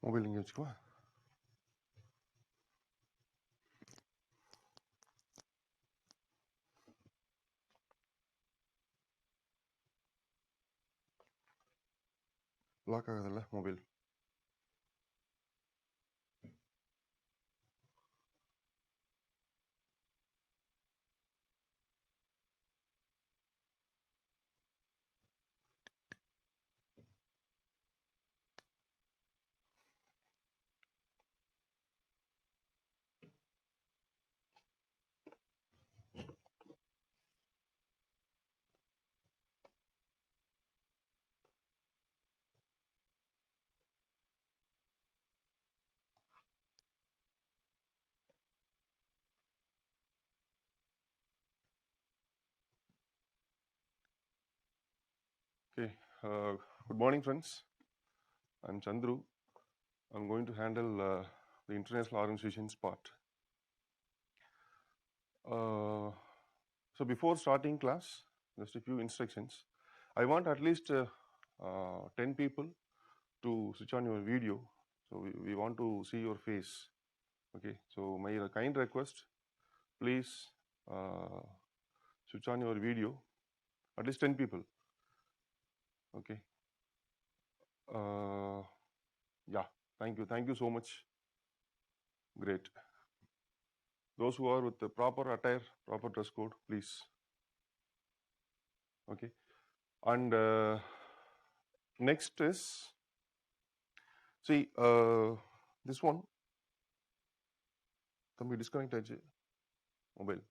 Mobile இங்கே வச்சுக்குவா. Lock ஆகுதுல்ல mobile. Okay, good morning friends. I'm Chandru. I'm going to handle the international organizations part. So before starting class, just a few instructions. I want at least 10 people to switch on your video. So we want to see your face. Okay, so my kind request, please switch on your video, at least 10 people. Okay. Yeah, thank you so much. Great. Those who are with the proper attire, proper dress code, please. Okay. And next is, see, this one, can be disconnected mobile.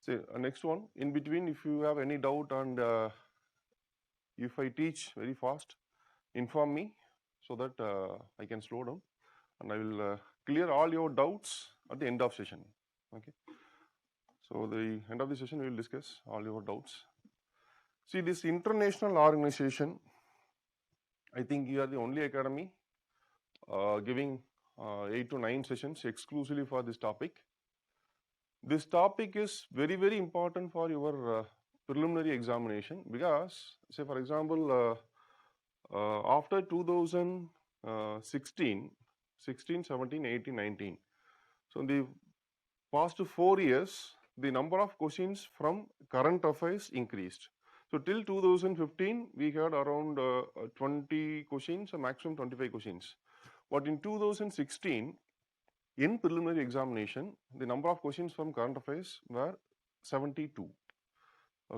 See, next one, in between, if you have any doubt and if I teach very fast, inform me so that I can slow down and I will clear all your doubts at the end of session. Okay. So the end of the session, we will discuss all your doubts. See, this international organization, I think you are the only academy giving 8 to 9 sessions exclusively for this topic. This topic is very, very important for your preliminary examination because, say for example, after 2016, 16, 17, 18, 19, so in the past 4 years, the number of questions from current affairs increased. So till 2015, we had around 20 questions, or maximum 25 questions. But in 2016, in preliminary examination, the number of questions from current affairs were 72.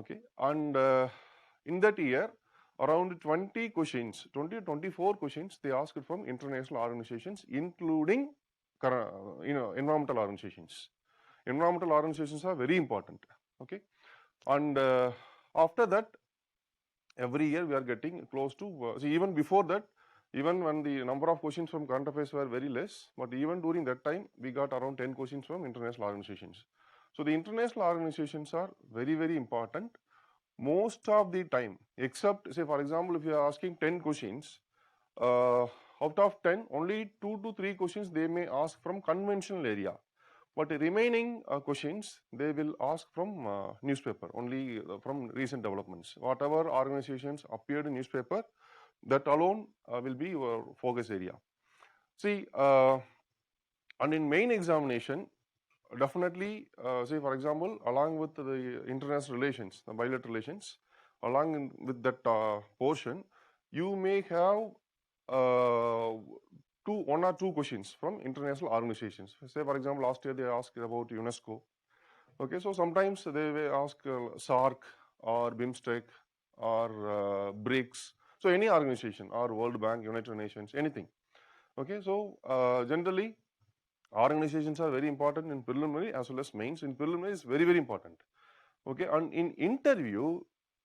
Okay, and in that year, around 20 questions, 20 to 24 questions, they asked from international organizations, including environmental organizations. Environmental organizations are very important. Okay, and after that, every year we are getting close to, see, even before that, even when the number of questions from current affairs were very less, but even during that time, we got around 10 questions from international organizations. So the international organizations are very, very important. Most of the time, except, say for example, if you are asking 10 questions, out of 10, only 2 to 3 questions they may ask from conventional area. But the remaining questions, they will ask from newspaper, only from recent developments. Whatever organizations appeared in newspaper, that alone will be your focus area. See, and in main examination, definitely, say for example, along with the international relations, the bilateral relations, along with that portion, you may have one or two questions from international organizations. Say for example, last year they asked about UNESCO. Okay, so sometimes they will ask SARC or BIMSTEC or BRICS. So any organization or World Bank, United Nations, anything. Okay, so generally organizations are very important in preliminary as well as mains. In preliminary is very, very important. Okay, and in interview,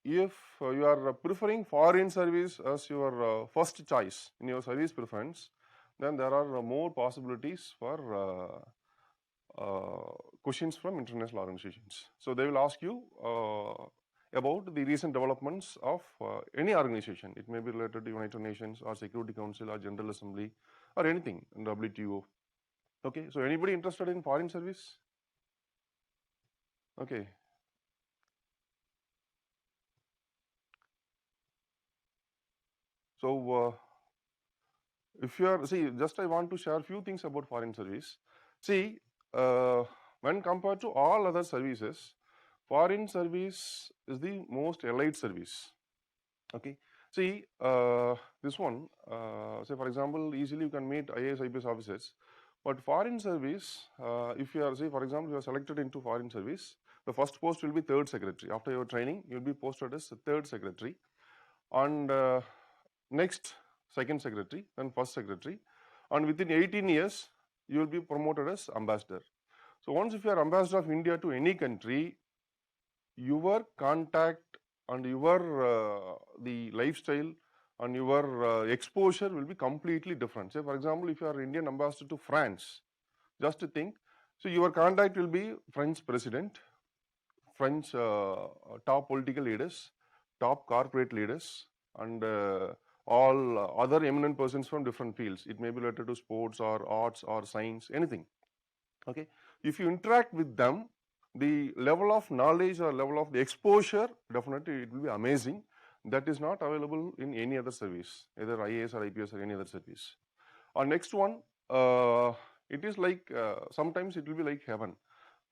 if you are preferring foreign service as your first choice in your service preference, then there are more possibilities for questions from international organizations. So they will ask you about the recent developments of any organization. It may be related to United Nations or Security Council or General Assembly or anything in WTO. Okay, so anybody interested in foreign service? Okay. So if you are, see, just I want to share few things about foreign service. See, when compared to all other services, foreign service is the most elite service. Okay. See, this one, say for example, easily you can meet IAS, IPS officers, but foreign service, if you are, say for example, you are selected into foreign service, the first post will be third secretary. After your training, you will be posted as third secretary, and next second secretary, then first secretary, and within 18 years, you will be promoted as ambassador. So once if you are ambassador of India to any country, your contact and your the lifestyle and your exposure will be completely different. Say for example, if you are Indian ambassador to France, just to think, so your contact will be French president, French top political leaders, top corporate leaders, and all other eminent persons from different fields. It may be related to sports or arts or science, anything. Okay, if you interact with them, the level of knowledge or level of the exposure, definitely it will be amazing. That is not available in any other service, either IAS or IPS or any other service. Next one, it is like sometimes it will be like heaven.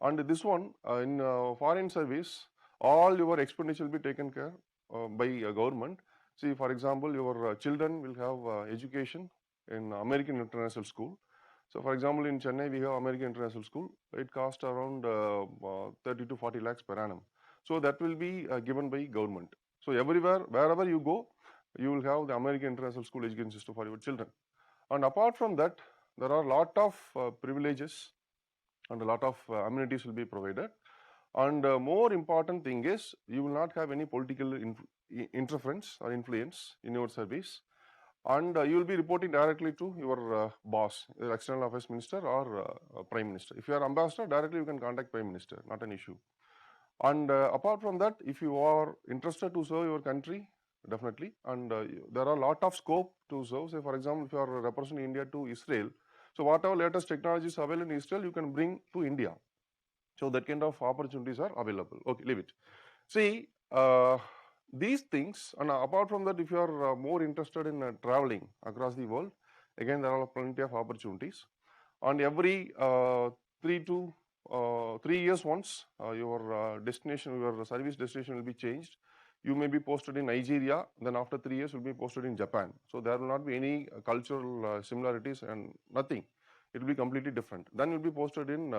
And this one in foreign service, all your expenditure will be taken care by government. See, for example, your children will have education in American International School. So, for example, in Chennai, we have American International School. It costs around 30 to 40 lakhs per annum. So, that will be given by government. So, everywhere, wherever you go, you will have the American International School education system for your children. And apart from that, there are a lot of privileges and a lot of amenities will be provided. And more important thing is, you will not have any political interference or influence in your service. And you will be reporting directly to your boss, your external affairs minister or prime minister. If you are ambassador, directly you can contact prime minister, not an issue. And apart from that, if you are interested to serve your country, definitely, and there are a lot of scope to serve. Say for example, if you are representing India to Israel, so whatever latest technologies available in Israel, you can bring to India. So that kind of opportunities are available. Okay, leave it. See, these things, and apart from that, if you are more interested in traveling across the world, again there are plenty of opportunities. And every 3 years once, your destination, your service destination will be changed. You may be posted in Nigeria, then after 3 years, you will be posted in Japan. So there will not be any cultural similarities and nothing. It will be completely different. Then you will be posted in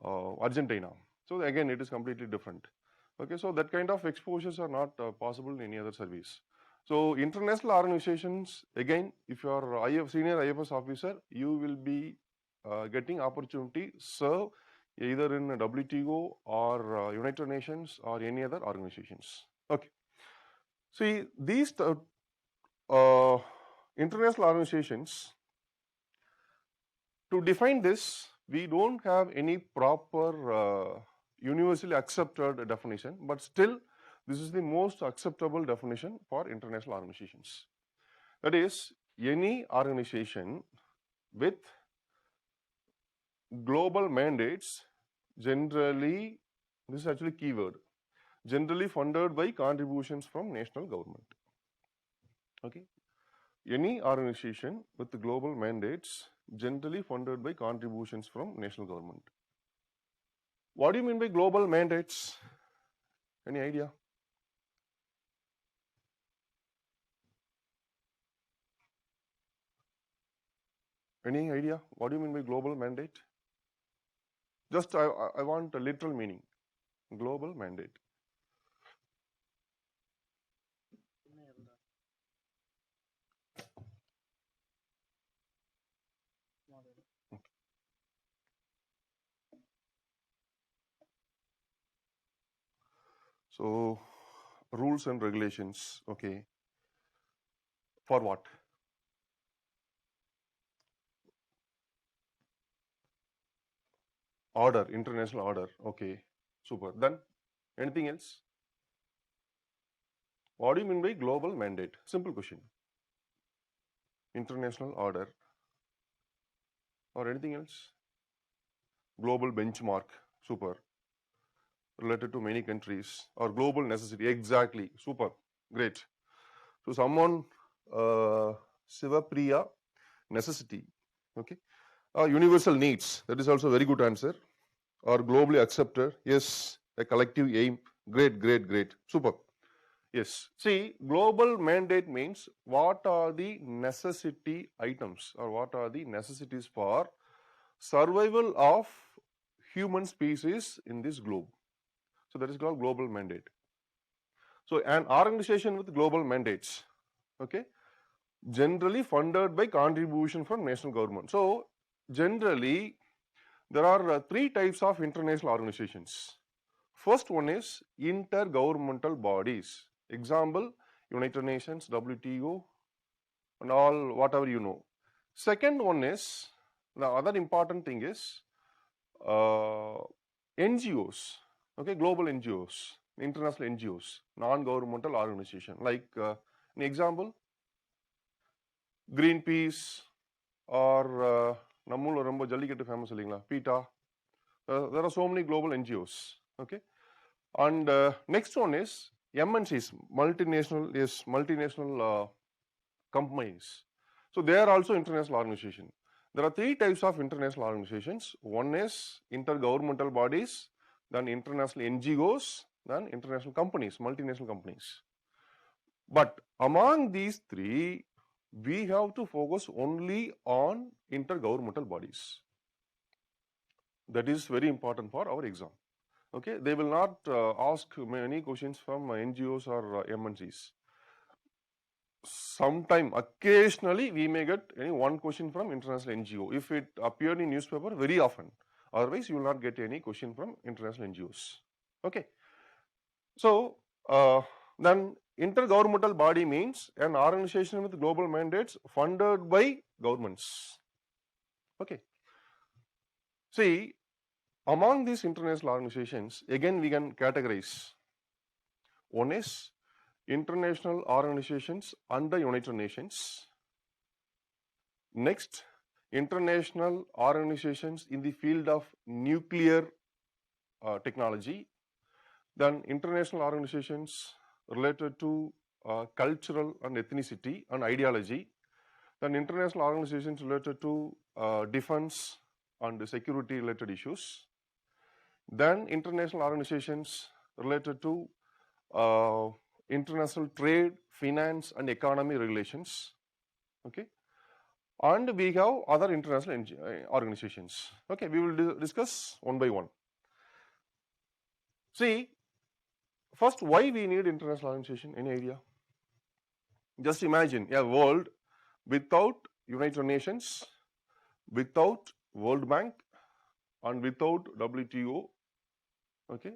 Argentina. So again, it is completely different. Okay, so that kind of exposures are not possible in any other service. So international organizations, again, if you are senior IFS officer, you will be getting opportunity serve either in WTO or United Nations or any other organizations. Okay. See, these international organizations, to define this, we don't have any proper universally accepted definition, but still this is the most acceptable definition for international organizations. That is, any organization with global mandates, generally, this is actually keyword, generally funded by contributions from national government. Okay, any organization with global mandates, generally funded by contributions from national government. What do you mean by global mandates? Any idea? Any idea? What do you mean by global mandate? Just I want a literal meaning. Global mandate. So, rules and regulations, okay. For what? Order, international order, okay. Super. Then, anything else? What do you mean by global mandate? Simple question. International order or anything else? Global benchmark, super. Related to many countries or global necessity, exactly, super, great. So someone Sivapriya, necessity. Okay. Universal needs, that is also a very good answer. Or globally accepted, yes, a collective aim. Great, great, great. Super. Yes. See, global mandate means what are the necessity items or what are the necessities for survival of human species in this globe. So that is called global mandate. So an organization with global mandates, okay, generally funded by contribution from national government. So generally there are three types of international organizations. First one is intergovernmental bodies. Example, United Nations, WTO, and all whatever you know. Second one is, the other important thing is NGOs, okay, global NGOs, international NGOs, non-governmental organization. Like an example, Greenpeace or நம்மூர்ல ரொம்ப jallikattu famous இல்லைங்களா PETA. There are so many global NGOs, okay. And next one is MNCs, multinational companies. So they are also international organization. There are three types of international organizations. One is intergovernmental bodies, then international NGOs, then international companies, multinational companies. But among these three, we have to focus only on intergovernmental bodies. That is very important for our exam. Okay, they will not ask many questions from NGOs or MNCs. Sometime, occasionally, we may get any one question from international NGO. If it appeared in newspaper, very often. Otherwise, you will not get any question from international NGOs. Okay. So, then intergovernmental body means an organization with global mandates funded by governments. Okay. See, among these international organizations, again we can categorize. One is international organizations under United Nations. Next, international organizations in the field of nuclear technology. Then international organizations related to cultural and ethnicity and ideology. Then international organizations related to defense and security related issues. Then international organizations related to international trade, finance and economy regulations. Okay. And we have other international organizations. Okay, we will discuss one by one. See, first, why we need international organization? Any idea? Just imagine a world without United Nations, without World Bank, and without WTO. Okay,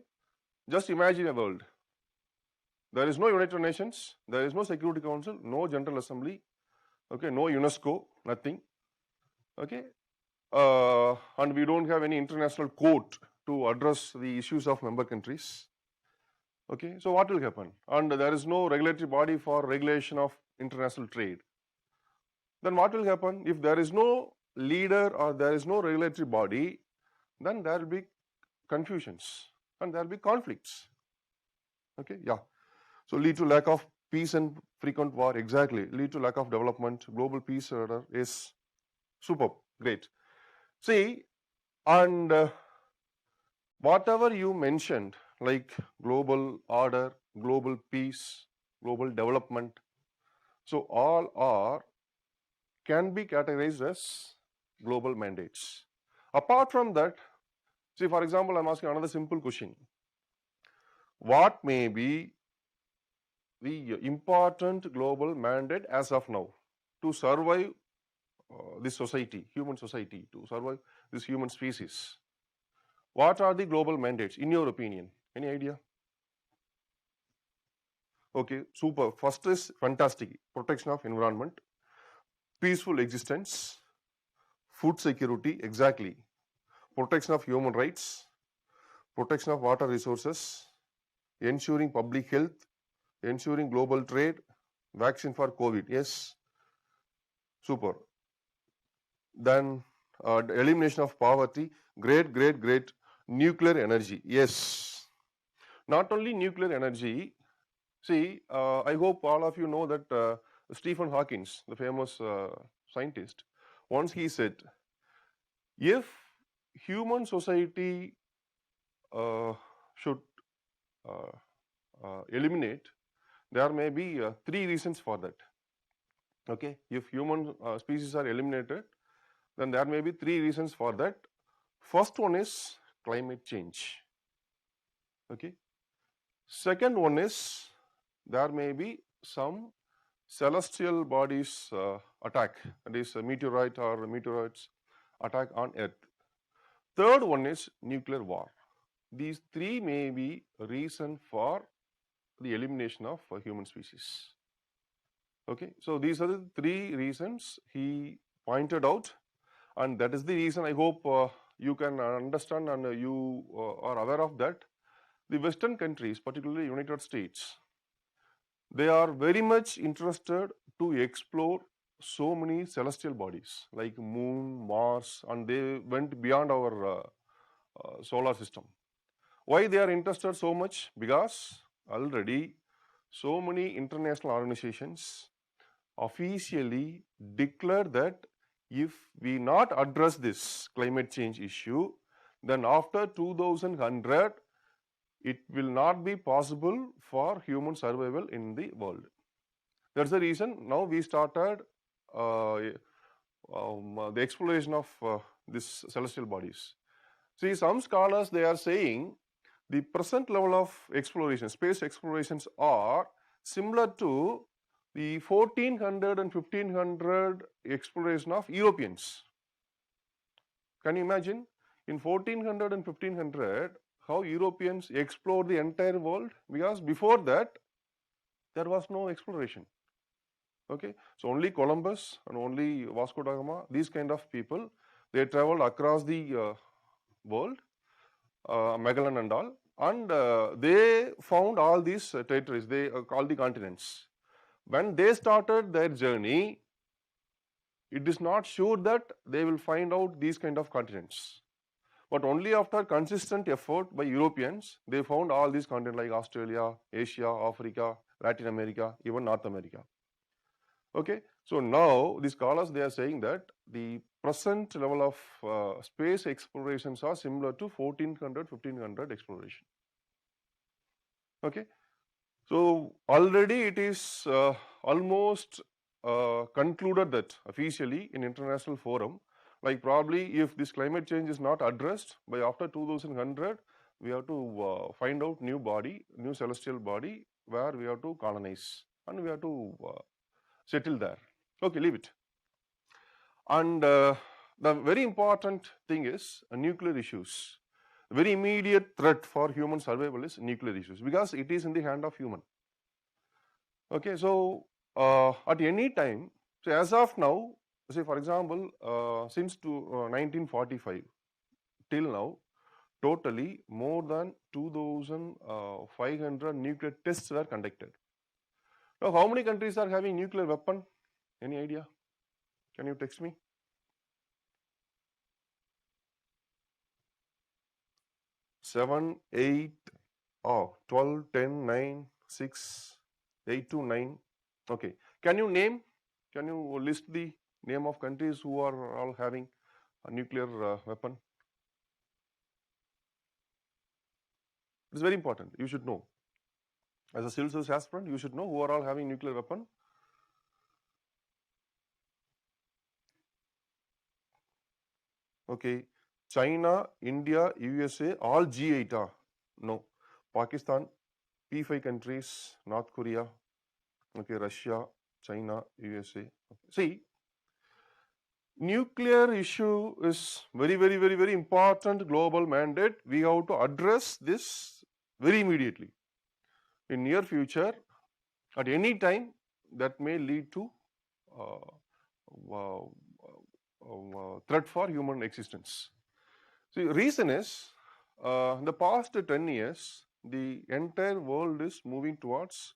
just imagine a world. There is no United Nations, there is no Security Council, no General Assembly, okay, no UNESCO, nothing. Okay, and we don't have any international court to address the issues of member countries. Okay, so what will happen? And there is no regulatory body for regulation of international trade. Then what will happen? If there is no leader or there is no regulatory body, then there will be confusions and there will be conflicts. Okay, yeah. So lead to lack of peace and frequent war. Exactly. Lead to lack of development. Global peace order is superb. Great. See, and whatever you mentioned, like global order, global peace, global development, so all can be categorized as global mandates. Apart from that, see, for example, I'm asking another simple question. What may be the important global mandate as of now to survive this society, human society, to survive this human species? What are the global mandates in your opinion? Any idea? Okay, super. First is fantastic. Protection of environment, peaceful existence, food security, exactly. Protection of human rights, protection of water resources, ensuring public health, ensuring global trade, vaccine for COVID. Yes, super. Then elimination of poverty, great, great, great. Nuclear energy, yes. Not only nuclear energy. See, I hope all of you know that Stephen Hawking, the famous scientist, once he said, if human society should uh, eliminate, there may be three reasons for that. Okay, if human species are eliminated, then there may be three reasons for that. First one is climate change. Okay. Second one is there may be some celestial bodies attack, that is a meteorite or meteorites attack on Earth. Third one is nuclear war. These three may be a reason for the elimination of human species. Okay, so these are the three reasons he pointed out, and that is the reason I hope you can understand and you are aware of that. The Western countries, particularly United States, they are very much interested to explore so many celestial bodies like Moon, Mars, and they went beyond our solar system. Why they are interested so much? Because already so many international organizations officially declared that if we not address this climate change issue, then after 2100, it will not be possible for human survival in the world. That's the reason now we started the exploration of these celestial bodies. See, some scholars, they are saying the present level of exploration, space explorations, are similar to the 1400 and 1500 exploration of Europeans. Can you imagine? In 1400 and 1500, how Europeans explored the entire world? Because before that, there was no exploration. Okay, so only Columbus and only Vasco da Gama, these kind of people, they traveled across the world, Magellan and all, and they found all these territories, they called the continents. When they started their journey, it is not sure that they will find out these kind of continents. But only after consistent effort by Europeans, they found all these continents like Australia, Asia, Africa, Latin America, even North America. Okay, so now the scholars, they are saying that the present level of space explorations are similar to 1400, 1500 exploration. Okay, so already it is almost concluded that officially in international forum, like probably if this climate change is not addressed by after 2100, we have to find out new body, new celestial body where we have to colonize and we have to settle there. Okay, leave it. And the very important thing is nuclear issues. The very immediate threat for human survival is nuclear issues because it is in the hand of human. Okay, so at any time, so as of now, say for example, since 1945 till now, totally more than 2,500 nuclear tests were conducted. Now, how many countries are having nuclear weapon? Any idea? Can you text me? 7, 8, 12, 10, 9, 6, 8 to 9. Okay. Can you list the name of countries who are all having a nuclear weapon? It's very important. You should know. As a civil service aspirant, you should know who are all having nuclear weapon. Okay. China, India, USA, all G8 are? No. Pakistan, P5 countries, North Korea, okay, Russia, China, USA. Okay. See, nuclear issue is very important global mandate. We have to address this very immediately. In near future, at any time, that may lead to threat for human existence. See, reason is, in the past 10 years, the entire world is moving towards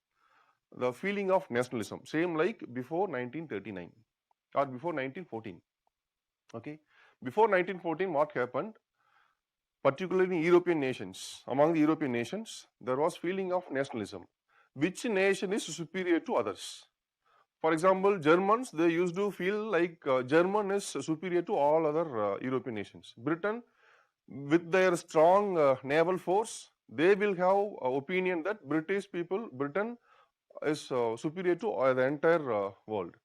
the feeling of nationalism, same like before 1939 or before 1914. Okay, before 1914, what happened? Particularly in European nations, among the European nations, there was feeling of nationalism. Which nation is superior to others? For example, Germans, they used to feel like German is superior to all other European nations. Britain, with their strong naval force, they will have opinion that Britain is superior to the entire world.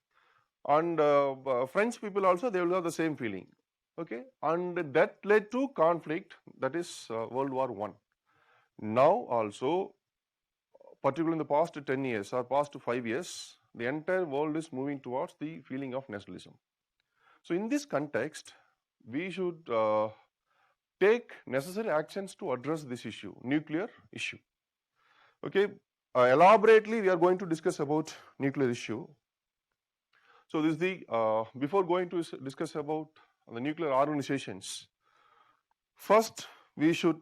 And French people also, they will have the same feeling. Okay, and that led to conflict, that is World War I. Now also, particularly in the past 10 years or past 5 years, the entire world is moving towards the feeling of nationalism. So in this context, we should take necessary actions to address this issue, nuclear issue. Okay, elaborately we are going to discuss about nuclear issue. So this is the, before going to discuss about the nuclear organizations, first we should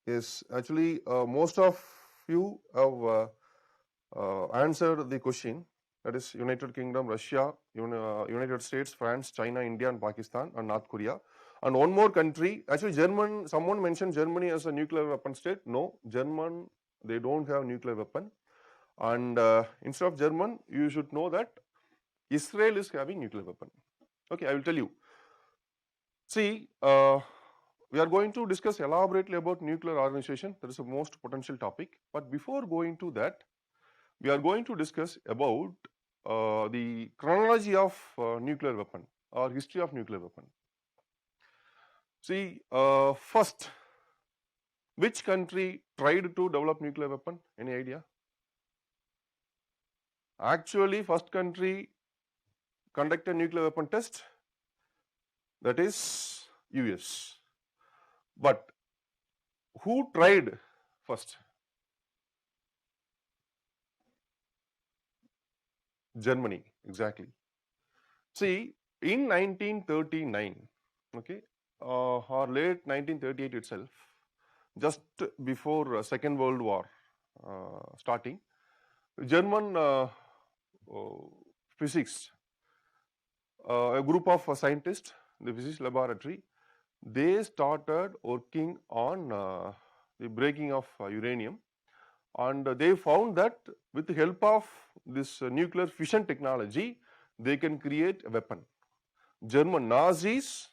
yes, actually most of you have answered the question, that is United Kingdom, Russia, United States, France, China, India and Pakistan and North Korea. And one more country, actually someone mentioned Germany as a nuclear weapon state. No, German, they don't have nuclear weapon. And instead of German, you should know that Israel is having nuclear weapon. Okay, I will tell you. See, we are going to discuss elaborately about nuclear organization. That is the most potential topic. But before going to that, we are going to discuss about the chronology of nuclear weapon or history of nuclear weapon. See, first, which country tried to develop nuclear weapon? Any idea? Actually, first country conducted nuclear weapon test, that is US. But who tried first? Germany, exactly. See, in 1939, okay, or late 1938 itself, just before Second World War starting, German physics, a group of scientists, the physics laboratory, they started working on the breaking of uranium, and they found that with the help of this nuclear fission technology, they can create a weapon. German Nazis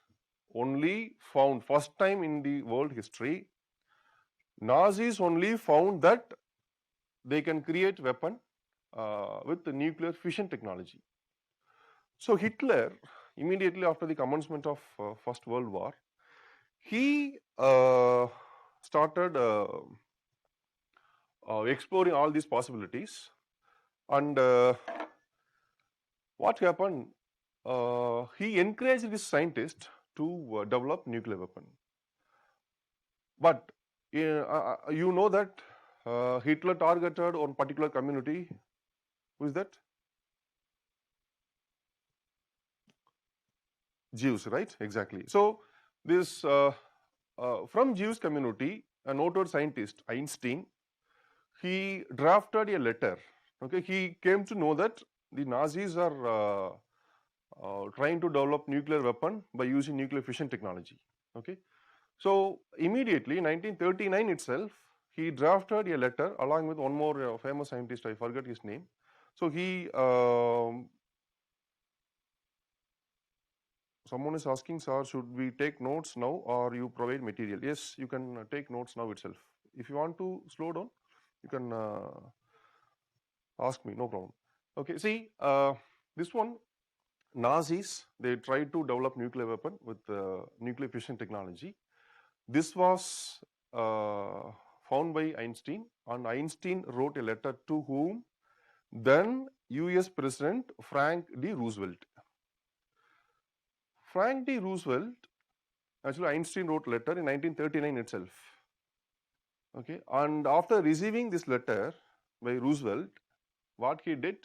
only found, first time in the world history, Nazis only found that they can create weapon with the nuclear fission technology. So Hitler, immediately after the commencement of First World War, he started exploring all these possibilities. And what happened? He encouraged his scientists to develop nuclear weapon. But you know that Hitler targeted on particular community. Who is that? Jews, right? Exactly. So this from Jewish community, a noted scientist, Einstein, he drafted a letter. Okay, he came to know that the Nazis are trying to develop nuclear weapon by using nuclear fission technology. Okay, so immediately 1939 itself, he drafted a letter along with one more famous scientist, I forget his name. So he someone is asking, sir, should we take notes now or you provide material? Yes, you can take notes now itself. If you want to slow down, you can ask me, no problem. Okay, see, this one, Nazis, they tried to develop nuclear weapon with nuclear fission technology. This was found by Einstein, and Einstein wrote a letter to whom? Then US President Frank D. Roosevelt. Frank D. Roosevelt, actually Einstein wrote letter in 1939 itself. Okay, and after receiving this letter by Roosevelt, what he did,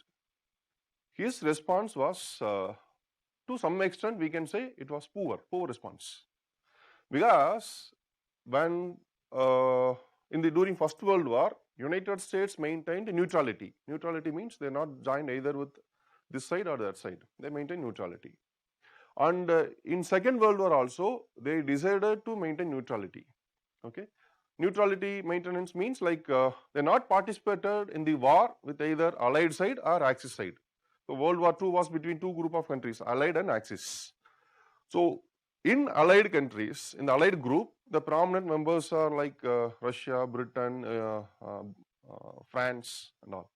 his response was, to some extent we can say it was poor response. Because when during First World War, United States maintained neutrality. Neutrality means they are not joined either with this side or that side. They maintain neutrality. And in Second World War also, they decided to maintain neutrality. Okay. Neutrality maintenance means like they not participated in the war with either Allied side or Axis side. So World War II was between two group of countries, Allied and Axis. So in Allied countries, in the Allied group, the prominent members are like Russia, Britain, France, and all.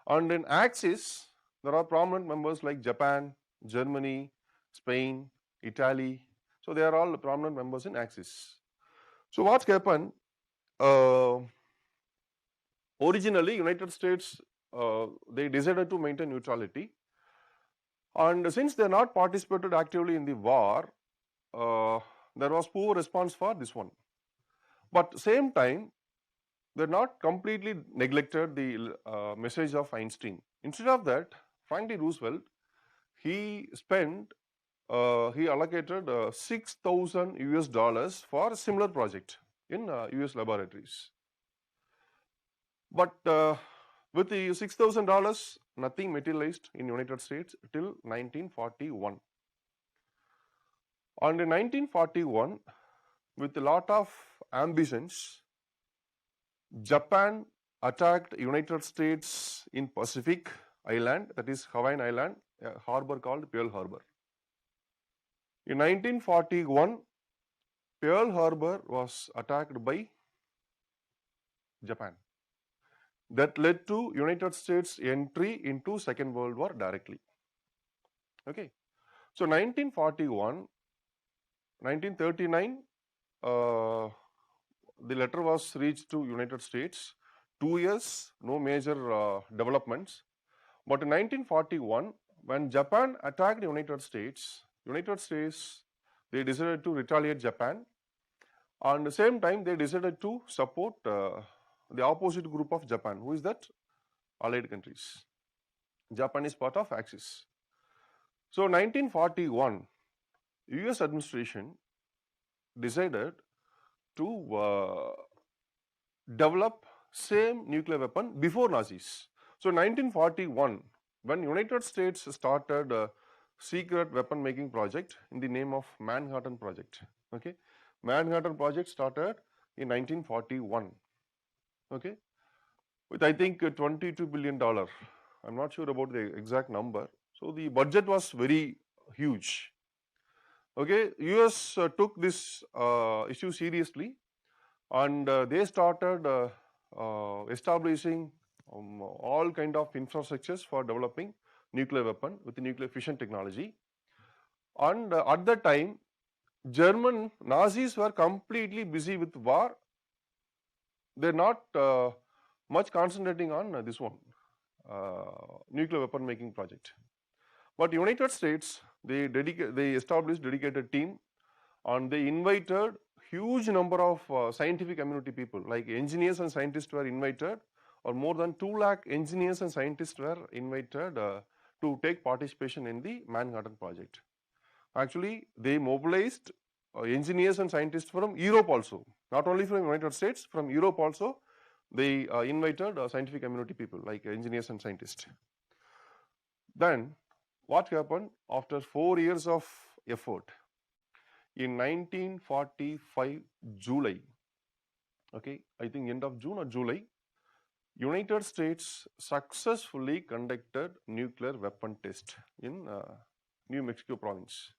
And in Axis, there are prominent members like Japan, Germany, Spain, Italy. So they are all prominent members in Axis. So what's happened? Originally, United States they decided to maintain neutrality, and since they not participated actively in the war, there was poor response for this one. But same time, they not completely neglected the message of Einstein. Instead of that, Franklin Roosevelt he spent he allocated 6,000 US dollars for a similar project in US laboratories. But with the $6,000, nothing materialized in United States till 1941. And in 1941, with a lot of ambitions, Japan attacked United States in Pacific Island, that is Hawaiian Island, a harbor called Pearl Harbor. In 1941, Pearl Harbor was attacked by Japan. That led to United States entry into Second World War directly. Okay, so 1941, 1939, the letter was reached to United States. 2 years, no major developments. But in 1941, when Japan attacked United States, they decided to retaliate Japan. And at the same time, they decided to support the opposite group of Japan. Who is that? Allied countries. Japan is part of Axis. So 1941, US administration decided to develop same nuclear weapon before Nazis. So 1941, when United States started a secret weapon making project in the name of Manhattan Project. Okay, Manhattan Project started in 1941. Okay, with I think $22 billion. I'm not sure about the exact number. So the budget was very huge. Okay, US took this issue seriously, and they started establishing all kind of infrastructures for developing nuclear weapon with the nuclear fission technology. And at that time, German Nazis were completely busy with war. They're not much concentrating on this one, nuclear weapon making project. But United States, they established dedicated team, and they invited huge number of scientific community people, like engineers and scientists were invited, or more than 2 lakh engineers and scientists were invited to take participation in the Manhattan Project. Actually, they mobilized engineers and scientists from Europe also, not only from United States, from Europe also. They invited scientific community people like engineers and scientists. Then what happened after 4 years of effort? In 1945 July, okay, I think end of June or July, United States successfully conducted nuclear weapon test in New Mexico province.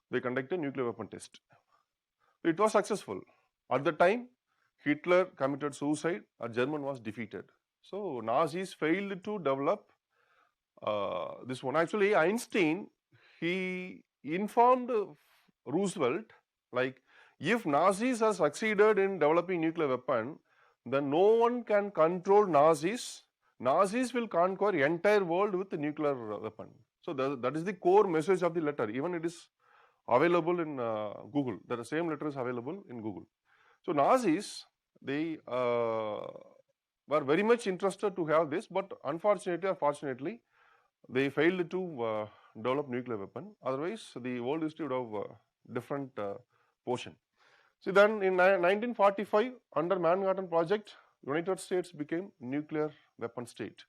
They conducted nuclear weapon test. It was successful. At the time, Hitler committed suicide, Germany was defeated. So Nazis failed to develop this one. Actually, Einstein, he informed Roosevelt, like, if Nazis have succeeded in developing nuclear weapon, then no one can control Nazis. Nazis will conquer the entire world with the nuclear weapon. So that is the core message of the letter. Even it is available in Google. The same letter is available in Google. So Nazis, they were very much interested to have this, but unfortunately or fortunately, they failed to develop nuclear weapon. Otherwise, the world history would have different portion. See, then in 1945, under Manhattan Project, United States became nuclear weapon state.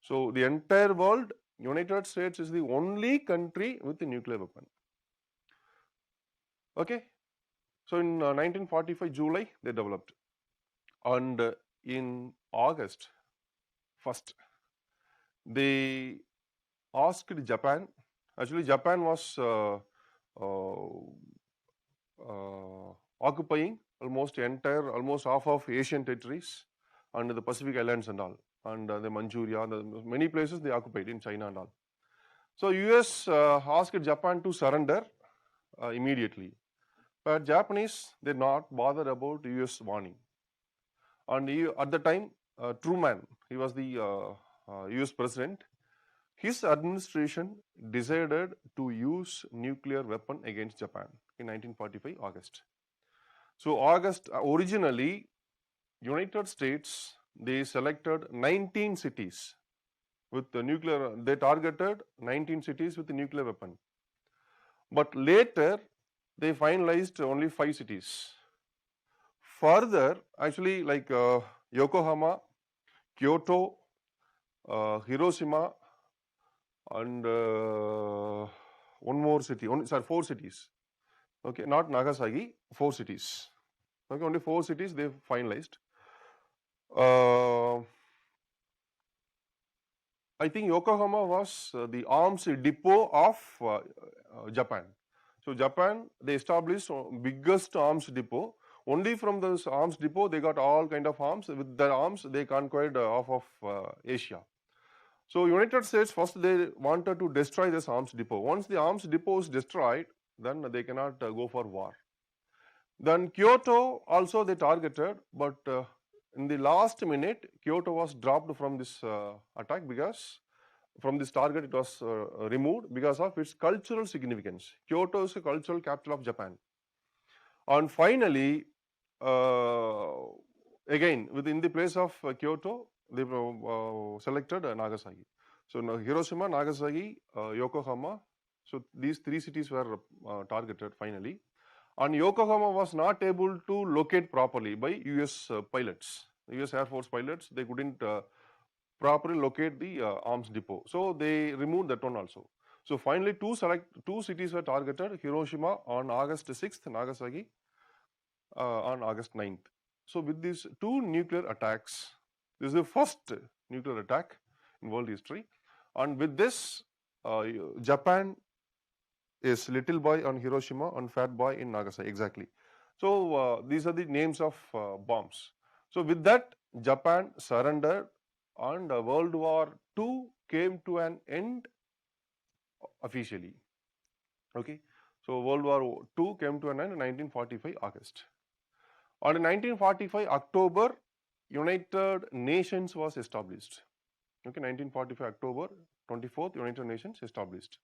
So the entire world, United States is the only country with a nuclear weapon. Okay. So in 1945 July they developed, and in August 1st they asked Japan. Actually, Japan was uh, occupying almost half of Asian territories and the Pacific Islands and all, and the Manchuria, many places they occupied in China and all. So US asked Japan to surrender immediately, but Japanese did not bother about US warning. And at the time, Truman, he was the US president. His administration decided to use nuclear weapon against Japan in 1945 August. So August, originally United States, they selected 19 cities with the nuclear, they targeted 19 cities with the nuclear weapon. But later they finalized only 5 cities. Further, actually, like Yokohama, Kyoto, Hiroshima, and one more city, 4 cities. Okay, not Nagasaki, 4 cities. Okay, only 4 cities they finalized. I think Yokohama was the arms depot of Japan. So Japan, they established biggest arms depot. Only from this arms depot, they got all kind of arms. With their arms, they conquered half of Asia. So United States, first they wanted to destroy this arms depot. Once the arms depot is destroyed, then they cannot go for war. Then Kyoto also they targeted, but in the last minute, Kyoto was dropped from this attack because from this target it was removed because of its cultural significance. Kyoto is a cultural capital of Japan. And finally, again, within the place of Kyoto, they selected Nagasaki. So Hiroshima, Nagasaki, Yokohama. So these 3 cities were targeted finally. And Yokohama was not able to locate properly by US pilots. US Air Force pilots, they couldn't properly locate the arms depot. So they removed that one also. So finally 2 cities were targeted, Hiroshima on August 6th, Nagasaki on August 9th. So with these 2 nuclear attacks, this is the first nuclear attack in world history. And with this, Japan is little boy on Hiroshima and fat boy in Nagasaki, exactly. So these are the names of bombs. So with that, Japan surrendered and World War II came to an end officially. Okay, so World War II came to an end in 1945 August. On 1945 October, United Nations was established. Okay, 1945 October 24th, United Nations established.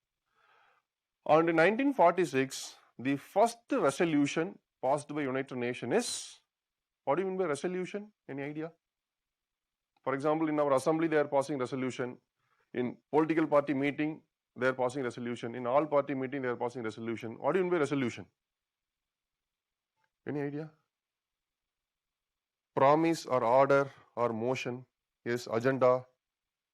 And in 1946, the first resolution passed by United Nations is, what do you mean by resolution? Any idea? For example, in our assembly, they are passing resolution. In political party meeting, they are passing resolution. In all party meeting, they are passing resolution. What do you mean by resolution? Any idea? Promise or order or motion, yes. Agenda,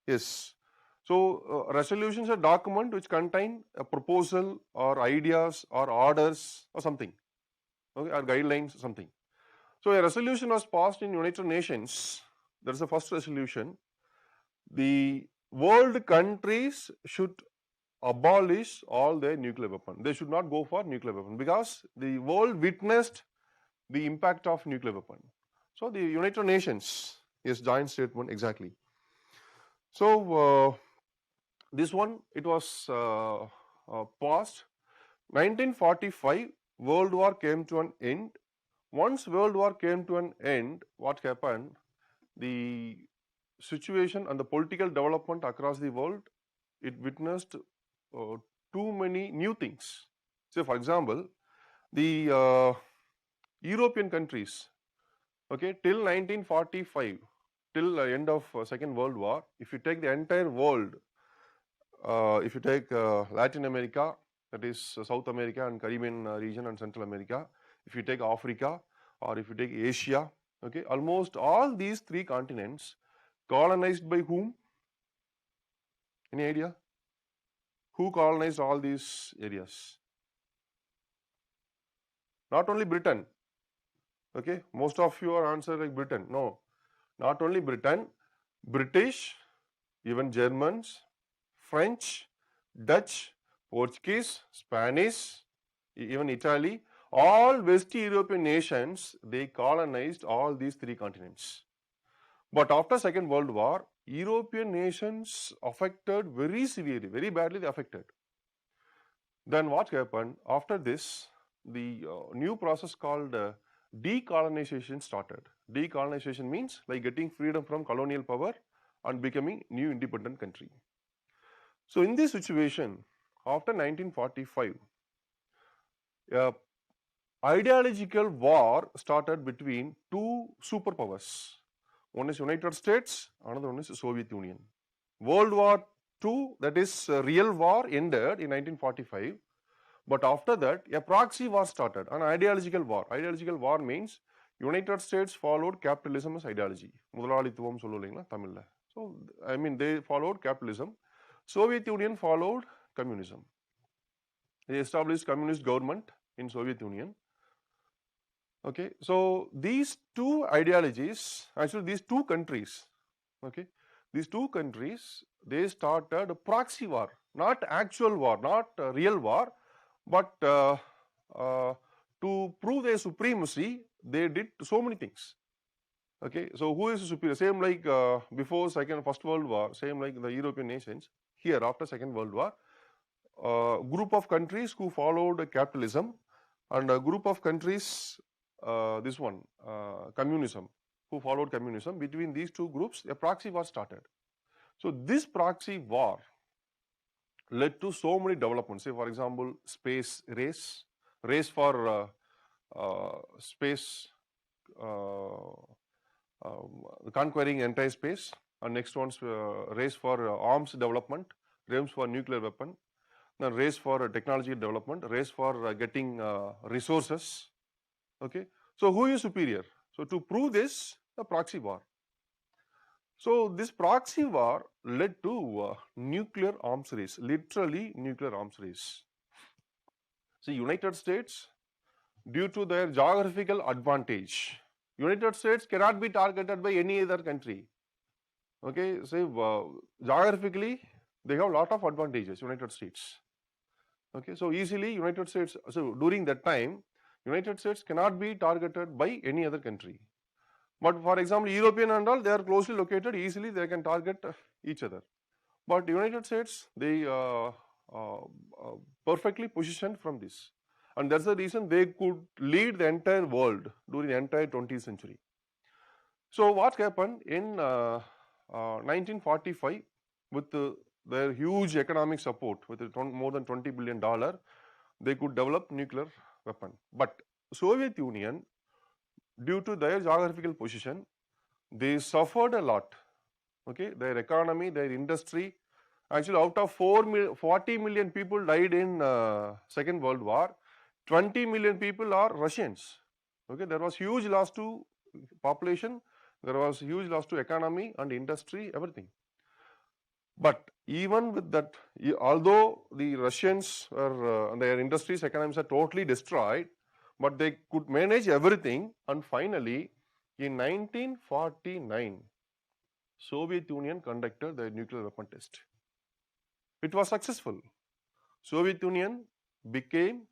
yes. So resolutions are document which contain a proposal or ideas or orders or something, okay, or guidelines, something. So a resolution was passed in United Nations. That is the first resolution. The world countries should abolish all their nuclear weapons. They should not go for nuclear weapon because the world witnessed the impact of nuclear weapon. So the United Nations is joint statement exactly. So this one, it was passed. 1945, World War came to an end. Once World War came to an end, what happened? The situation and the political development across the world, it witnessed too many new things. So, for example, the European countries, okay, till 1945, till the end of Second World War, if you take the entire world, if you take Latin America, that is South America and Caribbean region and Central America, if you take Africa or if you take Asia, okay, almost all these 3 continents colonized by whom? Any idea? Who colonized all these areas? Not only Britain. Okay, most of you are answer like Britain. No, not only Britain, British, even Germans, French, Dutch, Portuguese, Spanish, even Italy, all West European nations, they colonized all these three continents. But after Second World War, European nations affected very severely, very badly they affected. Then what happened? After this, the new process called decolonization started. Decolonization means like getting freedom from colonial power and becoming new independent country. So in this situation, after 1945, a ideological war started between two superpowers. One is United States, another one is Soviet Union. World War II, that is real war, ended in 1945. But after that, a proxy war started, an ideological war. Ideological war means United States followed capitalism as ideology. முதலாளித்துவம் சொல்லுவீங்களா தமிழ்ல. So, I mean, they followed capitalism. Soviet Union followed communism. They established communist government in Soviet Union. Okay, so these two ideologies, actually these two countries, okay, these two countries, they started a proxy war, not actual war, not a real war, but to prove their supremacy, they did so many things. Okay, so who is superior? Same like before First World War, same like the European nations. Here, after Second World War, group of countries who followed capitalism and a group of countries, communism, who followed communism. Between these two groups, a proxy war started. So this proxy war led to so many developments. Say, for example, space race for space, conquering entire space, and next one's race for arms development, race for nuclear weapon, then race for technology development, race for getting resources. Okay, so who is superior? So to prove this, a proxy war. So this proxy war led to nuclear arms race, literally nuclear arms race. See, United States, due to their geographical advantage, United States cannot be targeted by any other country. Okay, say geographically, they have a lot of advantages, United States. Okay, so easily United States, so during that time, United States cannot be targeted by any other country. But for example, European and all, they are closely located, easily they can target each other. But United States, they perfectly positioned from this. And that's the reason they could lead the entire world during the entire 20th century. So what happened in 1945 with their huge economic support, with more than $20 billion, they could develop nuclear weapon. But Soviet Union, due to their geographical position, they suffered a lot. Okay, their economy, their industry. Actually, out of 40 million people died in Second World War, 20 million people are Russians. Okay, there was huge loss to population, there was huge loss to economy and industry, everything. But even with that, although the Russians were, their industries, economies are totally destroyed, but they could manage everything, and finally, in 1949, Soviet Union conducted the nuclear weapon test. It was successful. Soviet Union became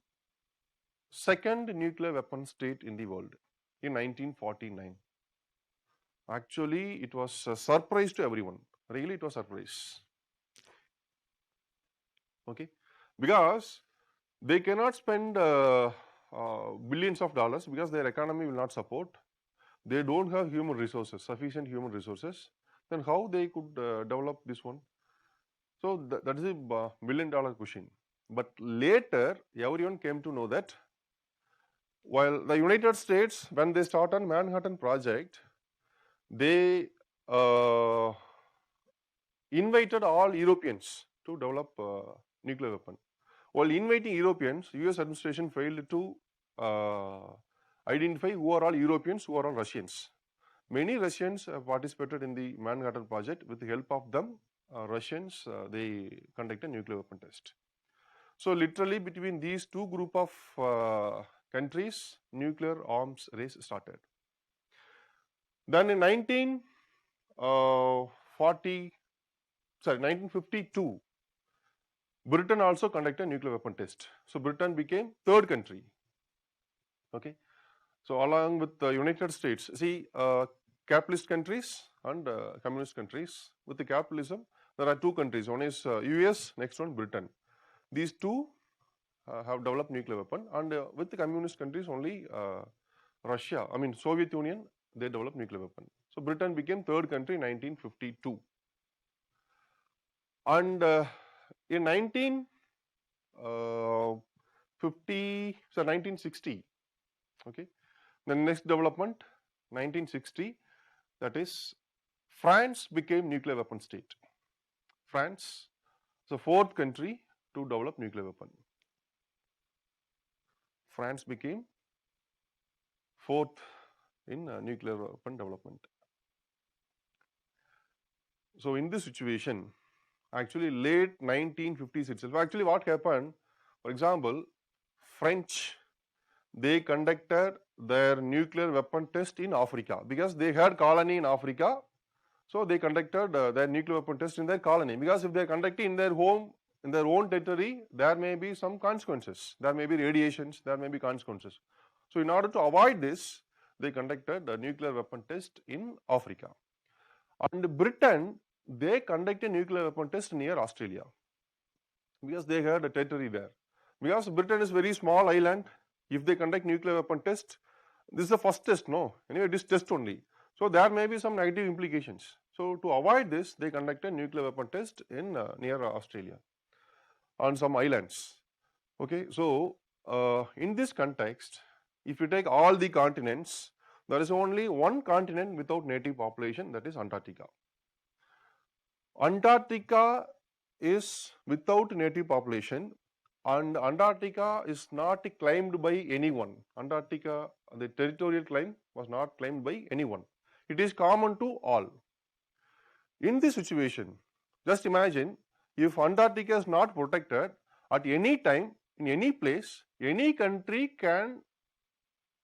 second nuclear weapon state in the world in 1949. Actually, it was a surprise to everyone. Really, it was a surprise. Okay, because they cannot spend billions of dollars because their economy will not support. They don't have human resources, sufficient human resources. Then how they could develop this one? So that is a $1 billion question. But later, everyone came to know that while the United States, when they started Manhattan Project, they invited all Europeans to develop nuclear weapon. While inviting Europeans, US administration failed to identify who are all Europeans, who are all Russians. Many Russians participated in the Manhattan Project. With the help of them, Russians, they conducted nuclear weapon test. So literally between these two group of countries, nuclear arms race started. Then in 1952, Britain also conducted nuclear weapon test. So Britain became third country. Okay. So along with the United States, see, capitalist countries and communist countries. With the capitalism, there are two countries. One is US, next one Britain. These two have developed nuclear weapon, and with the communist countries only Russia, I mean Soviet Union, they developed nuclear weapon. So Britain became third country in 1952. And in 1960, okay, the next development, 1960, that is France became nuclear weapon state. France is the fourth country to develop nuclear weapon. France became fourth in nuclear weapon development. So in this situation, actually late 1950s itself, actually what happened, for example, French, they conducted their nuclear weapon test in Africa because they had colony in Africa. So they conducted their nuclear weapon test in their colony, because if they are conducting in their home, in their own territory, there may be some consequences. There may be radiations, there may be consequences. So in order to avoid this, they conducted a nuclear weapon test in Africa. And Britain, they conducted nuclear weapon test near Australia because they had a territory there. Because Britain is a very small island, if they conduct nuclear weapon test, this is the first test, no? Anyway, this test only. So there may be some negative implications. So to avoid this, they conducted nuclear weapon test in near Australia on some islands. Okay, so in this context, if you take all the continents, there is only one continent without native population, that is Antarctica. Antarctica is without native population, and Antarctica is not claimed by anyone. Antarctica, the territorial claim was not claimed by anyone. It is common to all. In this situation, just imagine if Antarctica is not protected, at any time, in any place, any country can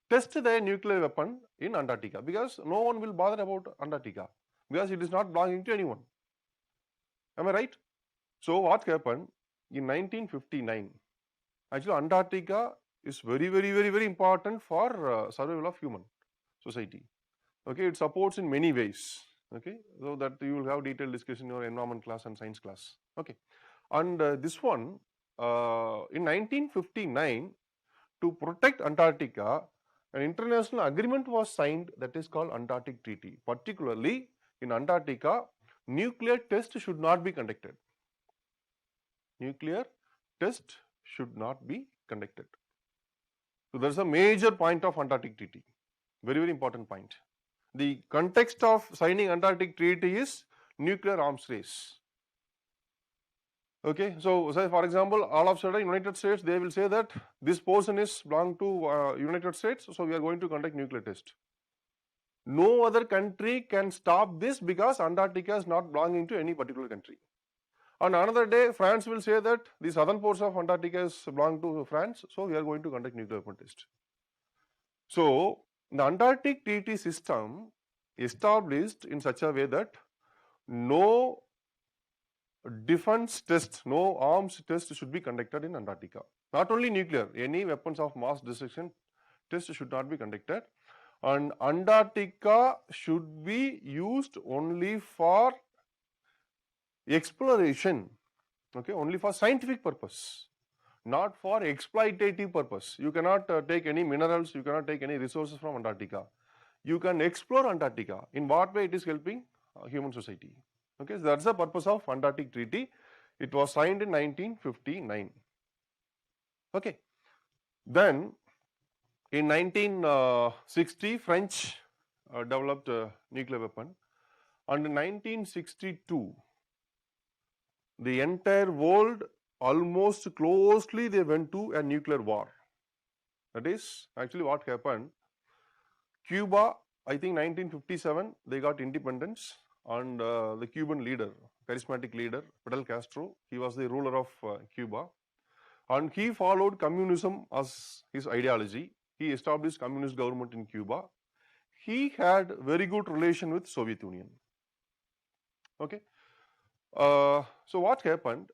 test their nuclear weapon in Antarctica, because no one will bother about Antarctica because it is not belonging to anyone. Am I right? So what happened in 1959? Actually, Antarctica is very important for survival of human society. Okay, it supports in many ways. Okay, so that you will have detailed discussion in your environment class and science class. Okay, and this one in 1959, to protect Antarctica, an international agreement was signed that is called Antarctic Treaty. Particularly in Antarctica, nuclear test should not be conducted. Nuclear test should not be conducted. So there is a major point of Antarctic Treaty, very important point. The context of signing Antarctic Treaty is nuclear arms race. Okay, so say for example, all of a sudden United States, they will say that this portion is belong to United States, so we are going to conduct nuclear test. No other country can stop this because Antarctica is not belonging to any particular country. On another day, France will say that the southern portion of Antarctica is belong to France, so we are going to conduct nuclear weapon test. So the Antarctic Treaty system established in such a way that no defense test, no arms test should be conducted in Antarctica. Not only nuclear, any weapons of mass destruction test should not be conducted. And Antarctica should be used only for exploration, okay, only for scientific purpose, not for exploitative purpose. You cannot take any minerals, you cannot take any resources from Antarctica. You can explore Antarctica. In what way it is helping human society? Okay, so that's the purpose of Antarctic Treaty. It was signed in 1959. Okay, then in 1960, French developed a nuclear weapon, and in 1962, the entire world almost closely they went to a nuclear war. That is actually what happened. Cuba, I think 1957, they got independence, and the Cuban leader, charismatic leader, Fidel Castro, he was the ruler of Cuba. and he followed communism as his ideology. He established communist government in Cuba. He had very good relation with Soviet Union. Okay. So what happened?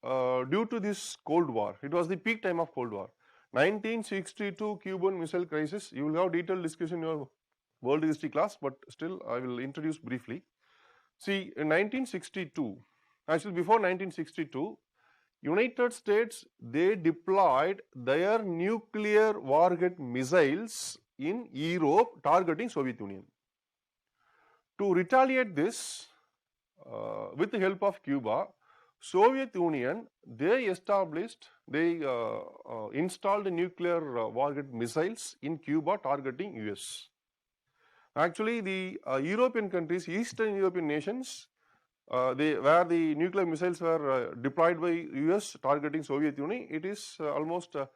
Due to this Cold War, it was the peak time of Cold War. 1962 Cuban Missile Crisis. You will have detailed discussion in your world history class, but still I will introduce briefly. See, in 1962, actually before 1962, United States, they deployed their nuclear warhead missiles in Europe targeting Soviet Union. To retaliate this, with the help of Cuba, Soviet Union, they installed nuclear warhead missiles in Cuba targeting US. Actually, the European countries, Eastern European nations, where the nuclear missiles were deployed by US targeting Soviet Union, it is almost a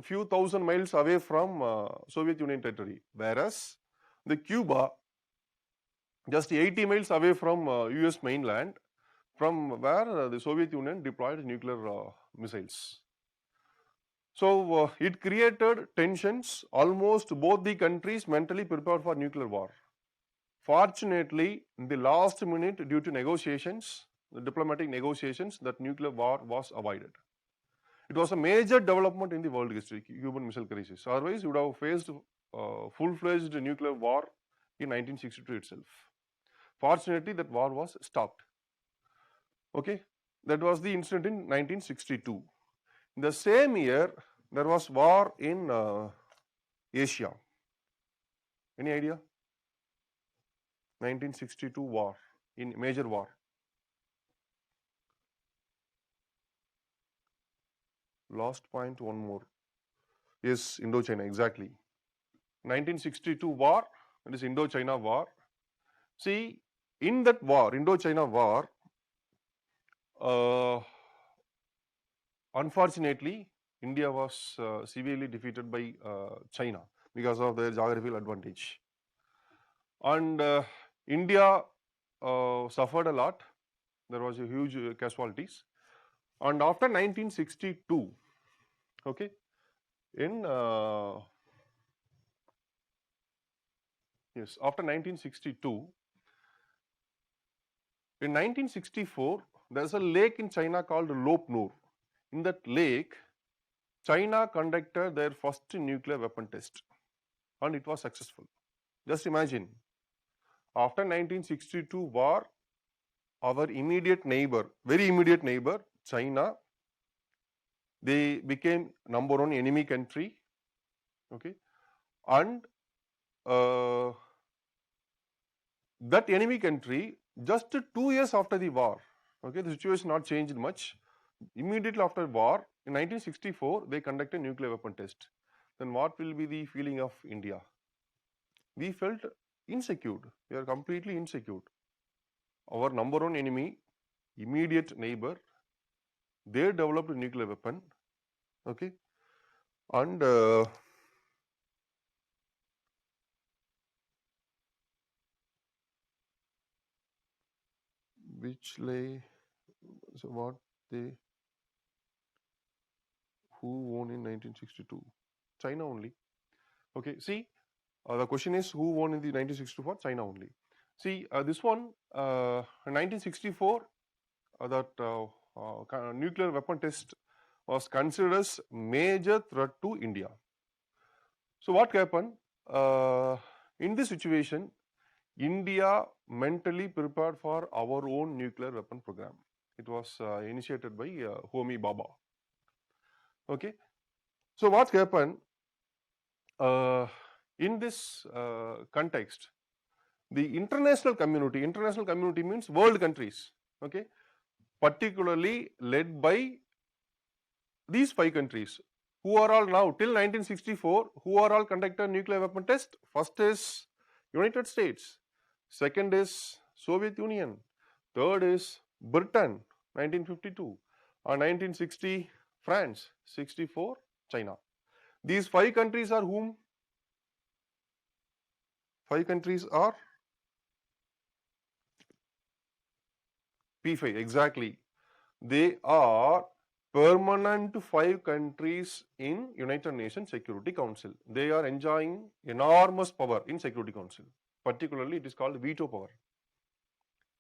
few thousand miles away from Soviet Union territory. Whereas the Cuba, just 80 miles away from US mainland, from where the Soviet Union deployed nuclear missiles. So it created tensions. Almost both the countries mentally prepared for nuclear war. Fortunately, in the last minute, due to negotiations, the diplomatic negotiations, that nuclear war was avoided. It was a major development in the world history, Cuban Missile Crisis. Otherwise, you would have faced full-fledged nuclear war in 1962 itself. Fortunately, that war was stopped. Okay, that was the incident in 1962. In the same year, there was war in Asia. Any idea? 1962 war, in major war. Last point, one more. Yes, Indochina, exactly. 1962 war, that is Indochina war. See, in that war, Indochina war, unfortunately, India was severely defeated by China because of their geographical advantage. And India suffered a lot. There was a huge casualties. And after 1962, okay, in yes, after 1962, in 1964, there is a lake in China called Lop Nur. In that lake, China conducted their first nuclear weapon test, and it was successful. Just imagine, after 1962 war, our immediate neighbor, very immediate neighbor, China, they became number one enemy country, okay, and that enemy country, just 2 years after the war, okay, the situation not changed much. Immediately after war, in 1964, they conducted nuclear weapon test. Then what will be the feeling of India? We felt insecure. We are completely insecure. Our number one enemy, immediate neighbor, they developed a nuclear weapon, okay, and which lay, so what they, who won in 1962? China only. Okay, see, the question is who won in the 1964? China only. See, this one, in 1964, that nuclear weapon test was considered as major threat to India. So what happened? In this situation, India mentally prepared for our own nuclear weapon program. It was initiated by Homi Baba. Okay, so what happened? In this context, the international community means world countries, okay, particularly led by these 5 countries, who are all now till 1964, who are all conducted nuclear weapon test. First is United States, second is Soviet Union, third is Britain, 1952, and 1960 France, 64 China. These 5 countries are whom? 5 countries are P5, exactly. They are permanent 5 countries in United Nations Security Council. They are enjoying enormous power in Security Council. Particularly, it is called veto power.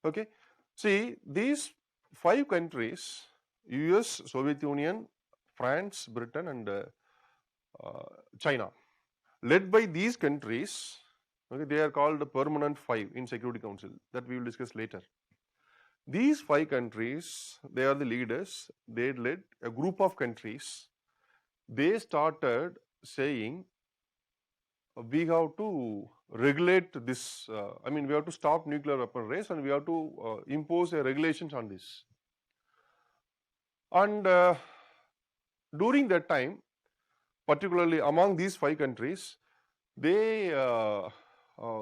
Okay. See, these 5 countries, US, Soviet Union, France, Britain, and China, led by these countries, okay, they are called the permanent 5 in Security Council. That we will discuss later. These 5 countries, they are the leaders. They led a group of countries. They started saying, we have to regulate this, we have to stop nuclear weapon race, and we have to impose a regulations on this. And during that time, particularly among these 5 countries, they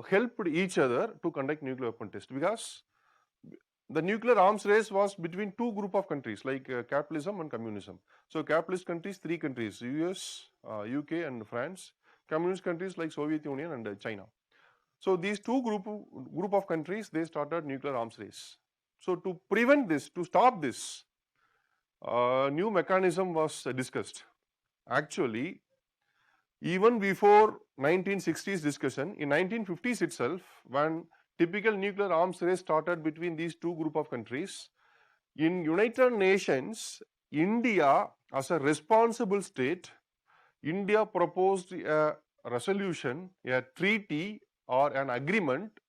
helped each other to conduct nuclear weapon test, because the nuclear arms race was between 2 group of countries, like capitalism and communism. So capitalist countries, 3 countries, US, UK and France. Communist countries like Soviet Union and China. So these 2 group of countries, they started nuclear arms race. So to prevent this, to stop this, new mechanism was discussed. Actually, even before 1960s discussion, in 1950s itself, when typical nuclear arms race started between these 2 group of countries, in United Nations, India as a responsible state, India proposed a resolution, a treaty or an agreement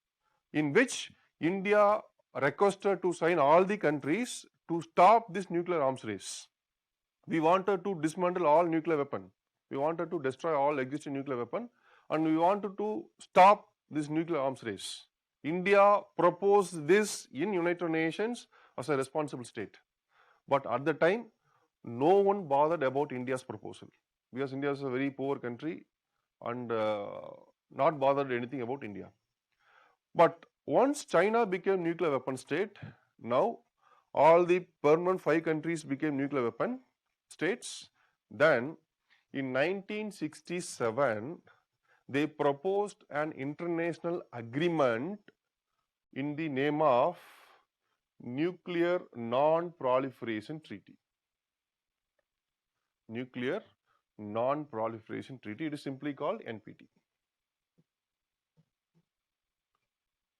in which India requested to sign all the countries to stop this nuclear arms race. We wanted to dismantle all nuclear weapons. We wanted to destroy all existing nuclear weapons, and we wanted to stop this nuclear arms race. India proposed this in United Nations as a responsible state. But at the time, no one bothered about India's proposal, because India is a very poor country and not bothered anything about India. But once China became nuclear weapon state, now all the permanent 5 countries became nuclear weapon states. Then in 1967, they proposed an international agreement in the name of Nuclear Non-Proliferation Treaty. Nuclear Non-Proliferation Treaty, it is simply called NPT.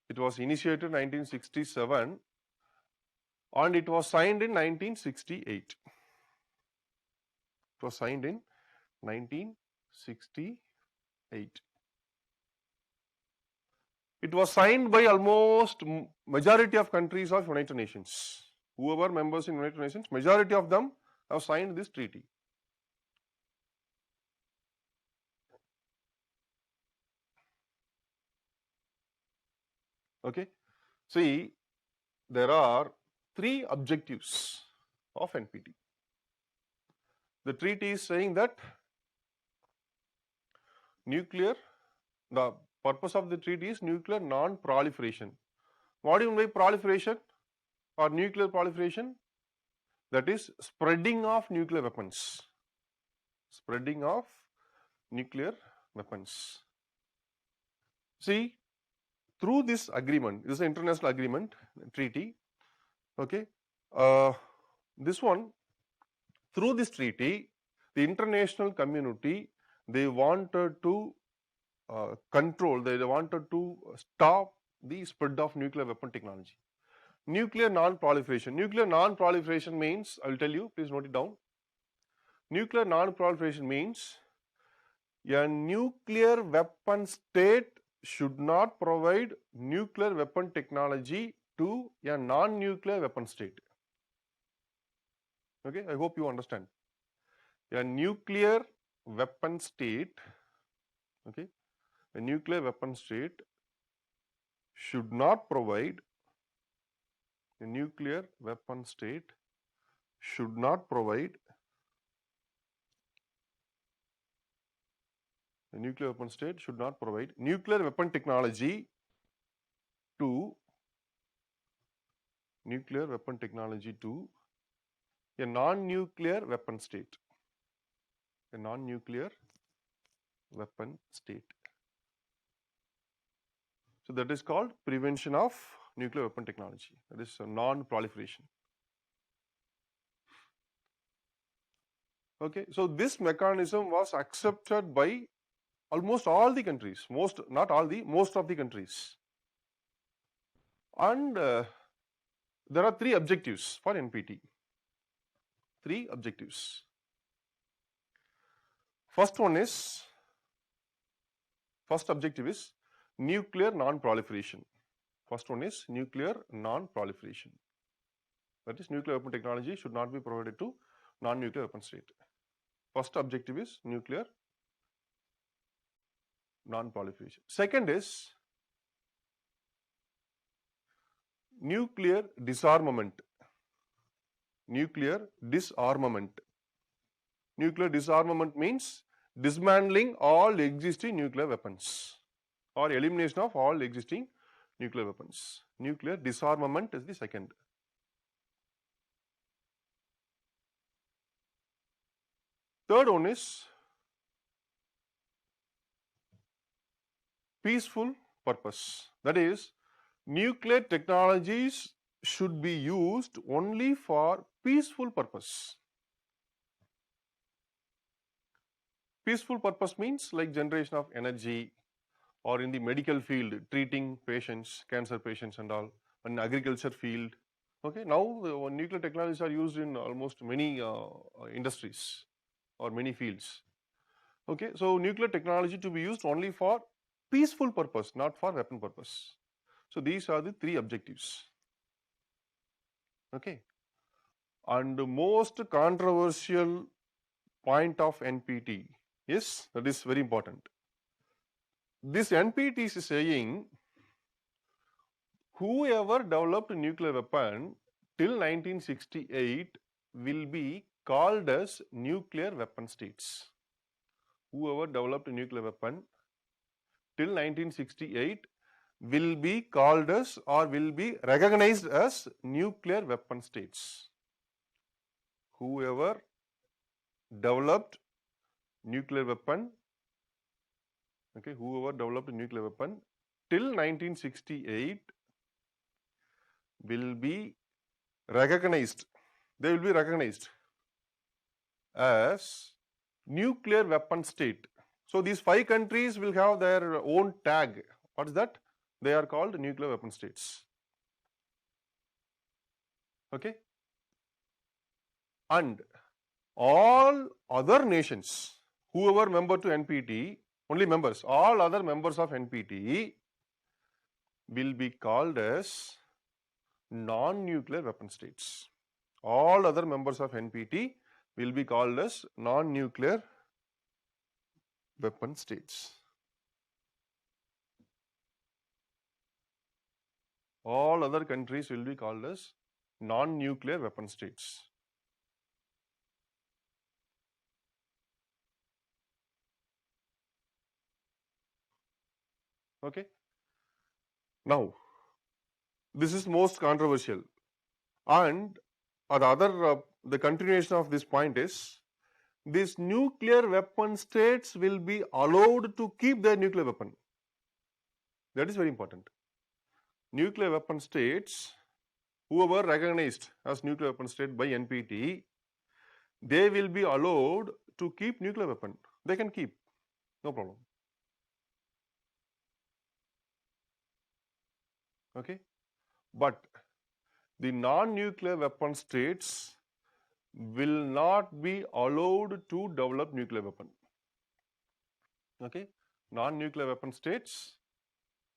It was initiated in 1967 and it was signed in 1968. It was signed in 1968. It was signed by almost majority of countries of United Nations. Whoever members in United Nations, majority of them have signed this treaty. Okay. See, there are 3 objectives of NPT. The treaty is saying that the purpose of the treaty is nuclear non-proliferation. What do you mean by proliferation or nuclear proliferation? That is spreading of nuclear weapons. Spreading of nuclear weapons. See, through this agreement, this is an international agreement, treaty, okay, this one, through this treaty, the international community, they wanted to control, they wanted to stop the spread of nuclear weapon technology. Nuclear non-proliferation. Nuclear non-proliferation means, I will tell you, please note it down. Nuclear non-proliferation means a nuclear weapon state should not provide nuclear weapon technology to a non-nuclear weapon state. Okay, I hope you understand. A nuclear weapon state, okay, a nuclear weapon state should not provide, a nuclear weapon state should not provide, a nuclear weapon state should not provide nuclear weapon technology to a non-nuclear weapon state. A non-nuclear weapon state. So that is called prevention of nuclear weapon technology. That is non-proliferation. Okay, so this mechanism was accepted by almost all the countries, most of the countries. And there are three objectives for NPT. Three objectives. First objective is nuclear non-proliferation. First one is nuclear non-proliferation. That is, nuclear weapon technology should not be provided to non-nuclear weapon state. First objective is nuclear non-proliferation. Second is nuclear disarmament. Nuclear disarmament. Nuclear disarmament means dismantling all existing nuclear weapons or elimination of all existing nuclear weapons. Nuclear disarmament is the second. Third one is peaceful purpose. That is, nuclear technologies should be used only for peaceful purpose. Peaceful purpose means like generation of energy, or in the medical field, treating patients, cancer patients and all, in agriculture field. Okay, now nuclear technologies are used in almost many industries or many fields. Okay, so nuclear technology to be used only for peaceful purpose, not for weapon purpose. So these are the three objectives. Okay, and the most controversial point of NPT is, that is very important. This NPT is saying whoever developed a nuclear weapon till 1968 will be called as nuclear weapon states. Whoever developed a nuclear weapon till 1968 will be called as or will be recognized as nuclear weapon states. Whoever developed nuclear weapon, okay, whoever developed a nuclear weapon till 1968 will be recognized, they will be recognized as nuclear weapon state. So these 5 countries will have their own tag. What is that? They are called nuclear weapon states. Okay? And all other nations, whoever member to NPT, only members, all other members of NPT will be called as non-nuclear weapon states. All other members of NPT will be called as non-nuclear weapon states. All other countries will be called as non-nuclear weapon states. Okay. Now, this is most controversial, and the continuation of this point is, these nuclear weapon states will be allowed to keep their nuclear weapon. That is very important. Nuclear weapon states, whoever recognized as nuclear weapon state by NPT, they will be allowed to keep nuclear weapon. They can keep, no problem. Okay, but the non-nuclear weapon states will not be allowed to develop nuclear weapon. Okay, non-nuclear weapon states,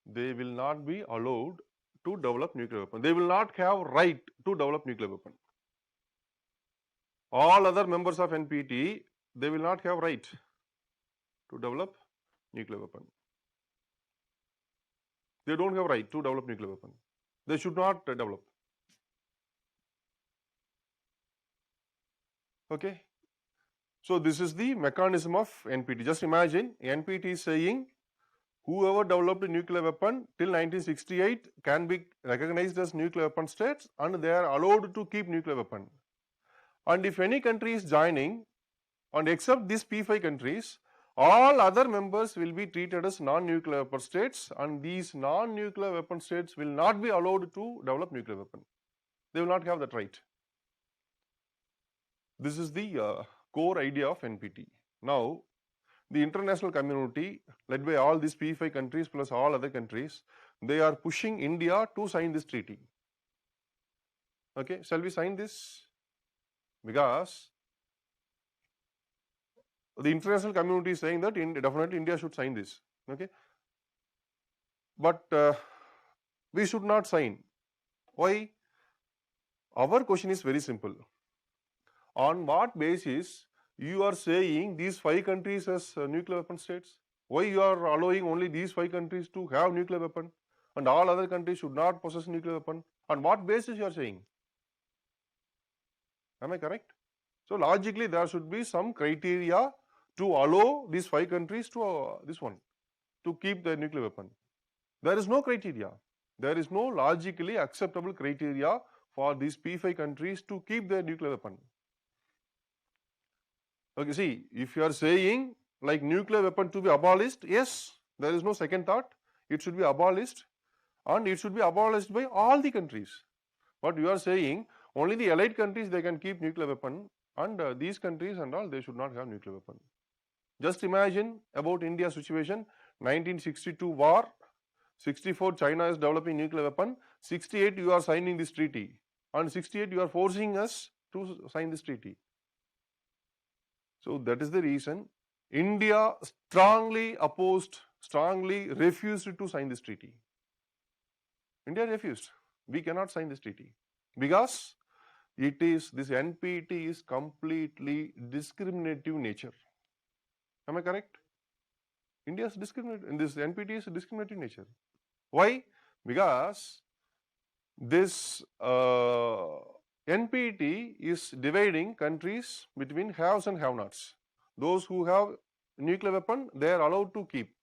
they will not be allowed to develop nuclear weapon. They will not have right to develop nuclear weapon. All other members of NPT, they will not have right to develop nuclear weapon. They don't have right to develop nuclear weapon. They should not develop. Okay. So this is the mechanism of NPT. Just imagine NPT is saying whoever developed a nuclear weapon till 1968 can be recognized as nuclear weapon states, and they are allowed to keep nuclear weapon. And if any country is joining, and except these P5 countries, all other members will be treated as non-nuclear weapon states, and these non-nuclear weapon states will not be allowed to develop nuclear weapon. They will not have that right. This is the core idea of NPT. Now, the international community, led by all these P5 countries plus all other countries, they are pushing India to sign this treaty. Okay, shall we sign this? Because the international community is saying that definitely India should sign this. Okay, but we should not sign. Why? Our question is very simple. On what basis you are saying these 5 countries as nuclear weapon states? Why you are allowing only these 5 countries to have nuclear weapon and all other countries should not possess nuclear weapon? On what basis you are saying? Am I correct? So logically there should be some criteria to allow these 5 countries to this one to keep their nuclear weapon. There is no criteria. There is no logically acceptable criteria for these P5 countries to keep their nuclear weapon. Okay, see, if you are saying like nuclear weapon to be abolished, yes, there is no second thought. It should be abolished and it should be abolished by all the countries. But you are saying only the allied countries they can keep nuclear weapon and these countries and all they should not have nuclear weapon. Just imagine about India's situation, 1962 war, 64 China is developing nuclear weapon, 68 you are signing this treaty and 68 you are forcing us to sign this treaty. So that is the reason India strongly refused to sign this treaty. India refused. We cannot sign this treaty because this NPT is completely discriminative nature. Am I correct? India's discriminative, this NPT is discriminative nature. Why? Because this NPT is dividing countries between haves and have-nots. Those who have nuclear weapon, they are allowed to keep.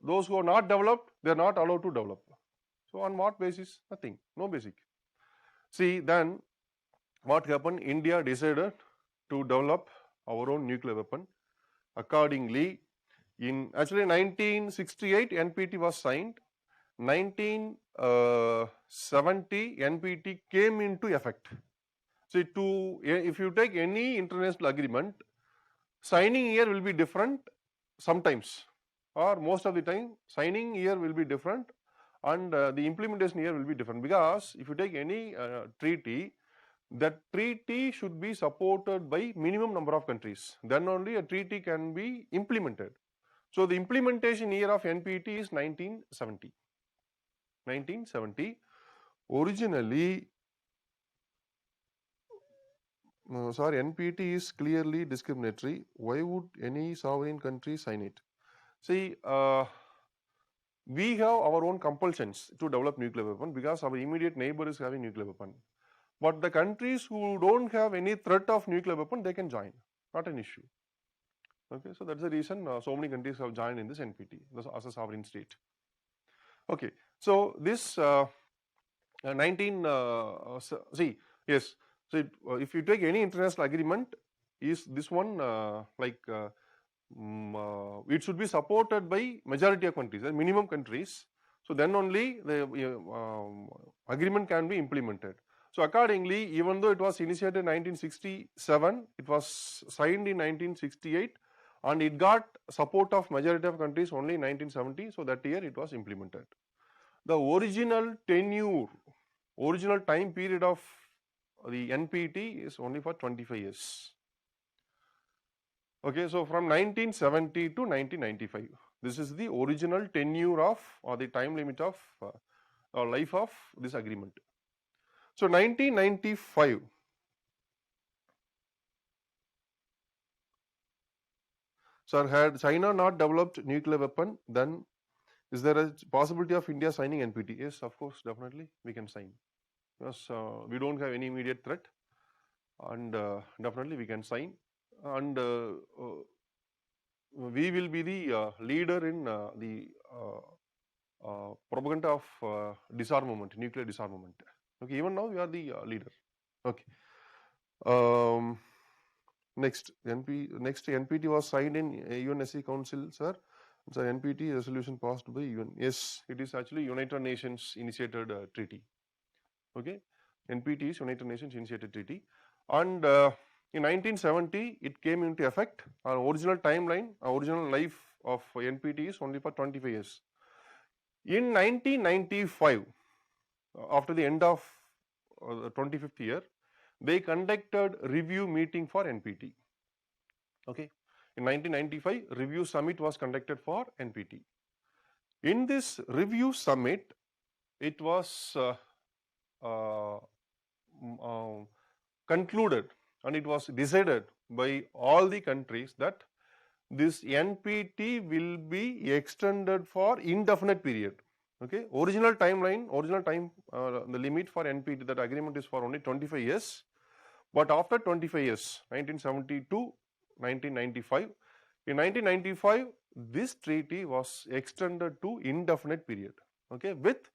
Those who are not developed, they are not allowed to develop. So on what basis? Nothing, no basic. See, then what happened? India decided to develop our own nuclear weapon. Accordingly, in actually 1968 NPT was signed. 1970 NPT came into effect. See, if you take any international agreement, signing year will be different sometimes, or most of the time signing year will be different and the implementation year will be different, because if you take any treaty, that treaty should be supported by minimum number of countries, then only a treaty can be implemented. So the implementation year of NPT is 1970. Originally, NPT is clearly discriminatory. Why would any sovereign country sign it? See, we have our own compulsions to develop nuclear weapon because our immediate neighbor is having nuclear weapon. But the countries who don't have any threat of nuclear weapon, they can join. Not an issue. Okay, so that's the reason so many countries have joined in this NPT as a sovereign state. Okay, so this 19 see, yes. So if you take any international agreement, is this one it should be supported by majority of countries, minimum countries. So then only the agreement can be implemented. So accordingly, even though it was initiated in 1967, it was signed in 1968 and it got support of majority of countries only in 1970. So that year it was implemented. The original time period of the NPT is only for 25 years. Okay, so from 1970 to 1995, this is the original tenure of or the time limit of or life of this agreement. So 1995, sir, had China not developed nuclear weapon, then is there a possibility of India signing NPT? Yes, of course, definitely we can sign. Because we don't have any immediate threat and definitely we can sign, and we will be the leader in the propaganda of disarmament, nuclear disarmament. Okay, even now we are the leader. Okay. Next NPT was signed in UNSC Council, sir. So NPT resolution passed by UN. Yes, it is actually United Nations initiated treaty. Okay, NPT is United Nations initiated treaty, and In 1970, it came into effect. Our original timeline, our original life of NPT is only for 25 years. In 1995, after the end of the 25th year, they conducted review meeting for NPT. Okay. In 1995, review summit was conducted for NPT. In this review summit, it was concluded and it was decided by all the countries that this NPT will be extended for indefinite period. Okay, original timeline, the limit for NPT, that agreement is for only 25 years. But after 25 years, 1970 to 1995, in 1995, this treaty was extended to indefinite period. Okay, with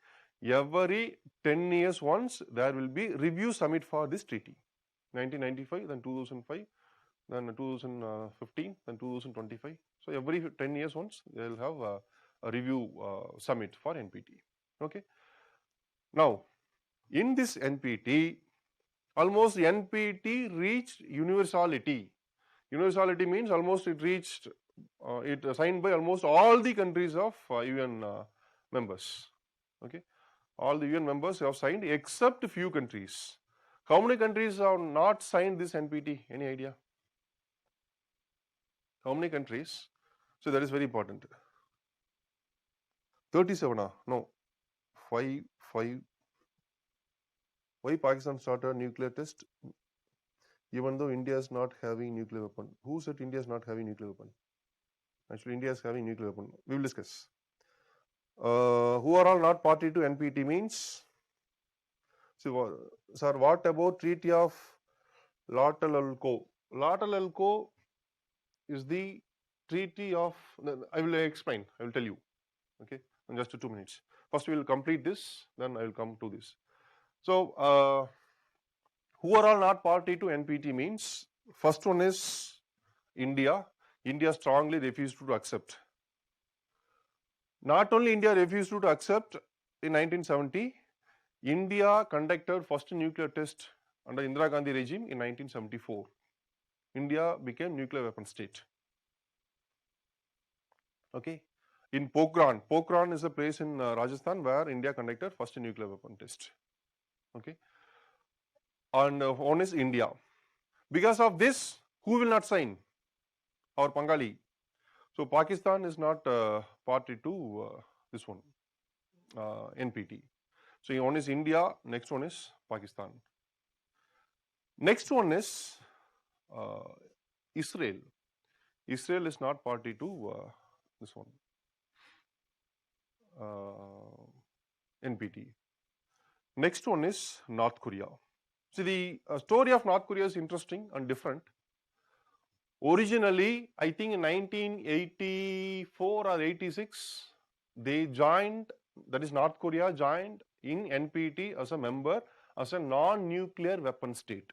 every 10 years once, there will be review summit for this treaty. 1995, then 2005, then 2015, then 2025. So every 10 years once, they will have a review summit for NPT. Okay. Now, in this NPT, almost NPT reached universality. Universality means almost it reached, it signed by almost all the countries of UN members. Okay, all the UN members have signed except few countries. How many countries have not signed this NPT? Any idea? How many countries? So that is very important. 37, no, 5. Why Pakistan started nuclear test even though India is not having nuclear weapon? Who said India is not having nuclear weapon? Actually, India is having nuclear weapon. We will discuss. Who are all not party to NPT means? So, sir, what about Treaty of Tlatelolco? Tlatelolco is the treaty of, I will explain, I will tell you, okay, in just 2 minutes. First we will complete this, then I will come to this. So, who are all not party to NPT means, first one is India. India strongly refused to accept. Not only India refused to accept, in 1970, India conducted first nuclear test under Indira Gandhi regime in 1974. India became nuclear weapon state. Okay. In Pokhran, Pokhran is a place in Rajasthan where India conducted first nuclear weapon test. Okay. And one is India. Because of this, who will not sign? Our Pangali. So Pakistan is not party to this one, NPT. So one is India, next one is Pakistan. Next one is Israel. Israel is not party to this one, NPT. Next one is North Korea. See, the story of North Korea is interesting and different. Originally, I think in 1984 or 86, they joined, that is North Korea joined in NPT as a member, as a non-nuclear weapon state.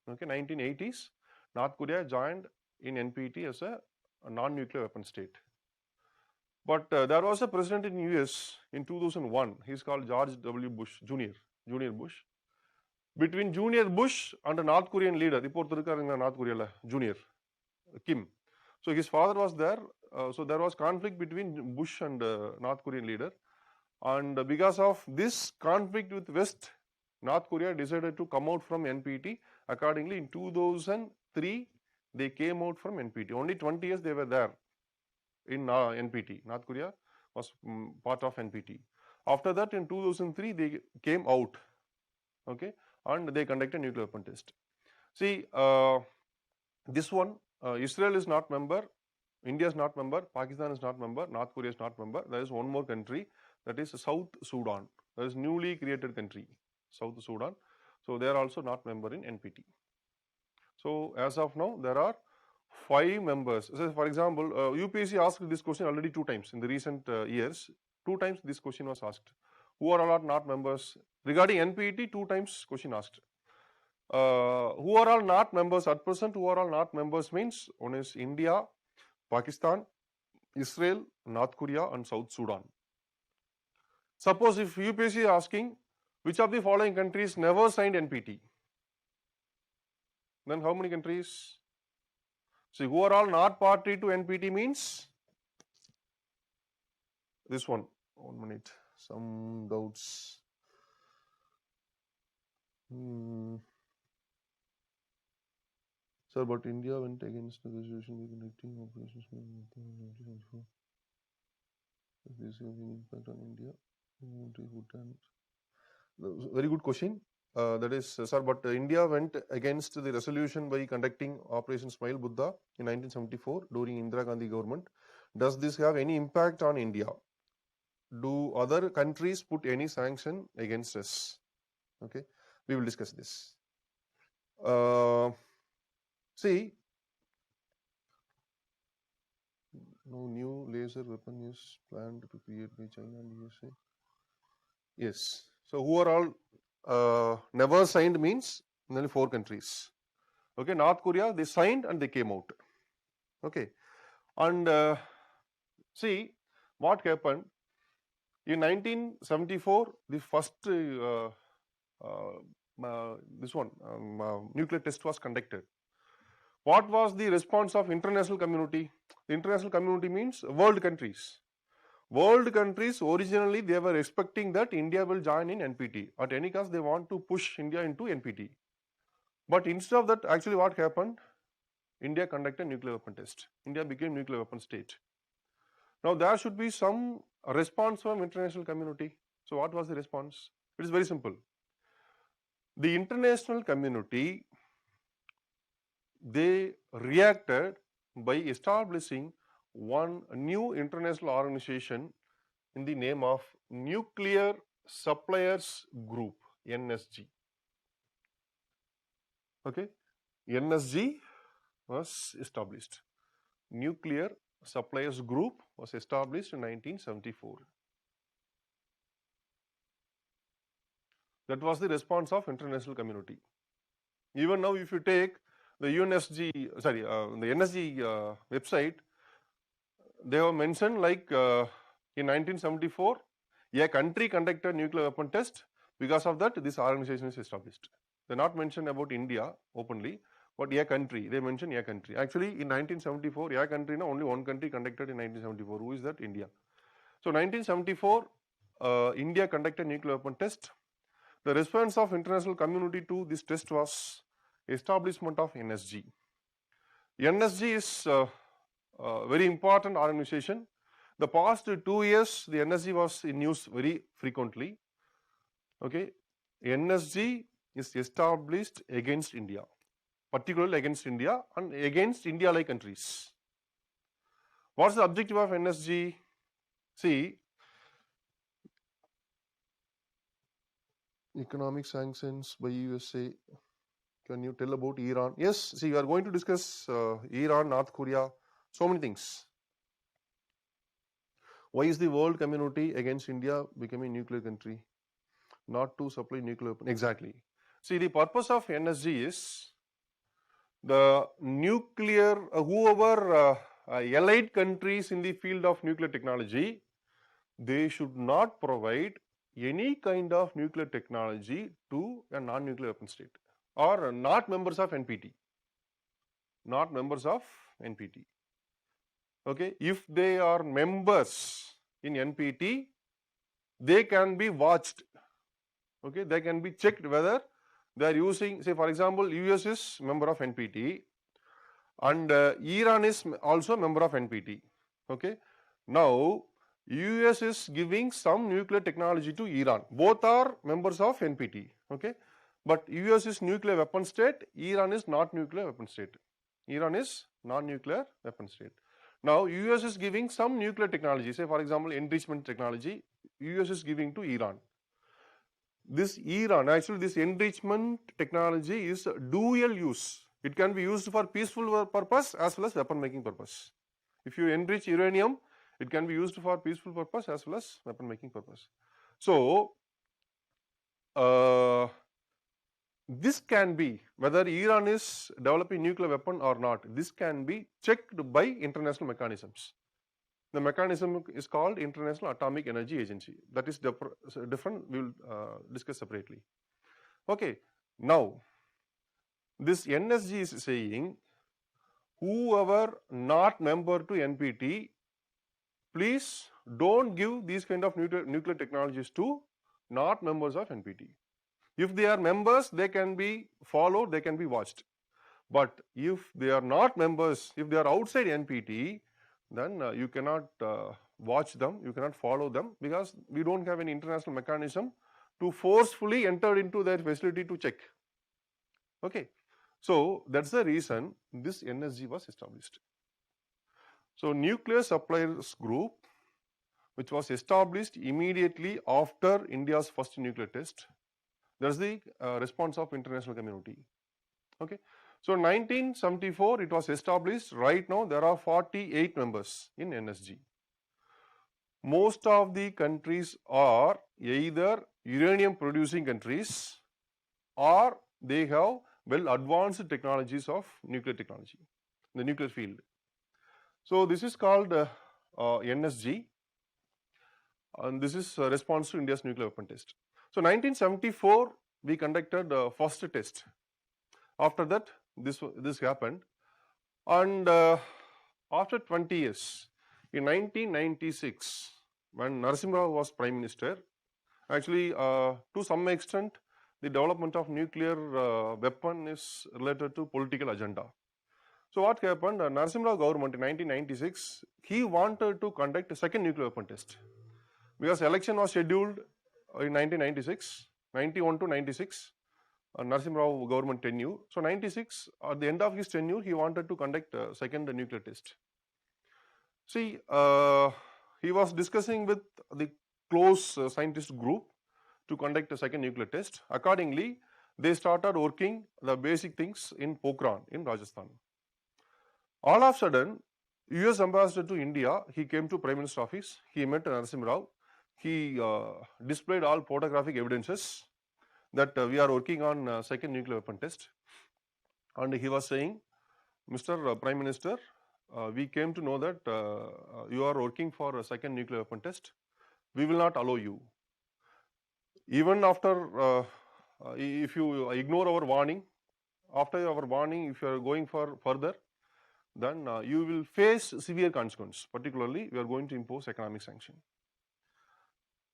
Okay, 1980s, North Korea joined in NPT as a non-nuclear weapon state. But there was a president in US in 2001, he is called George W. Bush, Junior Bush. Between Junior Bush and a North Korean leader, North Korea, Junior, Kim. So his father was there, so there was conflict between Bush and North Korean leader. And because of this conflict with West, North Korea decided to come out from NPT. Accordingly, in 2003, they came out from NPT. Only 20 years they were there in NPT. North Korea was part of NPT. After that, in 2003, they came out, okay, and they conducted nuclear weapon test. See, this one, Israel is not member, India is not member, Pakistan is not member, North Korea is not member. There is one more country, that is South Sudan. That is newly created country, South Sudan. So they are also not member in NPT. So as of now, there are 5 members. So for example, UPSC asked this question already 2 times in the recent years. 2 times this question was asked. Who are all not members? Regarding NPT, 2 times question asked. Who are all not members at present? Who are all not members means, one is India, Pakistan, Israel, North Korea and South Sudan. Suppose if UPSC is asking, which of the following countries never signed NPT? Then how many countries? See, who are all not party to NPT means this one. 1 minute. Some doubts. Sir, but India went against the resolution by conducting operations in 1974. This has an impact on India. Very good question. That is, sir, but India went against the resolution by conducting Operation Smile Buddha in 1974 during Indira Gandhi government. Does this have any impact on India? Do other countries put any sanction against us? Okay, we will discuss this. See, no new laser weapon is planned to create by China and USA. Yes. So who are all never signed means only 4 countries. Okay, North Korea, they signed and they came out. Okay, and see what happened in 1974. The first nuclear test was conducted. What was the response of international community? The international community means world countries. World countries originally they were expecting that India will join in NPT. At any cost, they want to push India into NPT. But instead of that, actually what happened? India conducted nuclear weapon test. India became nuclear weapon state. Now there should be some response from international community. So what was the response? It is very simple. The international community, they reacted by establishing one new international organization in the name of Nuclear Suppliers Group, NSG. Okay, NSG was established. Nuclear Suppliers Group was established in 1974. That was the response of international community. Even now, if you take the the NSG website, they have mentioned like in 1974, a country conducted nuclear weapon test. Because of that, this organization is established. They not mentioned about India openly, but a country. They mentioned a country. Actually, in 1974, a country, only one country conducted in 1974. Who is that? India. So, 1974, India conducted nuclear weapon test. The response of international community to this test was establishment of NSG. NSG is a very important organization. The past 2 years, the NSG was in news very frequently. Okay, NSG is established against India, particularly against India and against India-like countries. What's the objective of NSG? See, economic sanctions by USA. Can you tell about Iran? Yes, see, we are going to discuss Iran, North Korea, so many things. Why is the world community against India becoming a nuclear country? Not to supply nuclear weapon. Exactly. See, the purpose of NSG is the nuclear, whoever allied countries in the field of nuclear technology, they should not provide any kind of nuclear technology to a non-nuclear weapon state or not members of NPT. Not members of NPT. Okay, if they are members in NPT, they can be watched. Okay, they can be checked whether they are using, say for example, US is member of NPT and Iran is also a member of NPT. Okay, now US is giving some nuclear technology to Iran. Both are members of NPT. Okay, but US is nuclear weapon state, Iran is not nuclear weapon state. Iran is non-nuclear weapon state. Now US is giving some nuclear technology, say for example enrichment technology, US is giving to Iran. This Iran, actually this enrichment technology is dual use. It can be used for peaceful purpose as well as weapon making purpose. If you enrich uranium, it can be used for peaceful purpose as well as weapon making purpose. So, this can be, whether Iran is developing nuclear weapon or not, this can be checked by international mechanisms. The mechanism is called International Atomic Energy Agency. That is different, we will discuss separately. Okay, now This NSG is saying, whoever not member to NPT, please don't give these kind of nuclear technologies to not members of NPT. If they are members, they can be followed, they can be watched. But if they are not members, if they are outside NPT, then you cannot watch them, you cannot follow them, because we don't have any international mechanism to forcefully enter into their facility to check. Okay, so that's the reason this NSG was established. So Nuclear Suppliers Group, which was established immediately after India's first nuclear test, that's the response of international community. Okay, so 1974 it was established. Right now there are 48 members in NSG. Most of the countries are either uranium producing countries or they have well advanced technologies of nuclear technology, the nuclear field. So this is called NSG, and this is a response to India's nuclear weapon test. So 1974 we conducted the first test. After that this happened, and after 20 years, in 1996, when Narasimha Rao was Prime Minister, actually to some extent the development of nuclear weapon is related to political agenda. So what happened, Narasimha Rao government in 1996, he wanted to conduct a second nuclear weapon test, because election was scheduled in 1996, 91 to 96, Narasimha Rao government tenure. So 96, at the end of his tenure, he wanted to conduct a second nuclear test. See, he was discussing with the close scientist group to conduct a second nuclear test. Accordingly, they started working the basic things in Pokhran in Rajasthan. All of a sudden, US ambassador to India, he came to Prime Minister office, he met Narasimha Rao, he displayed all photographic evidences that we are working on second nuclear weapon test, and he was saying, Mr. Prime Minister, we came to know that you are working for a second nuclear weapon test. We will not allow you. Even after, if you ignore our warning, after our warning, if you are going for further, then you will face severe consequences. Particularly, we are going to impose economic sanction.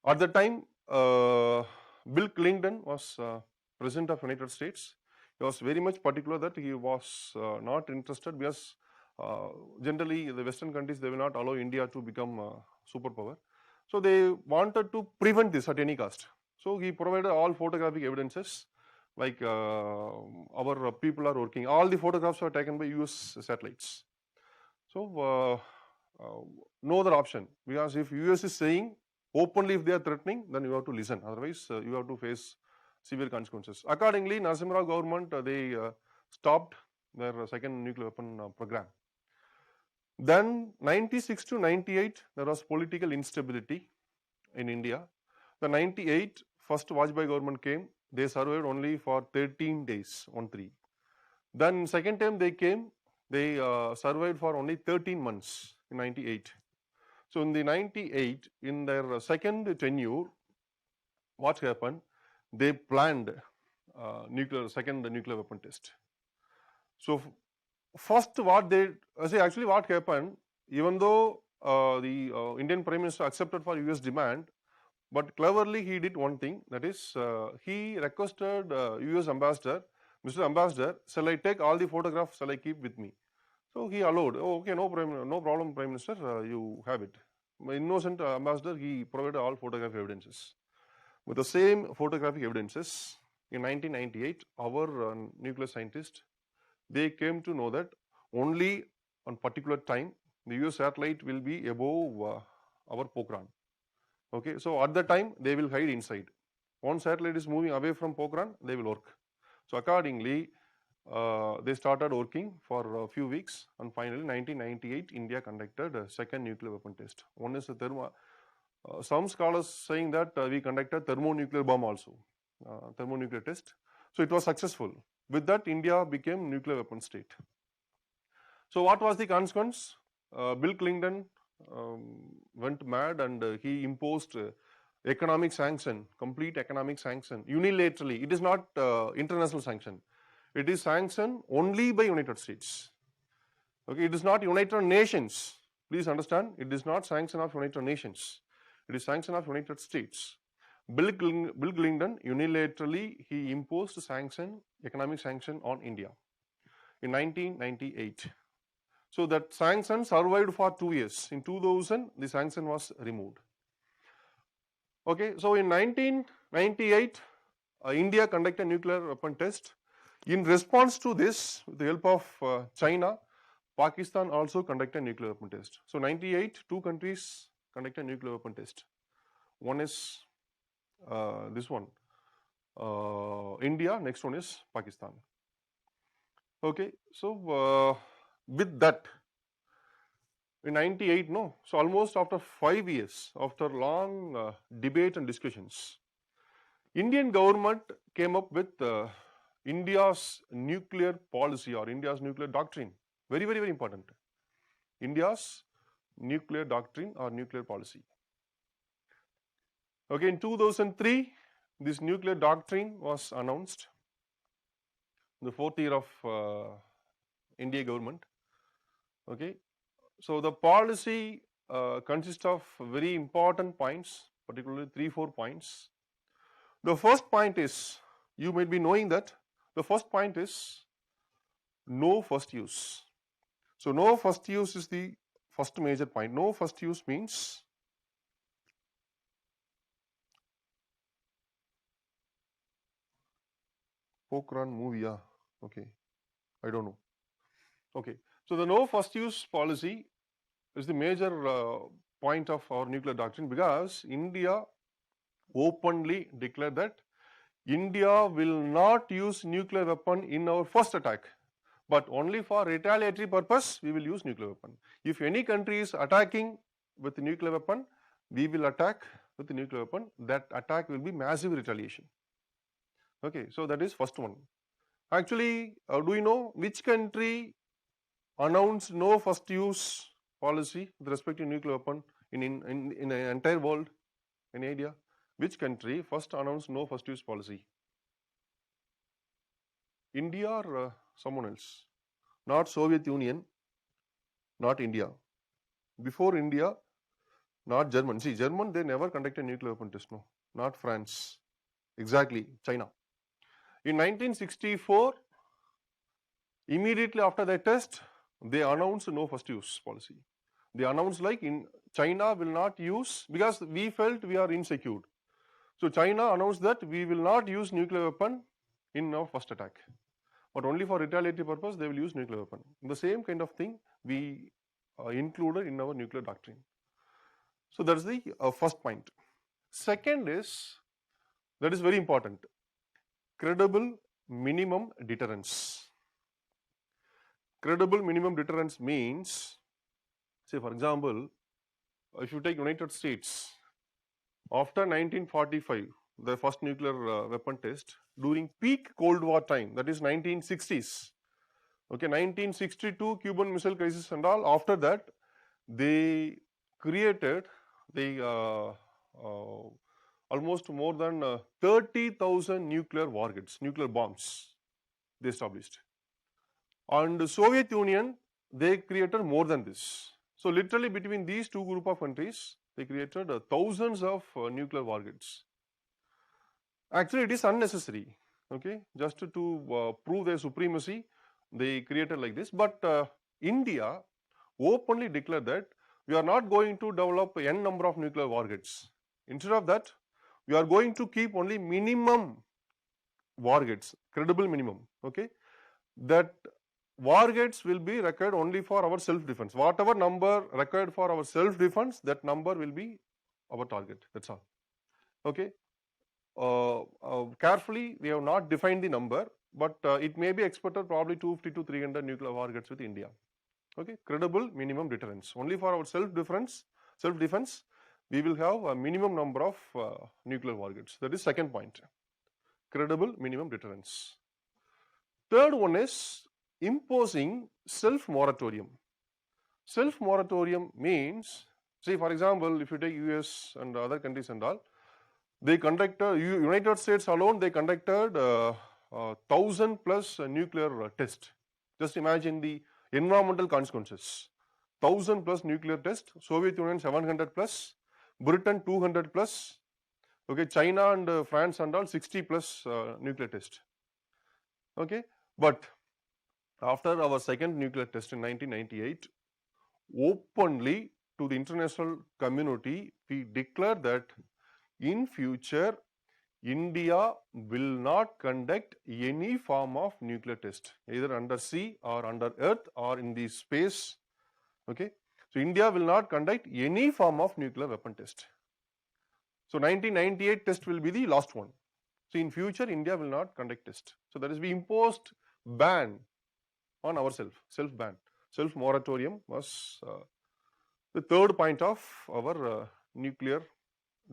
At the time, Bill Clinton was President of United States. He was very much particular that he was not interested, because generally the Western countries, they will not allow India to become a superpower. So they wanted to prevent this at any cost. So he provided all photographic evidences, like our people are working. All the photographs were taken by US satellites. So no other option, because if US is saying openly, if they are threatening, then you have to listen. Otherwise, you have to face severe consequences. Accordingly, Narasimha Rao government, they stopped their second nuclear weapon program. Then 96 to 98, there was political instability in India. The 98, first Vajpayee government came, they survived only for 13 days, 1-3. Then second time they came, they survived for only 13 months in 98. So in the 98, in their second tenure, what happened? They planned second nuclear weapon test. So first what they say, actually what happened, even though the Indian Prime Minister accepted for US demand, but cleverly he did one thing, that is he requested US ambassador, Mr. Ambassador, shall I take all the photographs, shall I keep with me? So he allowed, oh, okay, no problem, Prime Minister, you have it. My innocent ambassador, he provided all photographic evidences. With the same photographic evidences, in 1998, our nuclear scientists, they came to know that only on particular time, the US satellite will be above our Pokhran. Okay, so at the time, they will hide inside. Once satellite is moving away from Pokhran, they will work. So accordingly, they started working for a few weeks, and finally 1998 India conducted a second nuclear weapon test. One is a some scholars saying that we conducted thermonuclear bomb also, thermonuclear test. So it was successful. With that, India became nuclear weapon state. So what was the consequence? Bill Clinton went mad, and he imposed economic sanction, complete economic sanction, unilaterally. It is not international sanction. It is sanctioned only by United States. Okay, it is not United Nations. Please understand, it is not sanction of United Nations. It is sanction of United States. Bill Clinton unilaterally he imposed sanction, economic sanction on India in 1998. So that sanction survived for 2 years. In 2000, the sanction was removed. Okay, so in 1998, India conducted a nuclear weapon test. In response to this, with the help of China, Pakistan also conducted a nuclear weapon test. So 98, two countries conducted a nuclear weapon test. One is this one, India. Next one is Pakistan. Okay, so with that, in 98, no, so almost after 5 years, after long debate and discussions, Indian government came up with India's nuclear policy or India's nuclear doctrine. Very, very, very important. India's nuclear doctrine or nuclear policy. Okay, in 2003, this nuclear doctrine was announced. The 4th year of India government. Okay, so the policy consists of very important points, particularly 3-4 points. The first point is, you might be knowing that the first point is no first use. So no first use is the first major point. No first use means Pokhran movie, yeah. Okay, I don't know. Okay, so the no first use policy is the major point of our nuclear doctrine, because India openly declared that India will not use nuclear weapon in our first attack, but only for retaliatory purpose we will use nuclear weapon. If any country is attacking with nuclear weapon, we will attack with the nuclear weapon. That attack will be massive retaliation. Okay, so that is first one. Actually, do you know which country announced no first use policy with respect to nuclear weapon in the entire world? Any idea? Which country first announced no first use policy? India or someone else? Not Soviet Union, not India. Before India, not German. See, German, they never conducted nuclear weapon test, no. Not France. Exactly, China. In 1964, immediately after that test, they announced no first use policy. They announced like in China will not use, because we felt we are insecure. So China announced that we will not use nuclear weapon in our first attack, but only for retaliatory purpose they will use nuclear weapon. The same kind of thing we included in our nuclear doctrine. So that is the first point. Second is, that is very important, credible minimum deterrence. Credible minimum deterrence means, say for example, if you take United States, after 1945, the first nuclear weapon test, during peak Cold War time, that is 1960s, okay, 1962 Cuban Missile Crisis and all, after that, they created the almost more than 30,000 nuclear warheads, nuclear bombs they established. And the Soviet Union, they created more than this. So literally between these two group of countries, they created thousands of nuclear warheads. Actually, it is unnecessary, okay, just to prove their supremacy, they created like this. But India openly declared that we are not going to develop n number of nuclear warheads. Instead of that, we are going to keep only minimum warheads, credible minimum, okay. That warheads will be required only for our self-defense. Whatever number required for our self-defense, that number will be our target, that's all, okay. Carefully, we have not defined the number, but it may be expected probably 250 to 300 nuclear warheads with India. Okay, credible minimum deterrence. Only for our self-defense, we will have a minimum number of nuclear warheads. That is second point. Credible minimum deterrence. Third one is imposing self-moratorium. Self-moratorium means, say for example, if you take US and other countries and all, they conducted, United States alone, they conducted 1,000 plus nuclear test. Just imagine the environmental consequences. 1,000 plus nuclear test, Soviet Union 700 plus, Britain 200 plus, okay, China and France and all 60 plus nuclear test. Okay, but after our second nuclear test in 1998, openly to the international community, we declare that in future India will not conduct any form of nuclear test, either under sea or under earth or in the space. Okay, so India will not conduct any form of nuclear weapon test. So 1998 test will be the last one. So in future India will not conduct test. So that is, we imposed ban on ourselves, self-ban. Self-moratorium was the third point of our nuclear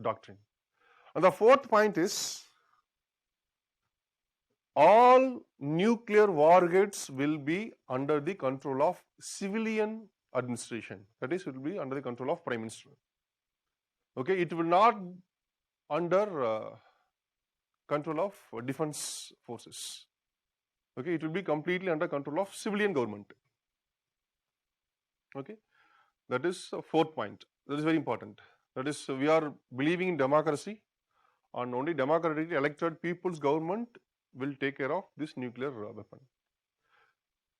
doctrine. And the fourth point is, all nuclear warheads will be under the control of civilian administration. That is, it will be under the control of Prime Minister. Okay, it will not under control of defense forces. Okay, it will be completely under control of civilian government. Okay, that is the fourth point. That is very important. That is, we are believing in democracy, and only democratically elected people's government will take care of this nuclear weapon.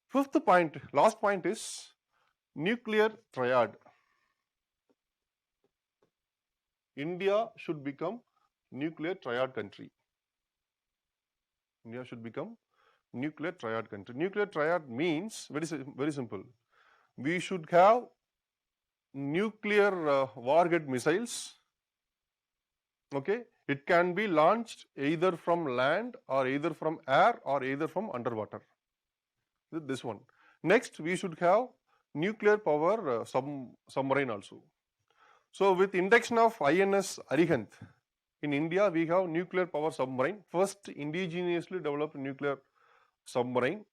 Fifth point, last point is nuclear triad. India should become nuclear triad country. India should become nuclear triad country. Nuclear triad means very simple. We should have nuclear warhead missiles. Okay, it can be launched either from land or either from air or either from underwater. This one. Next, we should have nuclear power submarine also. So with induction of INS Arihant, in India we have nuclear power submarine, first indigenously developed nuclear submarine.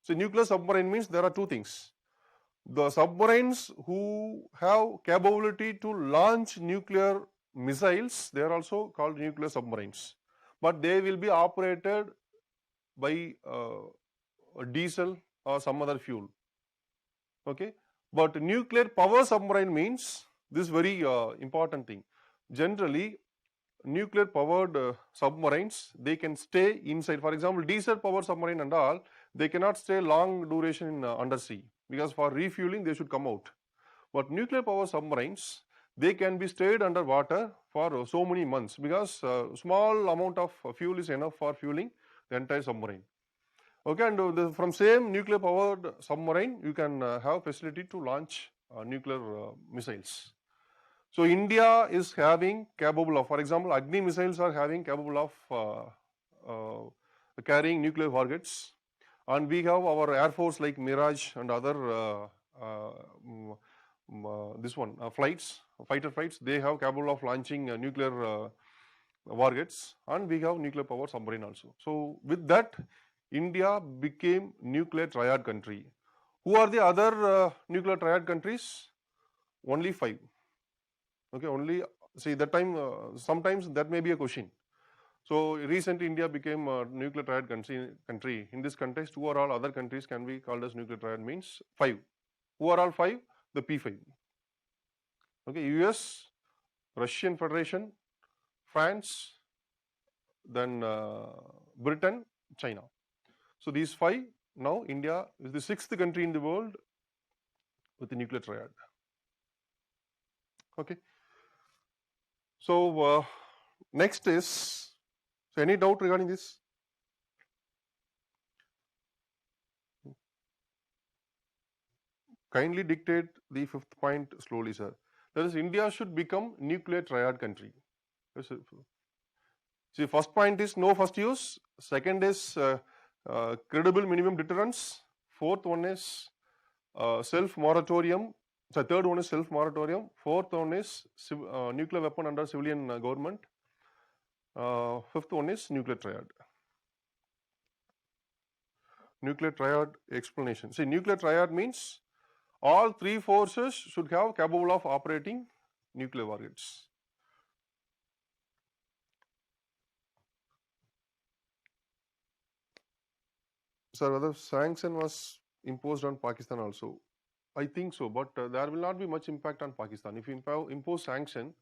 So nuclear submarine means there are two things. The submarines who have capability to launch nuclear missiles, they are also called nuclear submarines, but they will be operated by diesel or some other fuel. Okay, but nuclear power submarine means this very important thing. Generally, nuclear powered submarines, they can stay inside. For example, diesel powered submarine and all, they cannot stay long duration in undersea, because for refueling they should come out. But nuclear power submarines, they can be stayed under water for so many months, because small amount of fuel is enough for fueling the entire submarine. Okay, and from same nuclear powered submarine, you can have facility to launch nuclear missiles. So India is having capable of, for example, Agni missiles are having capable of carrying nuclear warheads, and we have our air force like Mirage and other fighter flights, they have capable of launching nuclear warheads, and we have nuclear power submarine also. So with that, India became nuclear triad country. Who are the other nuclear triad countries? Only 5. Okay, only, see that time, sometimes that may be a question. So recently India became a nuclear triad country. In this context, who are all other countries can be called as nuclear triad means 5. Who are all 5? The P5. Okay, US, Russian Federation, France, then Britain, China. So these 5, now India is the 6th country in the world with the nuclear triad. Okay. So next is, so any doubt regarding this? Kindly dictate the 5th point slowly, sir. That is, India should become nuclear triad country. See, first point is no first use. Second is credible minimum deterrence. Fourth one is self-moratorium. So third one is self-moratorium. Fourth one is nuclear weapon under civilian government. Fifth one is nuclear triad. Nuclear triad explanation. See, nuclear triad means all 3 forces should have capable of operating nuclear warheads. Sir, whether sanction was imposed on Pakistan also? I think so, but there will not be much impact on Pakistan. If you impose sanction,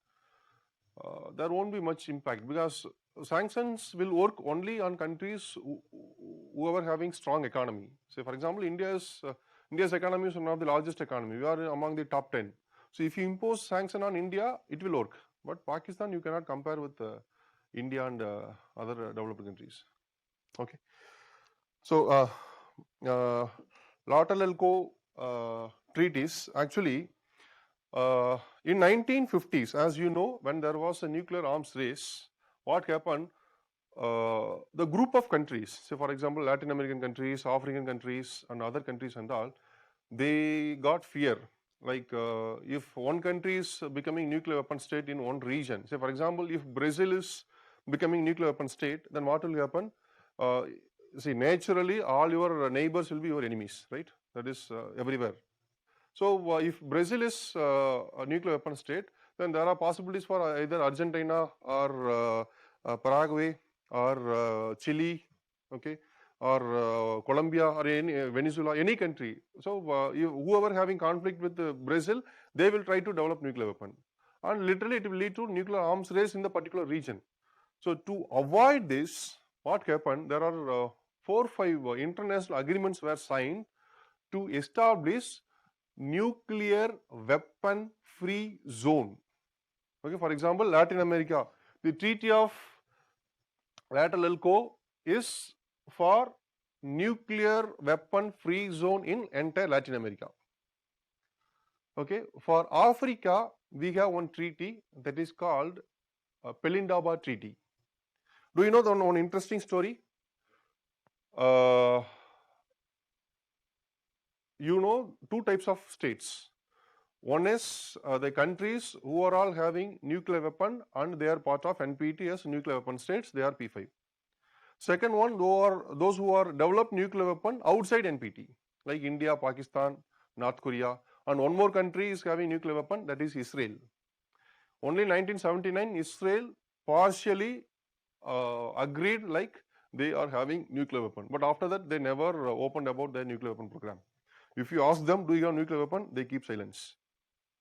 there won't be much impact because sanctions will work only on countries who are having strong economy. Say, for example, India's economy is one of the largest economy. We are among the top 10. So, if you impose sanction on India, it will work. But Pakistan, you cannot compare with India and other developed countries. Okay. So, uh, Tlatelolco treaties actually in 1950s, as you know, when there was a nuclear arms race, what happened? The group of countries, say for example, Latin American countries, African countries, and other countries and all, they got fear. Like if one country is becoming nuclear weapon state in one region, say for example, if Brazil is becoming nuclear weapon state, then what will happen? Uh, See, naturally, all your neighbors will be your enemies, right? That is everywhere. So, if Brazil is a nuclear weapon state, then there are possibilities for either Argentina or Paraguay or Chile, okay, or Colombia or any Venezuela, any country. So, whoever having conflict with Brazil, they will try to develop nuclear weapon, and literally it will lead to nuclear arms race in the particular region. So, to avoid this, what happened? There are 4 or 5 international agreements were signed to establish nuclear weapon free zone. Okay, for example, Latin America, the Treaty of Tlatelolco is for nuclear weapon free zone in entire Latin America. Okay, for Africa, we have one treaty that is called Pelindaba Treaty. Do you know one interesting story? You know two types of states. One is the countries who are all having nuclear weapon and they are part of NPT as nuclear weapon states, they are P5. Second one, those who are developed nuclear weapon outside NPT, like India, Pakistan, North Korea, and one more country is having nuclear weapon, that is Israel. Only in 1979, Israel partially agreed like they are having nuclear weapon, but after that they never opened about their nuclear weapon program. If you ask them, do you have nuclear weapon, they keep silence.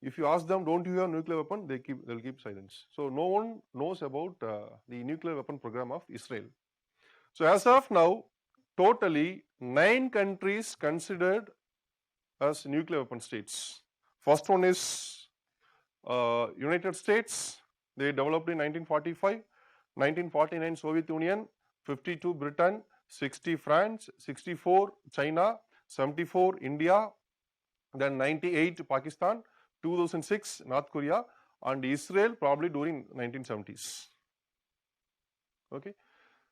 If you ask them, don't you have nuclear weapon, they'll keep silence. So no one knows about the nuclear weapon program of Israel. So as of now, totally 9 countries considered as nuclear weapon states. First one is United States. They developed in 1945, 1949 Soviet Union, 52 Britain, 60 France, 64 China, 74 India, then 98 Pakistan, 2006 North Korea, and Israel probably during 1970s. Okay.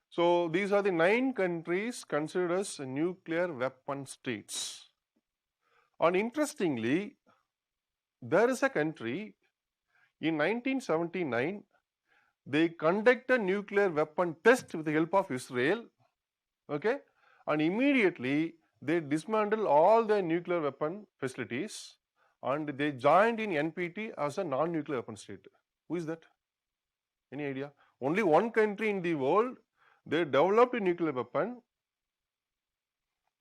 So these are the 9 countries considered as nuclear weapon states. And interestingly, there is a country in 1979, they conduct a nuclear weapon test with the help of Israel, okay, and immediately they dismantle all their nuclear weapon facilities and they joined in NPT as a non-nuclear weapon state. Who is that? Any idea? Only one country in the world, they developed a nuclear weapon,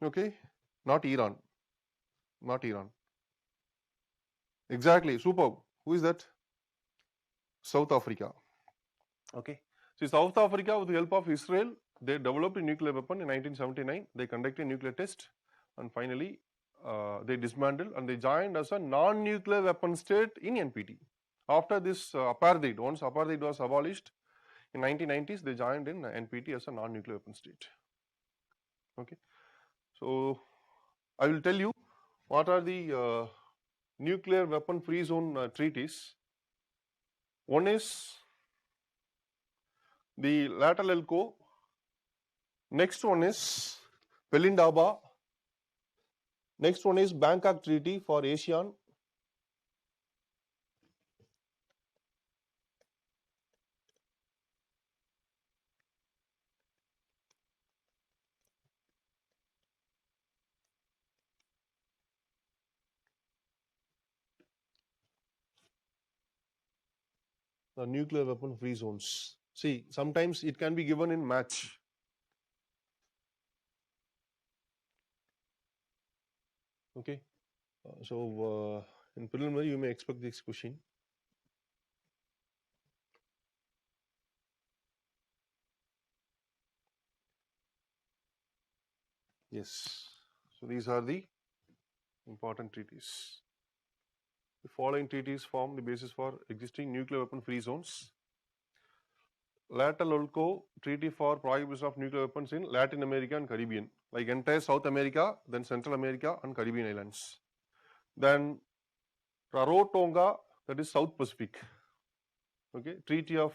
okay, not Iran, not Iran. Exactly, superb. Who is that? South Africa. Okay. So South Africa, with the help of Israel, they developed a nuclear weapon in 1979. They conducted a nuclear test, and finally, they dismantled and they joined as a non-nuclear weapon state in NPT. After this apartheid, once apartheid was abolished in 1990s, they joined in NPT as a non-nuclear weapon state. Okay. So I will tell you what are the nuclear weapon free zone treaties. One is the Tlatelolco. Next one is Pelindaba. Next one is Bangkok Treaty for ASEAN. The nuclear weapon free zones. See, sometimes it can be given in match. Okay. In preliminary, you may expect this question. Yes. So these are the important treaties. The following treaties form the basis for existing nuclear weapon free zones. Tlatelolco Treaty for prohibition of nuclear weapons in Latin America and Caribbean, like entire South America, then Central America and Caribbean islands. Then Rarotonga, that is South Pacific. Okay, Treaty of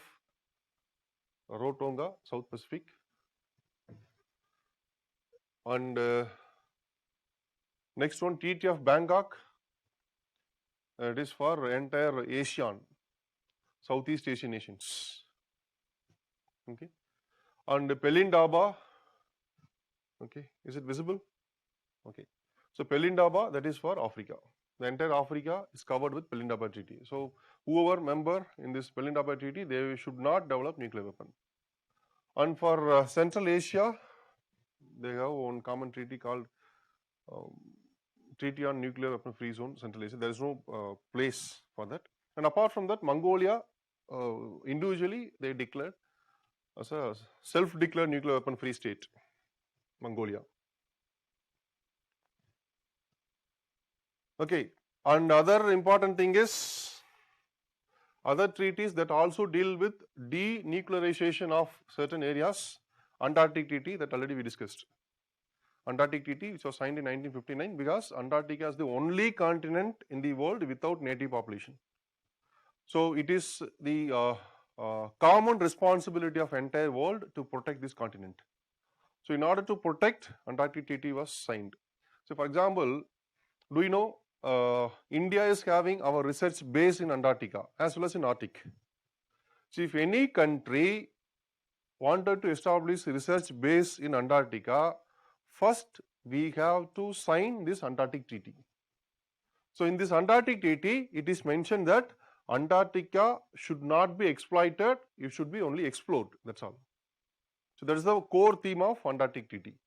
Rarotonga, South Pacific. And next one, Treaty of Bangkok. It is for entire ASEAN, Southeast Asian nations. Okay. And Pelindaba, okay, is it visible? Okay. So Pelindaba, that is for Africa. The entire Africa is covered with Pelindaba Treaty. So whoever member in this Pelindaba Treaty, they should not develop nuclear weapon. And for Central Asia, they have one common treaty called Treaty on Nuclear Weapon Free Zone, Central Asia. There is no place for that. And apart from that, Mongolia, individually they declared as a self-declared nuclear weapon free state, Mongolia. Okay, and other important thing is other treaties that also deal with denuclearization of certain areas. Antarctic Treaty that already we discussed. Antarctic Treaty which was signed in 1959 because Antarctica is the only continent in the world without native population. So it is the common responsibility of entire world to protect this continent. So in order to protect, Antarctic Treaty was signed. So for example, do you know India is having our research base in Antarctica as well as in Arctic. So if any country wanted to establish research base in Antarctica, first we have to sign this Antarctic Treaty. So in this Antarctic Treaty, it is mentioned that Antarctica should not be exploited, it should be only explored, that's all. So that is the core theme of Antarctic Treaty.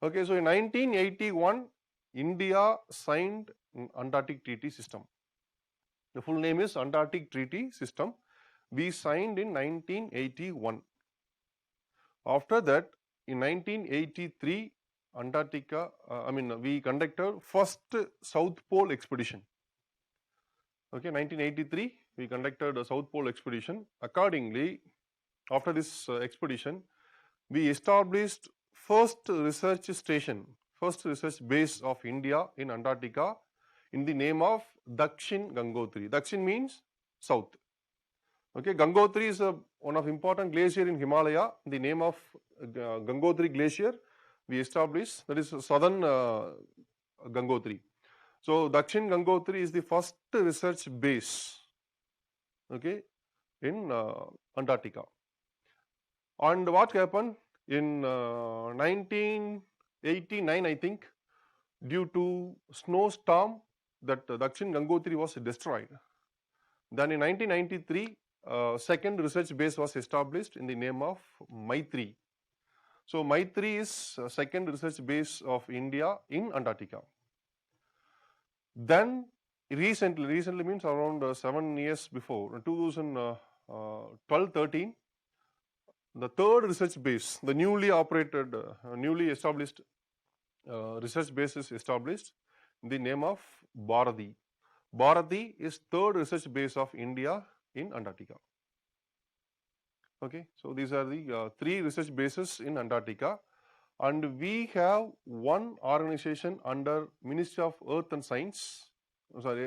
Okay, so in 1981, India signed Antarctic Treaty System. The full name is Antarctic Treaty System. We signed in 1981. After that, in 1983, Antarctica, we conducted first South Pole expedition. Okay, 1983, we conducted a South Pole expedition. Accordingly, after this expedition, we established first research station, first research base of India in Antarctica in the name of Dakshin Gangotri. Dakshin means south. Okay, Gangotri is one of important glacier in Himalaya. The name of Gangotri glacier we established, that is southern Gangotri. So Dakshin Gangotri is the first research base, okay, in Antarctica. And what happened in 1989, I think, due to snowstorm, that Dakshin Gangotri was destroyed. Then in 1993, second research base was established in the name of Maitri. So Maitri is second research base of India in Antarctica. Then recently means around 7 years before, 2012-13, the third research base, the newly operated, newly established research base is established in the name of Bharati. Bharati is third research base of India in Antarctica. Okay, so these are the three research bases in Antarctica, and we have one organization under Ministry of Earth Science, that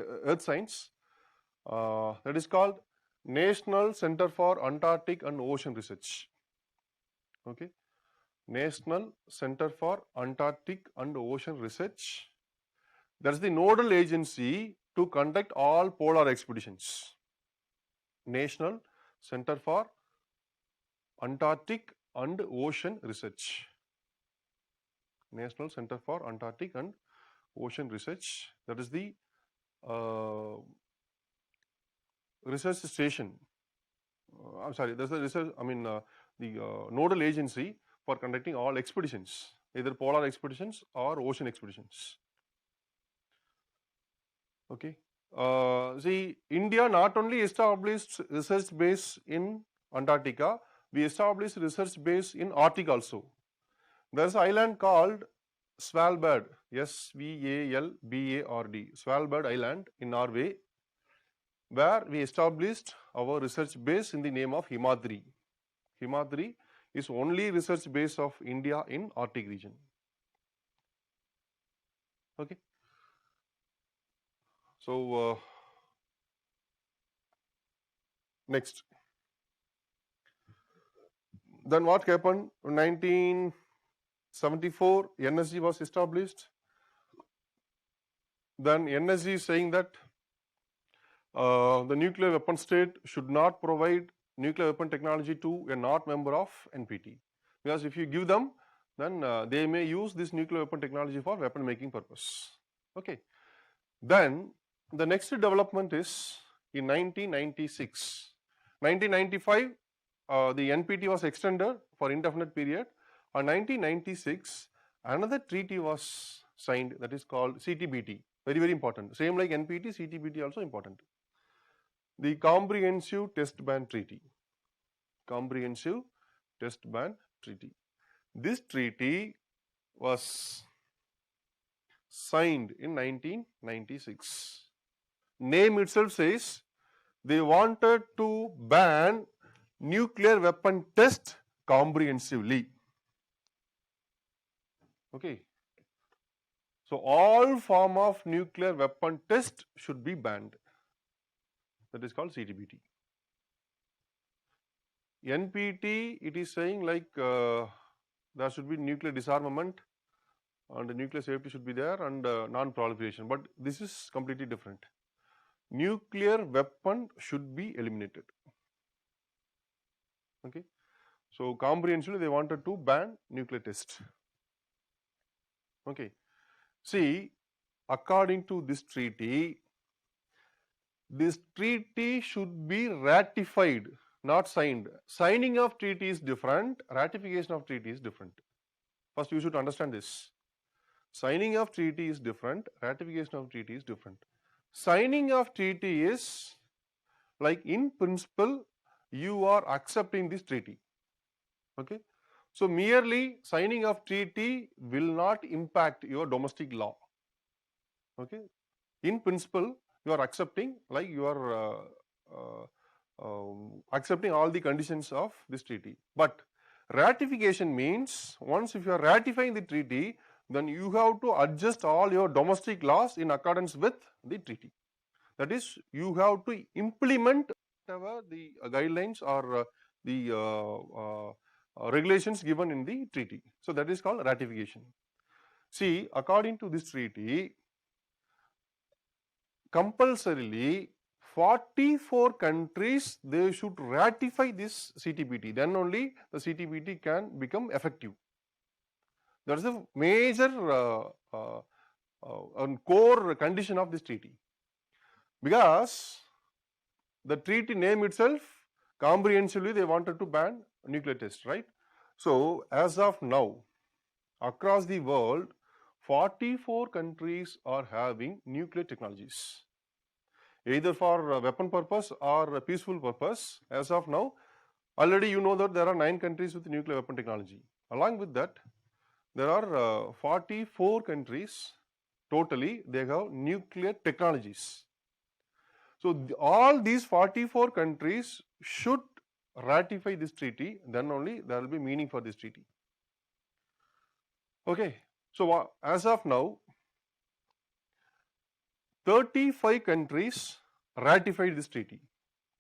is called National Center for Antarctic and Ocean Research. Okay, National Center for Antarctic and Ocean Research. That is the nodal agency to conduct all polar expeditions. National Center for Antarctic and Ocean Research. National Center for Antarctic and Ocean Research. That is the research station. I'm sorry, that's the research, the nodal agency for conducting all expeditions, either polar expeditions or ocean expeditions. Okay. See, India not only established research base in Antarctica, we established research base in Arctic also. There's an island called Svalbard, Svalbard, Svalbard Island in Norway, where we established our research base in the name of Himadri. Himadri is only research base of India in Arctic region. Okay. So next, then what happened? 1974, NSG was established. Then NSG is saying that the nuclear weapon state should not provide nuclear weapon technology to a not member of NPT, because if you give them, then they may use this nuclear weapon technology for weapon making purpose. Okay. Then the next development is in 1996. 1995, the NPT was extended for indefinite period. On 1996, another treaty was signed, that is called CTBT. Very, very important. Same like NPT, CTBT also important. The Comprehensive Test Ban Treaty. Comprehensive Test Ban Treaty. This treaty was signed in 1996. Name itself says they wanted to ban nuclear weapon test comprehensively. Okay. So all form of nuclear weapon test should be banned. That is called CTBT. NPT, it is saying like there should be nuclear disarmament and nuclear safety should be there and non-proliferation, but this is completely different. Nuclear weapon should be eliminated. Okay. So comprehensively they wanted to ban nuclear test. Okay. See, according to this treaty should be ratified, not signed. Signing of treaty is different, ratification of treaty is different. First you should understand this. Signing of treaty is different, ratification of treaty is different. Signing of treaty is like in principle you are accepting this treaty. Okay. So merely signing of treaty will not impact your domestic law. Okay. In principle you are accepting, like you are accepting all the conditions of this treaty. But ratification means once if you are ratifying the treaty, then you have to adjust all your domestic laws in accordance with the treaty. That is, you have to implement whatever the guidelines or the regulations given in the treaty. So that is called ratification. See, according to this treaty, compulsorily 44 countries they should ratify this CTBT. Then only the CTBT can become effective. That is a major core condition of this treaty. Because the treaty name itself, comprehensively they wanted to ban nuclear test, right? So as of now, across the world, 44 countries are having nuclear technologies, either for weapon purpose or peaceful purpose. As of now, already you know that there are 9 countries with nuclear weapon technology. Along with that, there are 44 countries totally, they have nuclear technologies. So all these 44 countries should ratify this treaty, then only there will be meaning for this treaty. Okay. So as of now, 35 countries ratified this treaty.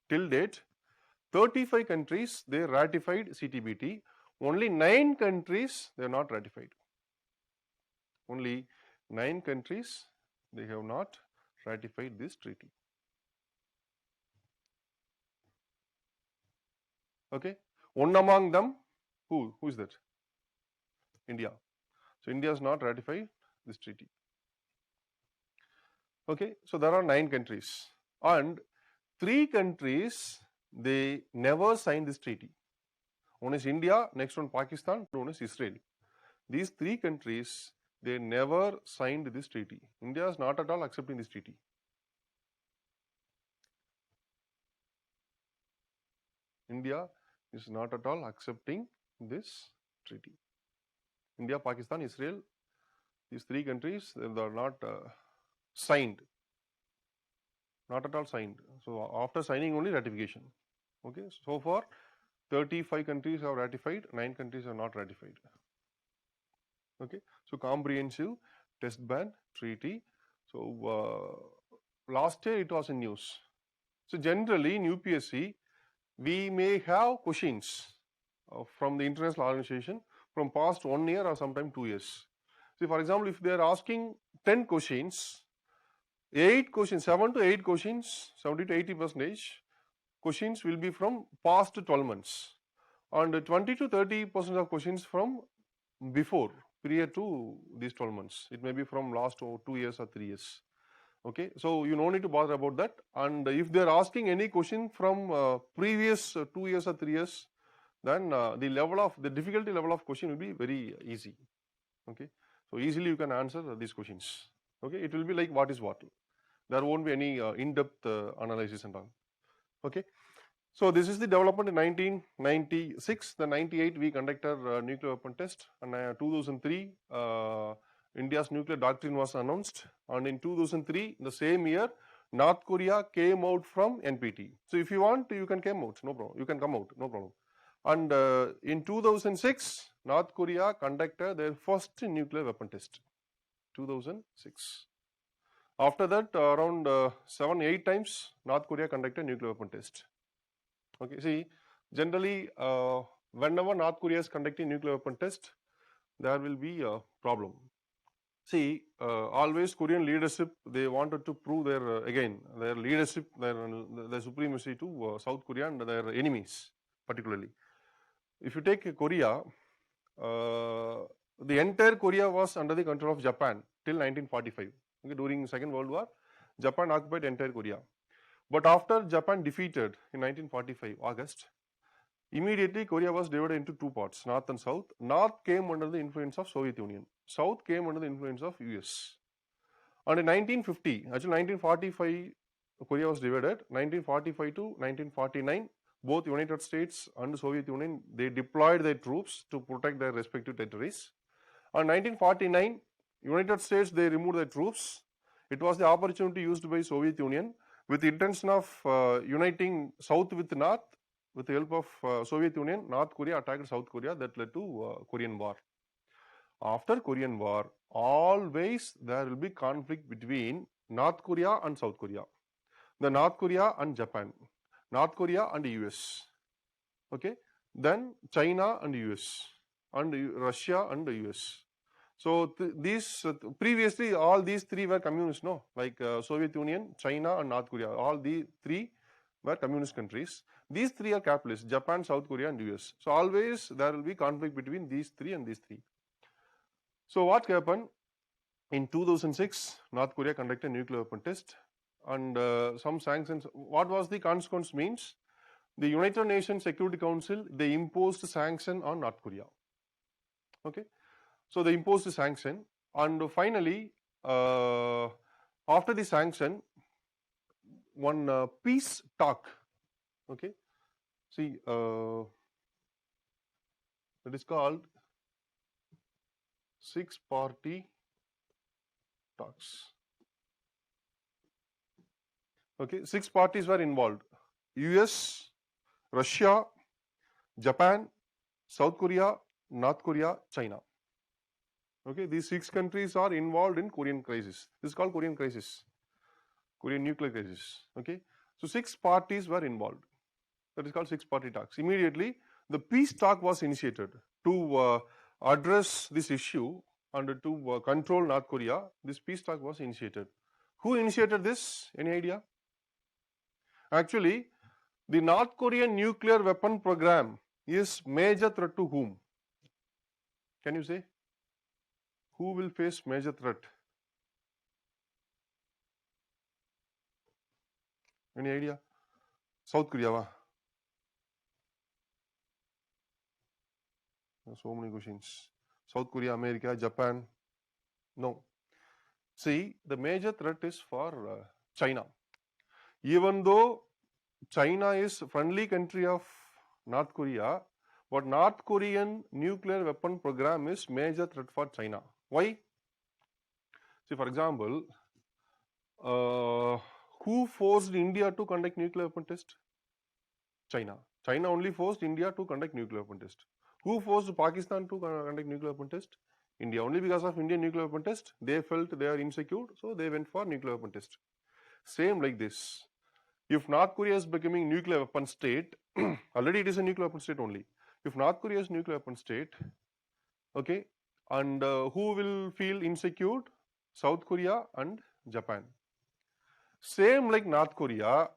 Till date, 35 countries they ratified CTBT. Only 9 countries they are not ratified. Only 9 countries they have not ratified this treaty. Okay. One among them, who is that? India. So India has not ratified this treaty. Okay. So there are 9 countries and 3 countries they never signed this treaty. One is India, next one Pakistan, one is Israel. These 3 countries they never signed this treaty. India is not at all accepting this treaty. India is not at all accepting this treaty. India, Pakistan, Israel, these three countries, they are not signed, not at all signed. So after signing only ratification. Okay, so far 35 countries have ratified, 9 countries have not ratified. Okay, so comprehensive test ban treaty. So last year it was in news. So generally in UPSC, we may have questions from the international organization from past 1 year or sometime 2 years. See, for example, if they are asking 10 questions, 8 questions, 7 to 8 questions, 70 to 80% questions will be from past 12 months, and 20 to 30% of questions from before, prior to these 12 months. It may be from last 2 years or 3 years. Okay, so you no need to bother about that. And if they are asking any question from previous 2 years or 3 years, then the difficulty level of question will be very easy. Okay, so easily you can answer these questions. Okay, it will be like what is what. There won't be any in-depth analysis and all. Okay, so this is the development in 1996. The 98 we conducted nuclear weapon test, and 2003 India's nuclear doctrine was announced, and in 2003, the same year, North Korea came out from NPT. So if you want, you can come out, no problem. You can come out, no problem. And in 2006, North Korea conducted their first nuclear weapon test. 2006. After that, around 7-8 times, North Korea conducted nuclear weapon test. Okay, see, generally, whenever North Korea is conducting nuclear weapon test, there will be a problem. See, always Korean leadership, they wanted to prove their, again, their leadership, their supremacy to South Korea and their enemies, particularly. If you take Korea, the entire Korea was under the control of Japan till 1945. Okay, during Second World War, Japan occupied entire Korea. But after Japan defeated in 1945, August, immediately Korea was divided into two parts, North and South. North came under the influence of Soviet Union. South came under the influence of US. And in 1950, actually 1945, Korea was divided. 1945 to 1949, both United States and Soviet Union, they deployed their troops to protect their respective territories. And 1949, United States, they removed their troops. It was the opportunity used by Soviet Union with the intention of uniting South with North. With the help of Soviet Union, North Korea attacked South Korea. That led to Korean War. After Korean War, always there will be conflict between North Korea and South Korea, the North Korea and Japan, North Korea and US, okay, then China and US, and Russia and US. So previously all these three were communist, no, like Soviet Union, China and North Korea, all the three were communist countries. These three are capitalist, Japan, South Korea and US. So always there will be conflict between these three and these three. So what happened? In 2006, North Korea conducted a nuclear weapon test, and some sanctions. What was the consequence means? The United Nations Security Council, they imposed sanction on North Korea. Okay, so they imposed a sanction, and finally, after the sanction, one peace talk. Okay, see, it is called 6-party talks. Okay, 6 parties were involved: US, Russia, Japan, South Korea, North Korea, China. Okay, these 6 countries are involved in Korean crisis. This is called Korean crisis, Korean nuclear crisis. Okay, so 6 parties were involved. That is called 6-party talks. Immediately, the peace talk was initiated to address this issue and to control North Korea. This peace talk was initiated. Who initiated this? Any idea? Actually, the North Korean nuclear weapon program is major threat to whom? Can you say? Who will face major threat? Any idea? South Korea. So many questions. South Korea, America, Japan. No. See, the major threat is for China. Even though China is friendly country of North Korea, but North Korean nuclear weapon program is major threat for China. Why? See, for example, who forced India to conduct nuclear weapon test? China. China only forced India to conduct nuclear weapon test. Who forced Pakistan to conduct nuclear weapon test? India. Only because of Indian nuclear weapon test, they felt they are insecure, so they went for nuclear weapon test. Same like this. If North Korea is becoming nuclear weapon state, already it is a nuclear weapon state only. If North Korea is nuclear weapon state, okay, and who will feel insecure? South Korea and Japan. Same like North Korea.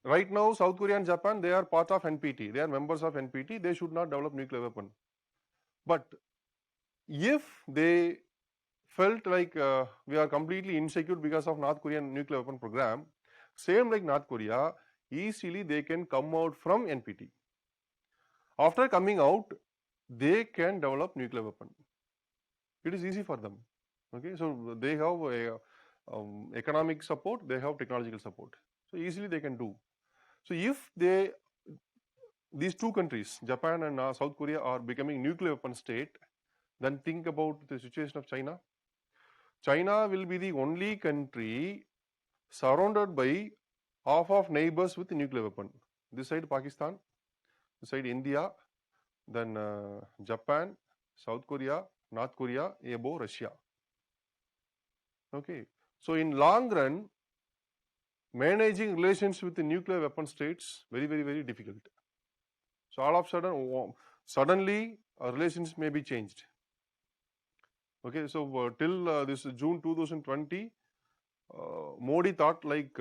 Right now, South Korea and Japan, they are part of NPT. They are members of NPT. They should not develop nuclear weapon. But if they felt like we are completely insecure because of North Korean nuclear weapon program, same like North Korea, easily they can come out from NPT. After coming out, they can develop nuclear weapon. It is easy for them. Okay, so they have economic support, they have technological support. So easily they can do. So if these two countries, Japan and South Korea, are becoming nuclear weapon state, then think about the situation of China. China will be the only country surrounded by half of neighbors with nuclear weapon. This side Pakistan, this side India, then Japan, South Korea, North Korea, above Russia. Okay, so in long run, managing relations with the nuclear weapon states very difficult. So all of a suddenly relations may be changed. Okay, so till this June 2020, Modi thought like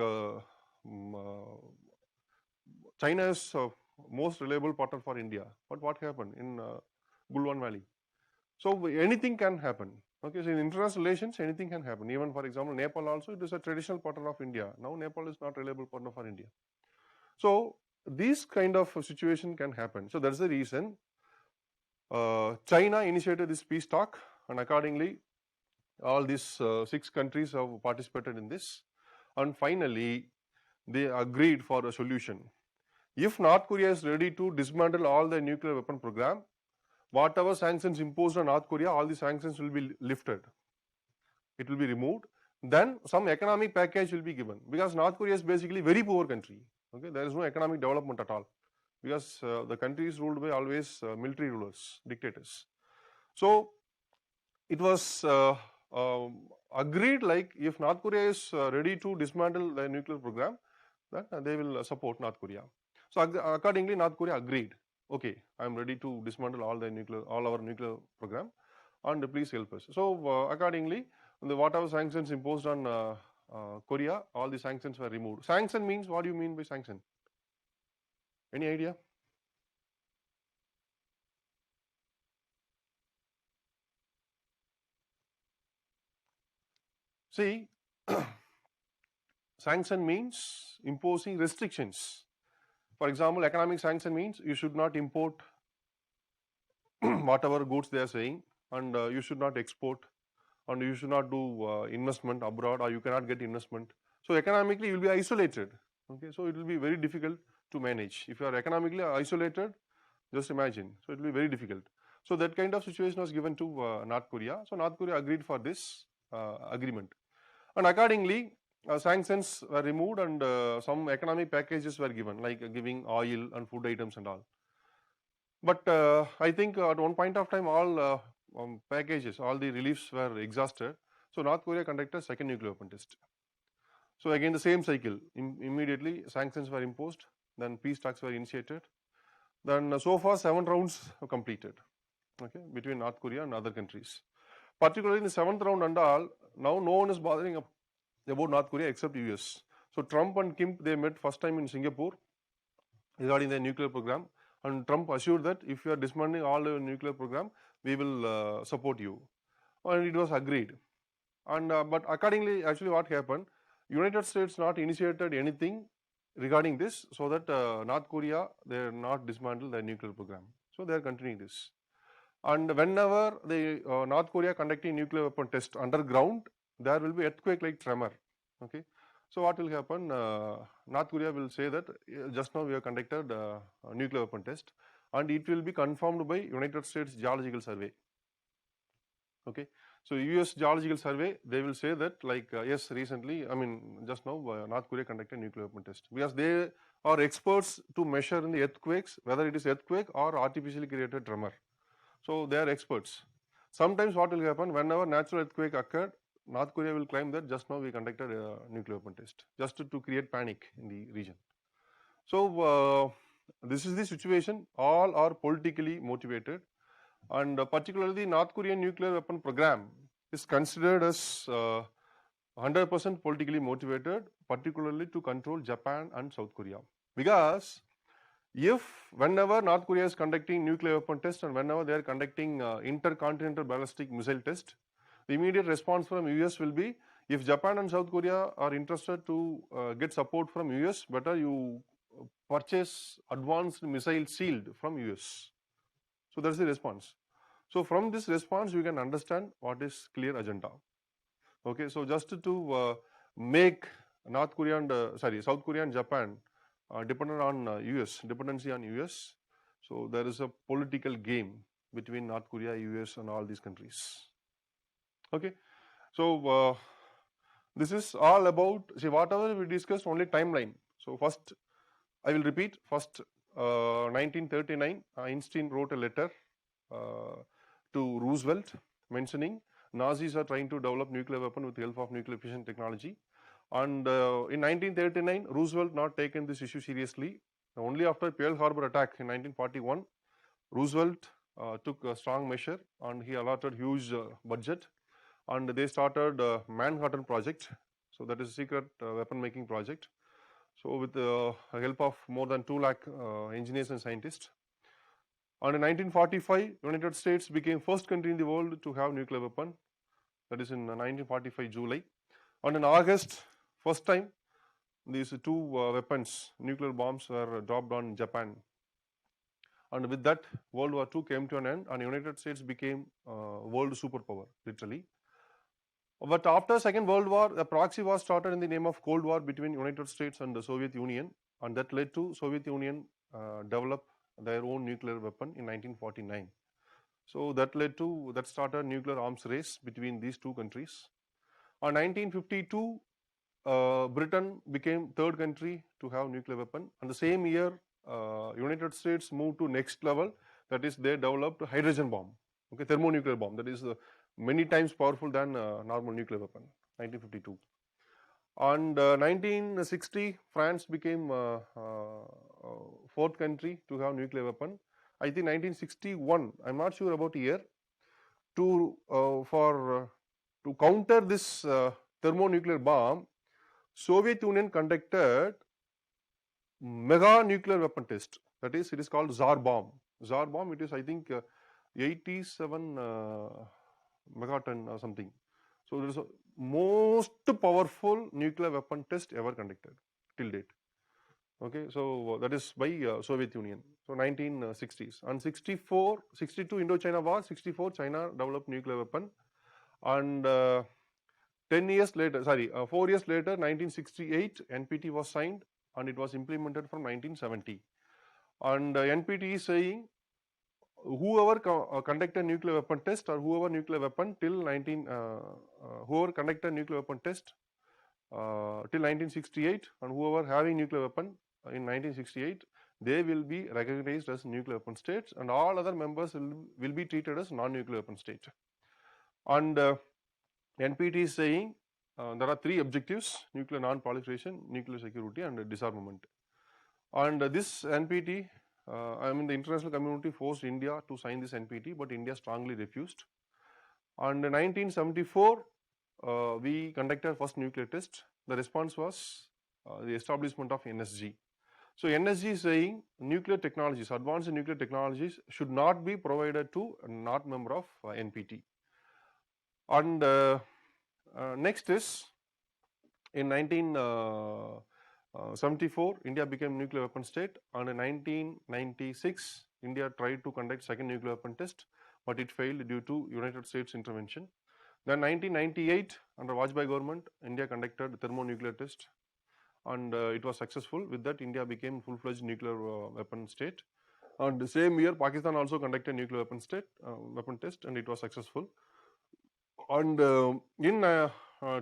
China is most reliable partner for India. But what happened in Gulwan Valley? So anything can happen. Okay, so in international relations, anything can happen. Even for example, Nepal also, it is a traditional partner of India. Now Nepal is not reliable partner for India. So this kind of situation can happen. So that's the reason China initiated this peace talk, and accordingly, all these 6 countries have participated in this, and finally, they agreed for a solution. If North Korea is ready to dismantle all the nuclear weapon program, whatever sanctions imposed on North Korea, all the sanctions will be lifted. It will be removed. Then some economic package will be given, because North Korea is basically very poor country. Okay, there is no economic development at all, because the country is ruled by always military rulers, dictators. So it was agreed like if North Korea is ready to dismantle the nuclear program, then they will support North Korea. So accordingly, North Korea agreed. Okay, I am ready to dismantle all our nuclear program, and please help us. So accordingly, whatever sanctions imposed on Korea, all the sanctions were removed. Sanction means, what do you mean by sanction? Any idea? See, sanction means imposing restrictions. For example, economic sanction means you should not import whatever goods they are saying, and you should not export, and you should not do investment abroad, or you cannot get investment. So economically you will be isolated. Okay, so it will be very difficult to manage. If you are economically isolated, just imagine. So it will be very difficult. So that kind of situation was given to North Korea. So North Korea agreed for this agreement, and accordingly sanctions were removed, and some economic packages were given, like giving oil and food items and all. But I think at one point of time, all packages, all the reliefs were exhausted. So North Korea conducted second nuclear weapon test. So again the same cycle. Immediately sanctions were imposed, then peace talks were initiated. Then so far 7 rounds have completed. Okay, between North Korea and other countries. Particularly in the 7th round and all, now no one is bothering about North Korea except US. So Trump and Kim, they met first time in Singapore regarding the nuclear program, and Trump assured that if you are dismantling all the nuclear program, we will support you, and it was agreed. And but accordingly, actually what happened, United States not initiated anything regarding this, so that North Korea, they are not dismantle their nuclear program, so they are continuing this. And whenever the North Korea conducting nuclear weapon test underground, there will be earthquake like tremor. Okay, so what will happen? North Korea will say that just now we have conducted a nuclear weapon test. and it will be confirmed by United States Geological Survey. Okay, so US Geological Survey, they will say that like yes, recently, I mean just now North Korea conducted nuclear weapon test, because they are experts to measure in the earthquakes, whether it is earthquake or artificially created tremor. So they are experts. Sometimes what will happen, whenever natural earthquake occurred, North Korea will claim that just now we conducted a nuclear weapon test, just to create panic in the region. So this is the situation. All are politically motivated, and particularly North Korean nuclear weapon program is considered as 100% politically motivated, particularly to control Japan and South Korea. Because if whenever North Korea is conducting nuclear weapon test and whenever they are conducting intercontinental ballistic missile test, the immediate response from US will be, if Japan and South Korea are interested to get support from US, better you purchase advanced missile shield from US. So that's the response. So from this response, you can understand what is clear agenda. Okay, so just to make South Korea and Japan dependent on dependency on US. So there is a political game between North Korea, US, and all these countries. Okay, so this is all about, see, whatever we discussed, only timeline. So first, I will repeat. First, 1939, Einstein wrote a letter to Roosevelt mentioning Nazis are trying to develop nuclear weapon with the help of nuclear fission technology. And in 1939, Roosevelt not taken this issue seriously. Only after Pearl Harbor attack in 1941, Roosevelt took a strong measure and he allotted huge budget, and they started Manhattan Project. So that is a secret weapon making project. So with the help of more than 2 lakh engineers and scientists. And in 1945, United States became first country in the world to have nuclear weapon. That is in 1945 July. And in August, first time, these two weapons, nuclear bombs, were dropped on Japan. And with that, World War II came to an end, and United States became world superpower, literally. But after Second World War, a proxy war started in the name of Cold War between United States and the Soviet Union, and that led to Soviet Union develop their own nuclear weapon in 1949. So that started nuclear arms race between these two countries. In 1952, Britain became third country to have nuclear weapon, and the same year, United States moved to next level. That is, they developed a hydrogen bomb, okay, thermonuclear bomb. That is many times powerful than normal nuclear weapon. 1952. And 1960, France became fourth country to have nuclear weapon. I think 1961. I'm not sure about year. To counter this thermonuclear bomb, Soviet Union conducted mega nuclear weapon test. That is, it is called Tsar bomb. Tsar bomb. It is, I think, 87 megaton or something. So there is a most powerful nuclear weapon test ever conducted till date. Okay, so that is by Soviet Union. So 1960s. And 62 Indochina war, 64 China developed nuclear weapon, and 4 years later, 1968, NPT was signed and it was implemented from 1970. And NPT is saying whoever conducted nuclear weapon test, or whoever nuclear weapon till whoever conducted nuclear weapon test till 1968, and whoever having nuclear weapon in 1968, they will be recognized as nuclear weapon states, and all other members will be treated as non-nuclear weapon state. And NPT is saying there are 3 objectives: nuclear non-proliferation, nuclear security, and disarmament. And this NPT, the international community forced India to sign this NPT, but India strongly refused. And in 1974, we conducted first nuclear test. The response was the establishment of NSG. So NSG is saying nuclear technologies, advanced nuclear technologies, should not be provided to a not member of NPT. And next is, in 1974, India became nuclear weapon state, and in 1996, India tried to conduct second nuclear weapon test, but it failed due to United States intervention. Then 1998, under Vajpayee government, India conducted thermonuclear test, and it was successful. With that, India became full-fledged nuclear weapon state. And the same year, Pakistan also conducted nuclear weapon test, and it was successful. And in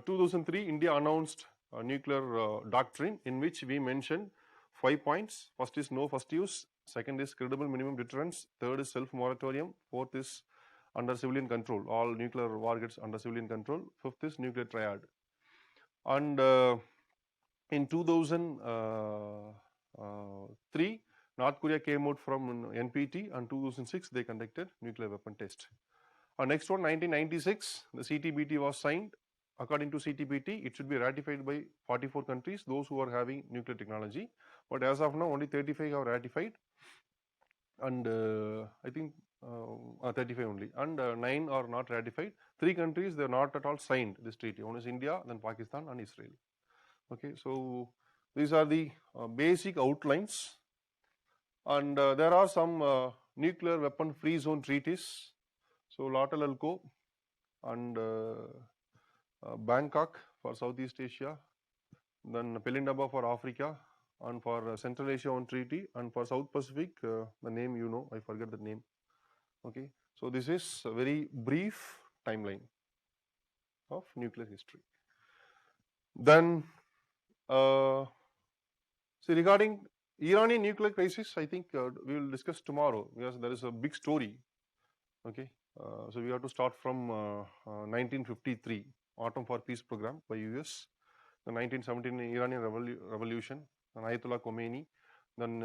2003, India announced a nuclear doctrine in which we mentioned 5 points. First is no first use. Second is credible minimum deterrence. Third is self-moratorium. Fourth is under civilian control. All nuclear war gets under civilian control. Fifth is nuclear triad. And in 2003, North Korea came out from NPT, and 2006 they conducted nuclear weapon test. Next one, 1996, the CTBT was signed. According to CTBT, it should be ratified by 44 countries, those who are having nuclear technology. But as of now, only 35 have ratified, and I think 35 only, and 9 are not ratified. 3 countries, they are not at all signed this treaty. One is India, then Pakistan, and Israel. Okay, so these are the basic outlines, and there are some nuclear weapon free zone treaties. So Tlatelolco and Bangkok for Southeast Asia, then Pelindaba for Africa, and for Central Asia one treaty, and for South Pacific, the name you know, I forget the name. Okay, so this is a very brief timeline of nuclear history. Then, see, regarding Iranian nuclear crisis, I think we will discuss tomorrow, because there is a big story. Okay, so we have to start from 1953, Autumn for Peace program by US, the 1917 Iranian revolution, and Ayatollah Khomeini, then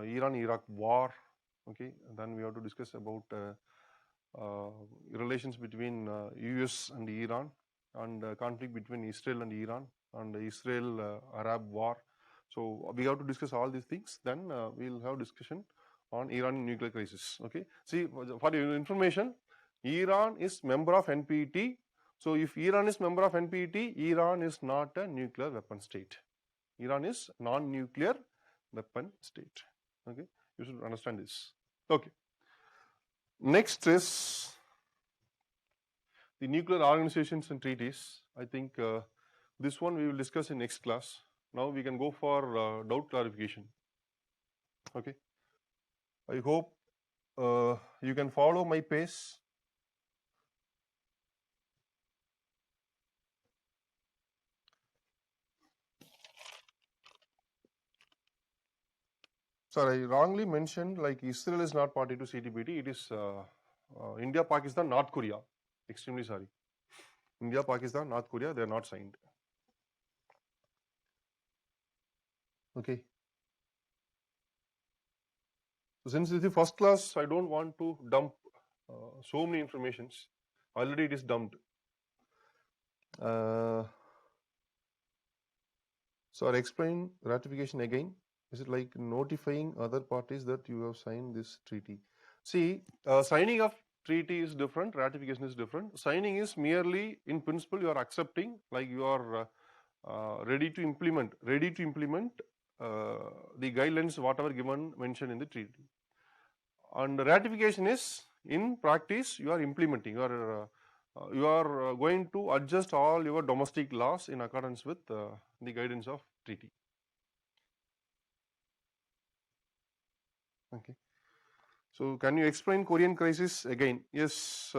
Iran-Iraq war. Okay, and then we have to discuss about relations between US and Iran, and conflict between Israel and Iran, and the Israel-Arab war. So we have to discuss all these things. Then we will have discussion on Iran nuclear crisis. Okay, see, for your information, Iran is member of NPT. So if Iran is member of NPT, Iran is not a nuclear weapon state. Iran is non-nuclear weapon state. Okay, you should understand this. Okay, next is the nuclear organizations and treaties. I think this one we will discuss in next class. Now we can go for doubt clarification. Okay, I hope you can follow my pace. Sir, I wrongly mentioned like Israel is not party to CTBT. It is India, Pakistan, North Korea. Extremely sorry. India, Pakistan, North Korea, they are not signed. Okay. So since this is the first class, I don't want to dump so many informations. Already it is dumped. So I'll explain ratification again. Is it like notifying other parties that you have signed this treaty? See, signing of treaty is different, ratification is different. Signing is merely, in principle, you are accepting, like you are ready to implement the guidelines, whatever given mentioned in the treaty. And ratification is, in practice, you are implementing. You are going to adjust all your domestic laws in accordance with the guidance of treaty. Okay. So can you explain Korean crisis again? Yes.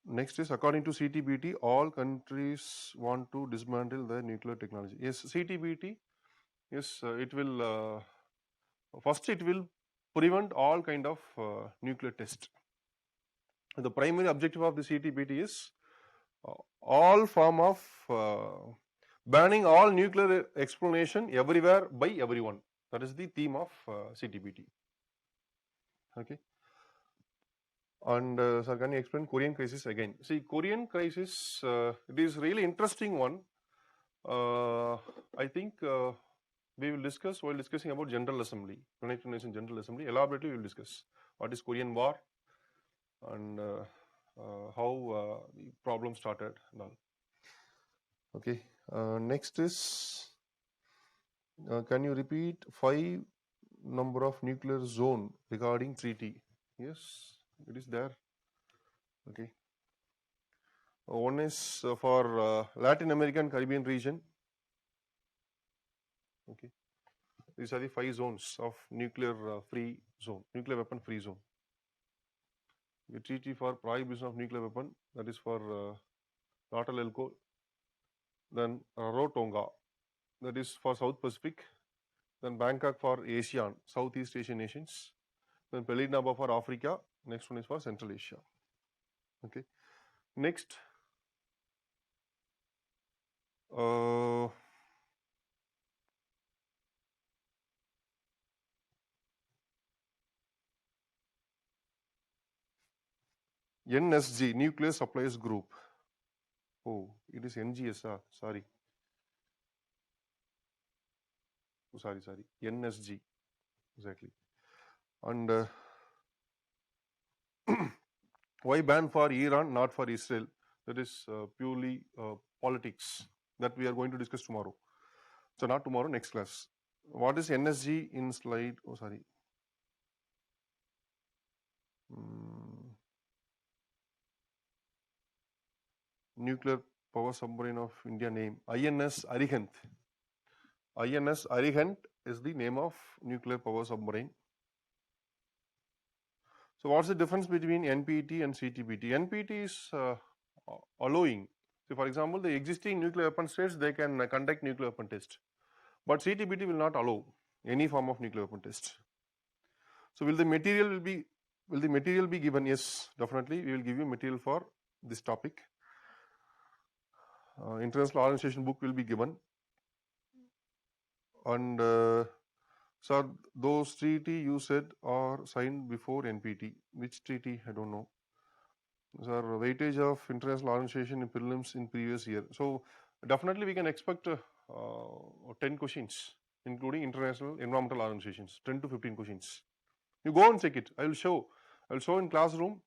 Next is, according to CTBT, all countries want to dismantle their nuclear technology. Yes, CTBT. Yes, it will. First, it will prevent all kind of nuclear test. The primary objective of the CTBT is all form of banning all nuclear exploration everywhere by everyone. That is the theme of CTBT. Okay. And sir, can you explain Korean crisis again? See, Korean crisis, it is really interesting one. I think we will discuss while discussing about General Assembly, United Nations General Assembly. Elaborately, we will discuss what is Korean War and how the problem started and all. Okay. Next is, can you repeat 5 number of nuclear zone regarding treaty? Yes, it is there. Okay. One is for Latin American Caribbean region. Okay, these are the 5 zones of nuclear free zone, nuclear weapon free zone. The treaty for prohibition of nuclear weapon, that is for Tlatelolco, then Rarotonga, that is for South Pacific, then Bangkok for ASEAN, Southeast Asian nations, then Pelinaba for Africa, next one is for Central Asia. Okay, next, NSG, Nuclear Suppliers Group. Oh, it is NGS, sorry. Sorry, NSG, exactly. And why ban for Iran, not for Israel? That is purely politics that we are going to discuss tomorrow. So not tomorrow, next class. What is NSG in slide? Oh, sorry. Nuclear power submarine of India name, INS Arihant. INS Arihant is the name of nuclear power submarine. So what's the difference between NPT and CTBT? NPT is allowing. So for example, the existing nuclear weapon states, they can conduct nuclear weapon test. But CTBT will not allow any form of nuclear weapon test. So will the material be given? Yes, definitely. We will give you material for this topic. International Organization book will be given. And sir, those treaty you said are signed before NPT. Which treaty? I don't know. Sir, weightage of International Organization in prelims in previous year. So definitely we can expect 10 questions, including international environmental organizations, 10 to 15 questions. You go and check it. I will show in classroom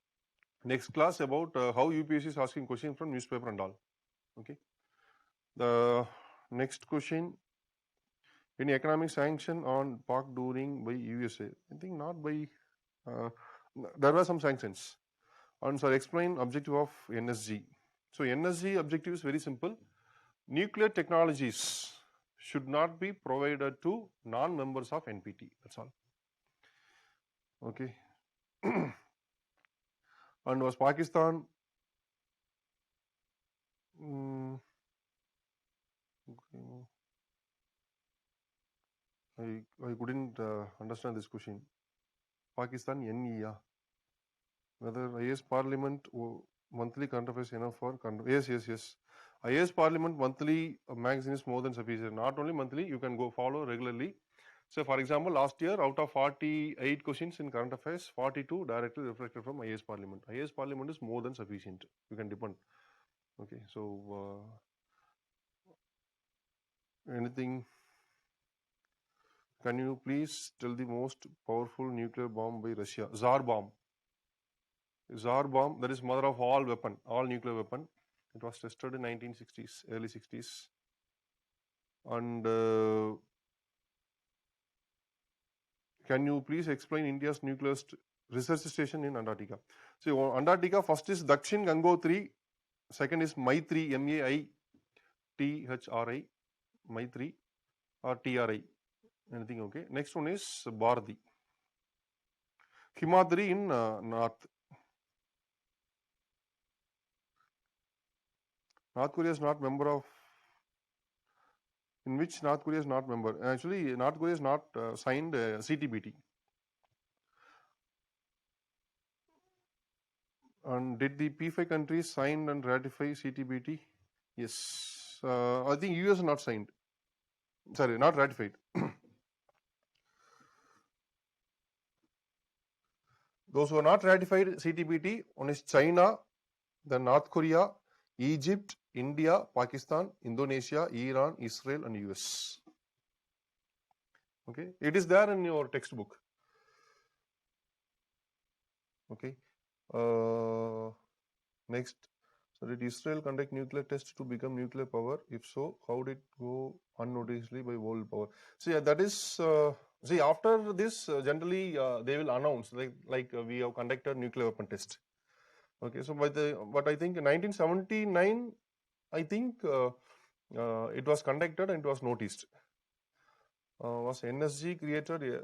next class about how UPSC is asking questions from newspaper and all. Okay. The next question, any economic sanction on Pak during by USA? I think not by, there were some sanctions. And so explain objective of NSG. So NSG objective is very simple. Nuclear technologies should not be provided to non-members of NPT. That's all. Okay. And was Pakistan I couldn't understand this question. Pakistan NEA. Whether IS Parliament monthly current affairs enough for yes. IS Parliament monthly magazine is more than sufficient. Not only monthly, you can go follow regularly. So for example, last year out of 48 questions in current affairs, 42 directly reflected from IS Parliament. IS Parliament is more than sufficient. You can depend. Okay, so anything? Can you please tell the most powerful nuclear bomb by Russia? Tsar bomb. Tsar bomb, that is mother of all weapon, all nuclear weapon. It was tested in 1960s, early 60s. And can you please explain India's nuclear research station in Antarctica? So Antarctica, first is Dakshin Gangotri, second is Maitri, MAITHRI, Maitri or TRI, anything okay. Next one is Bharati. Himadri in north. North Korea is not member of. In which North Korea is not member? Actually, North Korea is not signed CTBT. And did the P5 countries sign and ratify CTBT? Yes. I think US not signed. Sorry, not ratified. Those who are not ratified CTBT, one is China, then North Korea, Egypt, India, Pakistan, Indonesia, Iran, Israel, and US. Okay, it is there in your textbook. Okay. Next, so did Israel conduct nuclear tests to become nuclear power? If so, how did it go unnoticedly by world power? So yeah, that is. See, after this, generally they will announce like we have conducted nuclear weapon test. Okay, so but I think in 1979, I think it was conducted and it was noticed. Was NSG created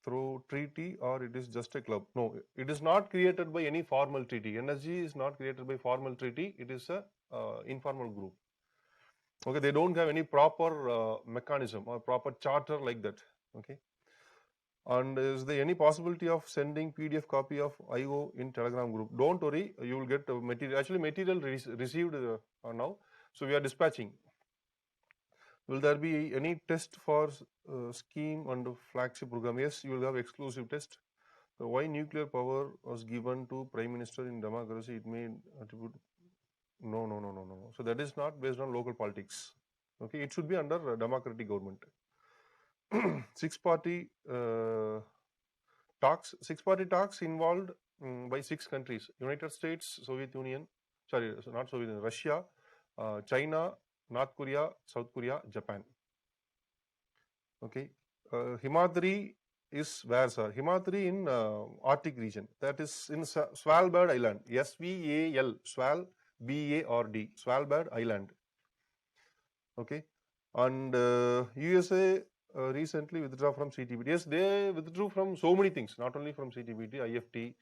through treaty or it is just a club? No, it is not created by any formal treaty. NSG is not created by formal treaty. It is a informal group. Okay, they don't have any proper mechanism or proper charter like that. Okay. And is there any possibility of sending PDF copy of IO in Telegram group? Don't worry, you will get material. Actually, material received now. So we are dispatching. Will there be any test for scheme and flagship program? Yes, you will have exclusive test. So why nuclear power was given to Prime Minister in democracy? It may attribute. No, no, no, no, no. So that is not based on local politics. Okay, it should be under democratic government. Six-party talks. Six-party talks involved by 6 countries: United States, Soviet Union, sorry, not Soviet Union, Russia, China, North Korea, South Korea, Japan. Okay. Himadri is where, sir? Himadri in Arctic region. That is in Svalbard Island. SVAL, Sval, BARD, Svalbard Island. Okay. And USA recently withdraw from CTBT. Yes, they withdrew from so many things, not only from CTBT, IFT,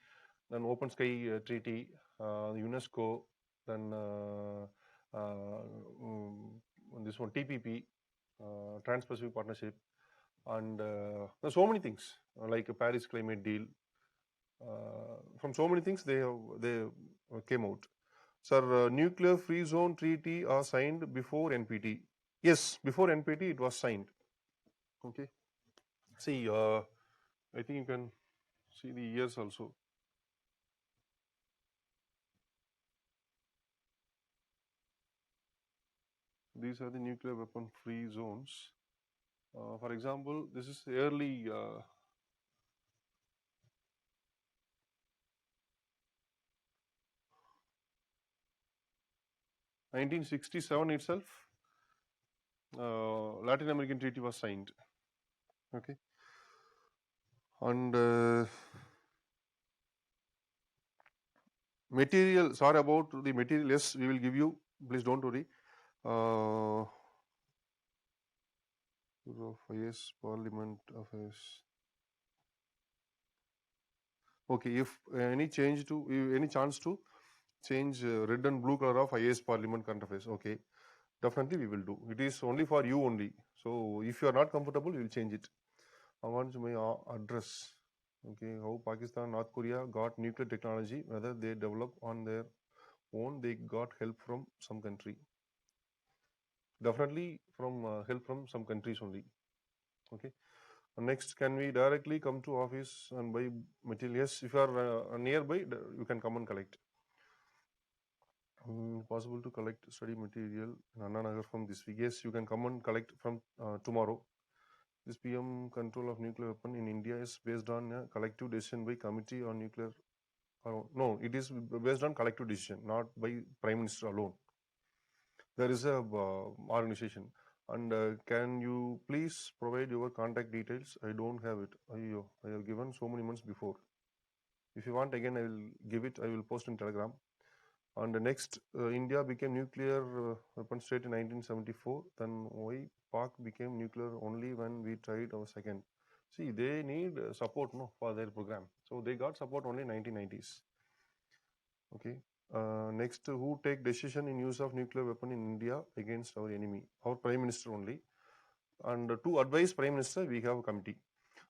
then Open Sky Treaty, UNESCO, then this one TPP, Trans-Pacific Partnership, and there's so many things like a Paris Climate Deal. From so many things they came out. Sir, nuclear free zone treaty are signed before NPT. Yes, before NPT it was signed. Okay. See, I think you can see the years also. These are the nuclear weapon free zones. For example, this is early 1967 itself, Latin American treaty was signed. Okay. And material, sorry about the material, yes, we will give you, please don't worry. Yes, Parliament Affairs. Okay, if any chance to change red and blue color of IAS Parliament Current Affairs, okay, definitely we will do. It is only for you only. So if you are not comfortable, we will change it. I want my address. Okay, how Pakistan, North Korea got nuclear technology, whether they develop on their own, they got help from some country. Definitely from help from some countries only. Okay. Next, can we directly come to office and buy material? Yes, if you are nearby, you can come and collect. Possible to collect study material in Anna Nagar from this week? Yes, you can come and collect from tomorrow. This PM control of nuclear weapon in India is based on a collective decision by Committee on Nuclear. No, it is based on collective decision, not by Prime Minister alone. There is a organization. And can you please provide your contact details? I don't have it. I have given so many months before. If you want again, I will give it. I will post in Telegram. And the next, India became nuclear weapon state in 1974. Then why Pak became nuclear only when we tried our second? See, they need support for their program. So they got support only in 1990s. Okay. Next, who take decision in use of nuclear weapon in India against our enemy? Our Prime Minister only. And to advise Prime Minister, we have a committee.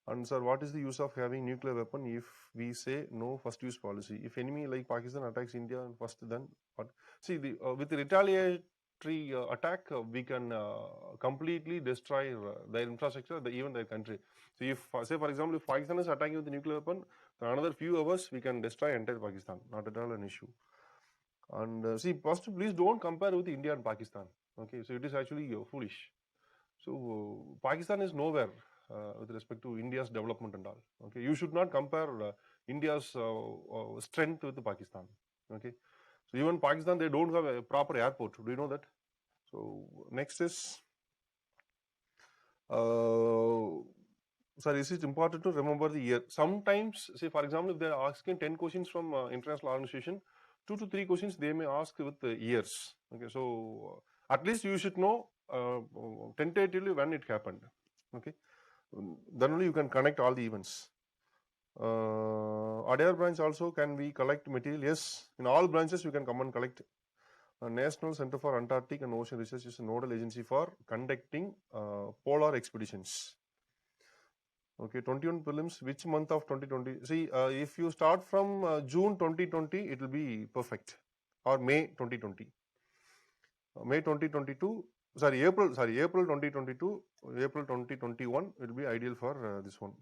And sir, what is the use of having nuclear weapon if we say no first use policy? If enemy like Pakistan attacks India first, then what? See, with the retaliatory attack, we can completely destroy their infrastructure, even their country. So if, say for example, if Pakistan is attacking with the nuclear weapon, in another few hours, we can destroy entire Pakistan. Not at all an issue. And see, first, please don't compare with India and Pakistan. Okay, so it is actually foolish. So Pakistan is nowhere with respect to India's development and all. Okay, you should not compare India's strength with Pakistan. Okay, so even Pakistan, they don't have a proper airport. Do you know that? So next is, sir, is it important to remember the year? Sometimes, say for example, if they are asking 10 questions from international organization, 2 to 3 questions they may ask with years. Okay, so at least you should know tentatively when it happened. Okay. Then only you can connect all the events. Adair branch also, can we collect material? Yes, in all branches you can come and collect. National Center for Antarctic and Ocean Research is a nodal agency for conducting polar expeditions. Okay, 21 prelims, which month of 2020? See, if you start from June 2020, it will be perfect, or May 2020. May 2022, April 2022, April 2021, it will be ideal for this one.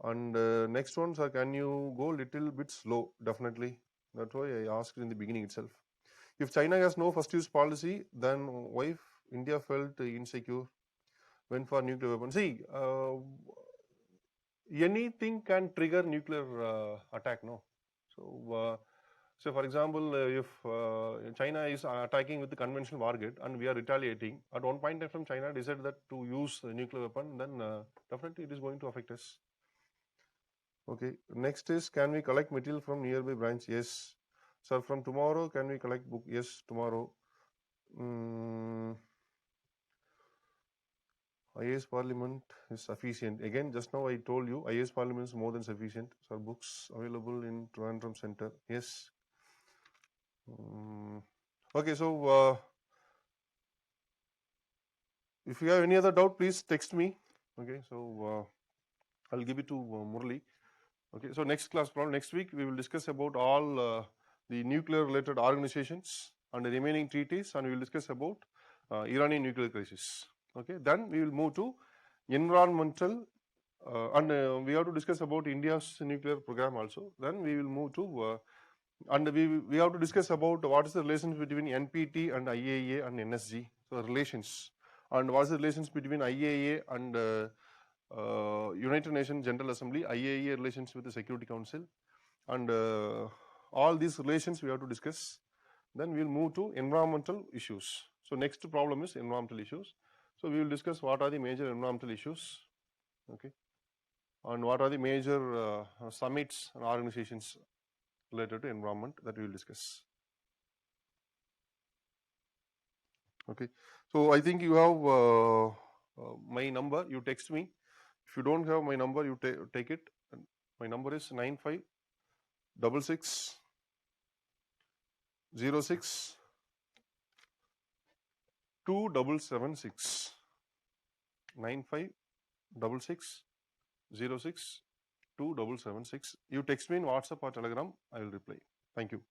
And next one, sir, can you go little bit slow? Definitely. That's why I asked in the beginning itself. If China has no first use policy, then why India felt insecure when for nuclear weapons? See, anything can trigger nuclear attack, no? So for example, if China is attacking with the conventional warhead and we are retaliating, at one point in time China decided that to use a nuclear weapon, then definitely it is going to affect us. Okay, next is, can we collect material from nearby branch? Yes. Sir, from tomorrow, can we collect book? Yes, tomorrow. IAS Parliament is sufficient. Again, just now I told you, IAS Parliament is more than sufficient. Sir, books available in Trivandrum Center. Yes. Okay, so if you have any other doubt, please text me. Okay, so I'll give it to Murali. Okay, so next class problem, next week we will discuss about all the nuclear related organizations and the remaining treaties, and we will discuss about Iranian nuclear crisis. Okay, then we will move to environmental and we have to discuss about India's nuclear program also. Then we will move to and we have to discuss about what is the relations between NPT and IAEA and NSG. So relations, and what is the relations between IAEA and United Nations General Assembly, IAEA relations with the Security Council, and all these relations we have to discuss. Then we will move to environmental issues. So next problem is environmental issues. So we will discuss what are the major environmental issues, okay, and what are the major summits and organizations related to environment that we will discuss. Okay, so I think you have my number. You text me. If you don't have my number, you take it. My number is 9566 06 2776. 9566 06 2776. You text me in WhatsApp or Telegram. I will reply. Thank you.